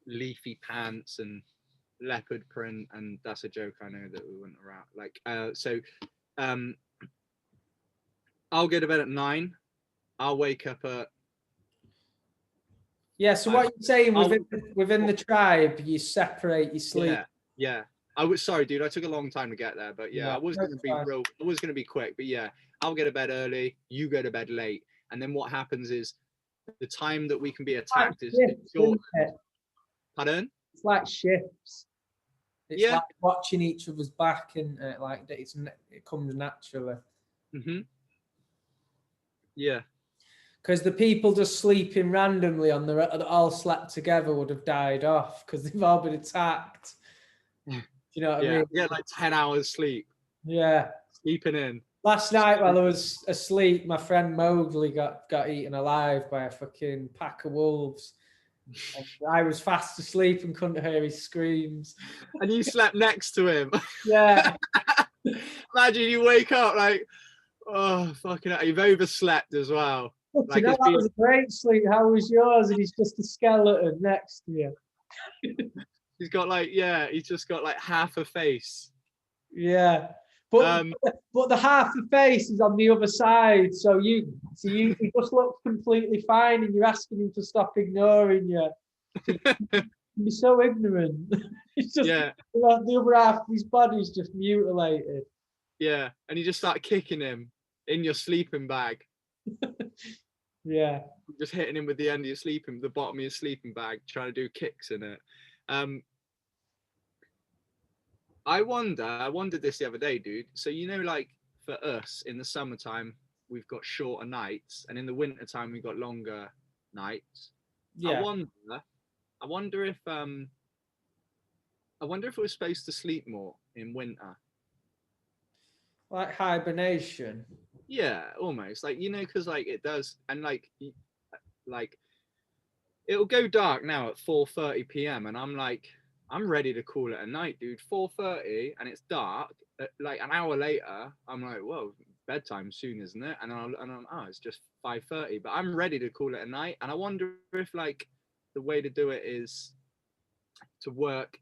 leafy pants and leopard print. And that's a joke, I know, that we went around. Like, I'll go to bed at 9. I'll wake up at... Yeah, so what you're saying, within the tribe, you separate your sleep. Yeah. I was sorry, dude. I took a long time to get there, but I was going to be real. I was going to be quick, but I'll go to bed early. You go to bed late, and then what happens is the time that we can be attacked is short. Pardon? It's like shifts. It's like watching each other's back, and like it comes naturally. Yeah. Because the people just sleeping randomly that all slept together would have died off because they've all been attacked. Do you know what I mean? Yeah, like 10 hours sleep. Yeah. Sleeping in. Last night while I was asleep, my friend Mowgli got eaten alive by a fucking pack of wolves. And I was fast asleep and couldn't hear his screams. And you slept next to him. Yeah. Imagine you wake up like, oh, fucking hell. You've overslept as well. Like, that was a great sleep. How was yours? And he's just a skeleton next to you. He's got he's just got like half a face. Yeah. But the half the face is on the other side. So he just looks completely fine and you're asking him to stop ignoring you. You're so ignorant. It's just the other half of his body's just mutilated. Yeah. And you just start kicking him in your sleeping bag. Yeah. Just hitting him with the end of the bottom of your sleeping bag, trying to do kicks in it. I wondered this the other day, dude. So, like for us in the summertime, we've got shorter nights, and in the wintertime, we've got longer nights. Yeah. I wonder if we're supposed to sleep more in winter. Like hibernation. Yeah, almost like, because like it does, and like it'll go dark now at 4:30 p.m. and I'm ready to call it a night, dude. 4:30 and it's dark. Like an hour later, I'm like, whoa, bedtime soon, isn't it? Oh, it's just 5:30, but I'm ready to call it a night. And I wonder if like the way to do it is to work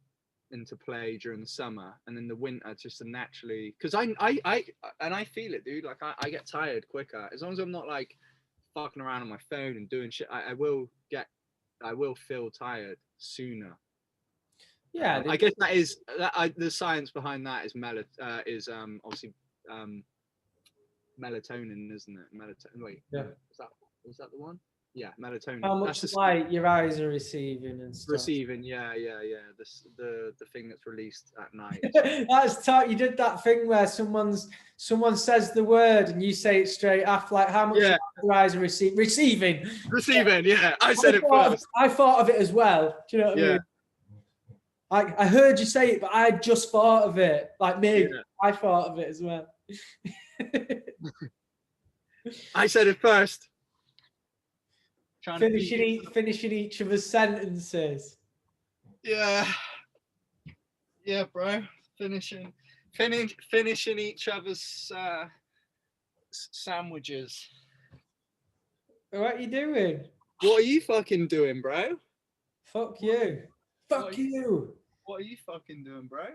and to play during the summer, and in the winter just to naturally, because I feel it, dude. Like I get tired quicker as long as I'm not like fucking around on my phone and doing shit. I will feel tired sooner. Yeah, I guess that is the science behind that is obviously melatonin, isn't it? Melatonin. Wait, yeah. Was that the one? Yeah, melatonin. How much light your eyes are receiving and stuff. Receiving, yeah. The thing that's released at night. That's tight. You did that thing where someone says the word and you say it straight after, like how much your eyes are receiving. Receiving, yeah. I said it first. I thought of it as well. Do you know what I mean? I heard you say it, but I just thought of it. Like me, I thought of it as well. I said it first. Finishing each other's sentences. Yeah, bro. Finishing each other's sandwiches. What are you doing? What are you fucking doing, bro? Fuck you. Fuck you. What are you fucking doing, bro?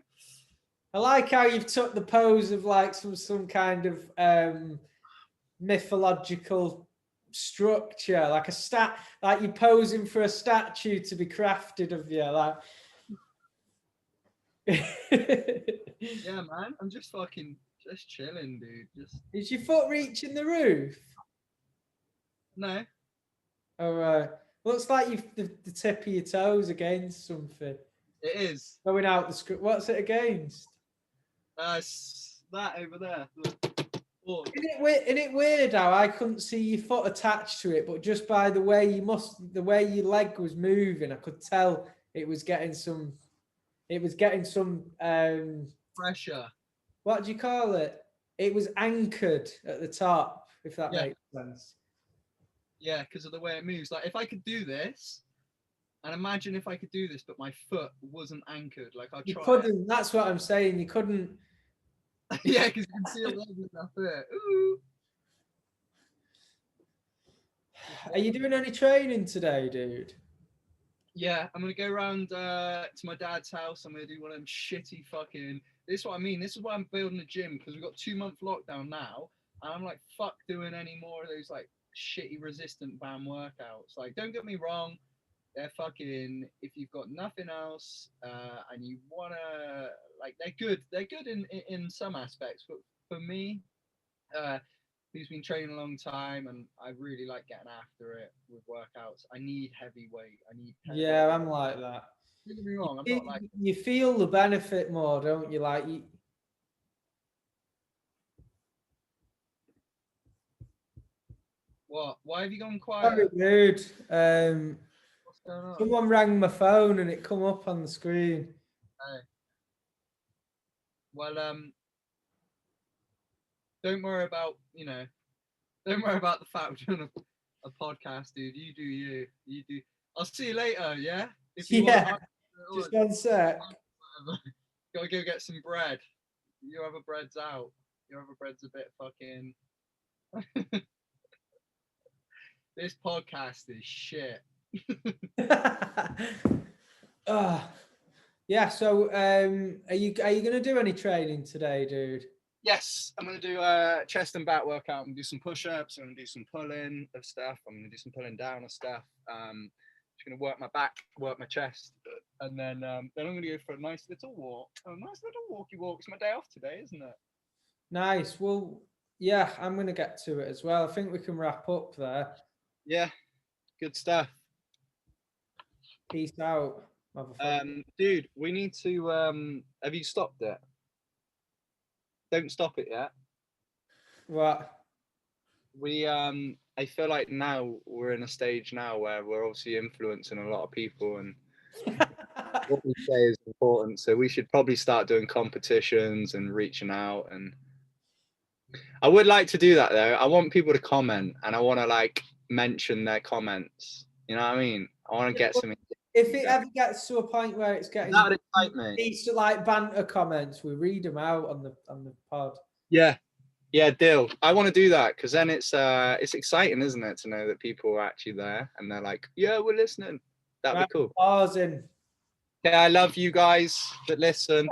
I like how you've took the pose of like some kind of mythological structure, like like you're posing for a statue to be crafted of you, like. Yeah, man. I'm just chilling, dude. Is your foot reaching the roof? No. All right. Looks like you've the tip of your toes against something. It is. Going out the script. What's it against? It's that over there. Look. Isn't it weird how I couldn't see your foot attached to it, but just by the way your leg was moving, I could tell it was getting some pressure. What do you call it? It was anchored at the top, if that makes sense. Yeah, because of the way it moves. Like if I could do this, and imagine if I could do this, but my foot wasn't anchored. Like I tried. You couldn't. That's what I'm saying. You couldn't. Yeah, because you can see a leg with that foot. Ooh. Are you doing any training today, dude? Yeah, I'm gonna go around to my dad's house. I'm gonna do one of them shitty fucking. This is what I mean. This is why I'm building a gym, because we've got 2-month lockdown now, and I'm like, fuck doing any more of those like shitty resistant band workouts. Like, don't get me wrong, they're fucking. If you've got nothing else and you wanna, like, they're good. They're good in some aspects, but for me, who's been training a long time, and I really like getting after it with workouts. I need heavy weight. Yeah, I'm like that. Don't get me wrong, I'm not like. You feel the benefit more, don't you? Like you. What? Why have you gone quiet? Sorry, dude. What's going on? Someone rang my phone and it come up on the screen. Hey. Well, don't worry about the fact we're doing a podcast, dude. You do you. You do. I'll see you later, yeah? If you want. Just 1 sec. Gotta go get some bread. Your other bread's out. Your other bread's a bit fucking. This podcast is shit. Yeah. So, are you gonna do any training today, dude? Yes, I'm gonna do a chest and back workout. I'm gonna do some push-ups. I'm gonna do some pulling of stuff. I'm gonna do some pulling down of stuff. Just gonna work my back, work my chest, and then I'm gonna go for a nice little walk. A nice little walkie walk. It's my day off today, isn't it? Nice. Well, yeah, I'm gonna get to it as well. I think we can wrap up there. Yeah, good stuff. Peace out, motherfucker. Dude, we need to. Have you stopped it? Don't stop it yet. What? I feel like now we're in a stage now where we're obviously influencing a lot of people, and what we say is important. So we should probably start doing competitions and reaching out. And I would like to do that though. I want people to comment, and I want to like mention their comments. You know what I mean? I want to get something. If it ever gets to a point where it's getting That would excite me. decent like banter comments, we read them out on the pod. Yeah, deal. I want to do that because then it's exciting, isn't it, to know that people are actually there and they're like, yeah, we're listening. That'd be cool. Pausing. Yeah, I love you guys that listen.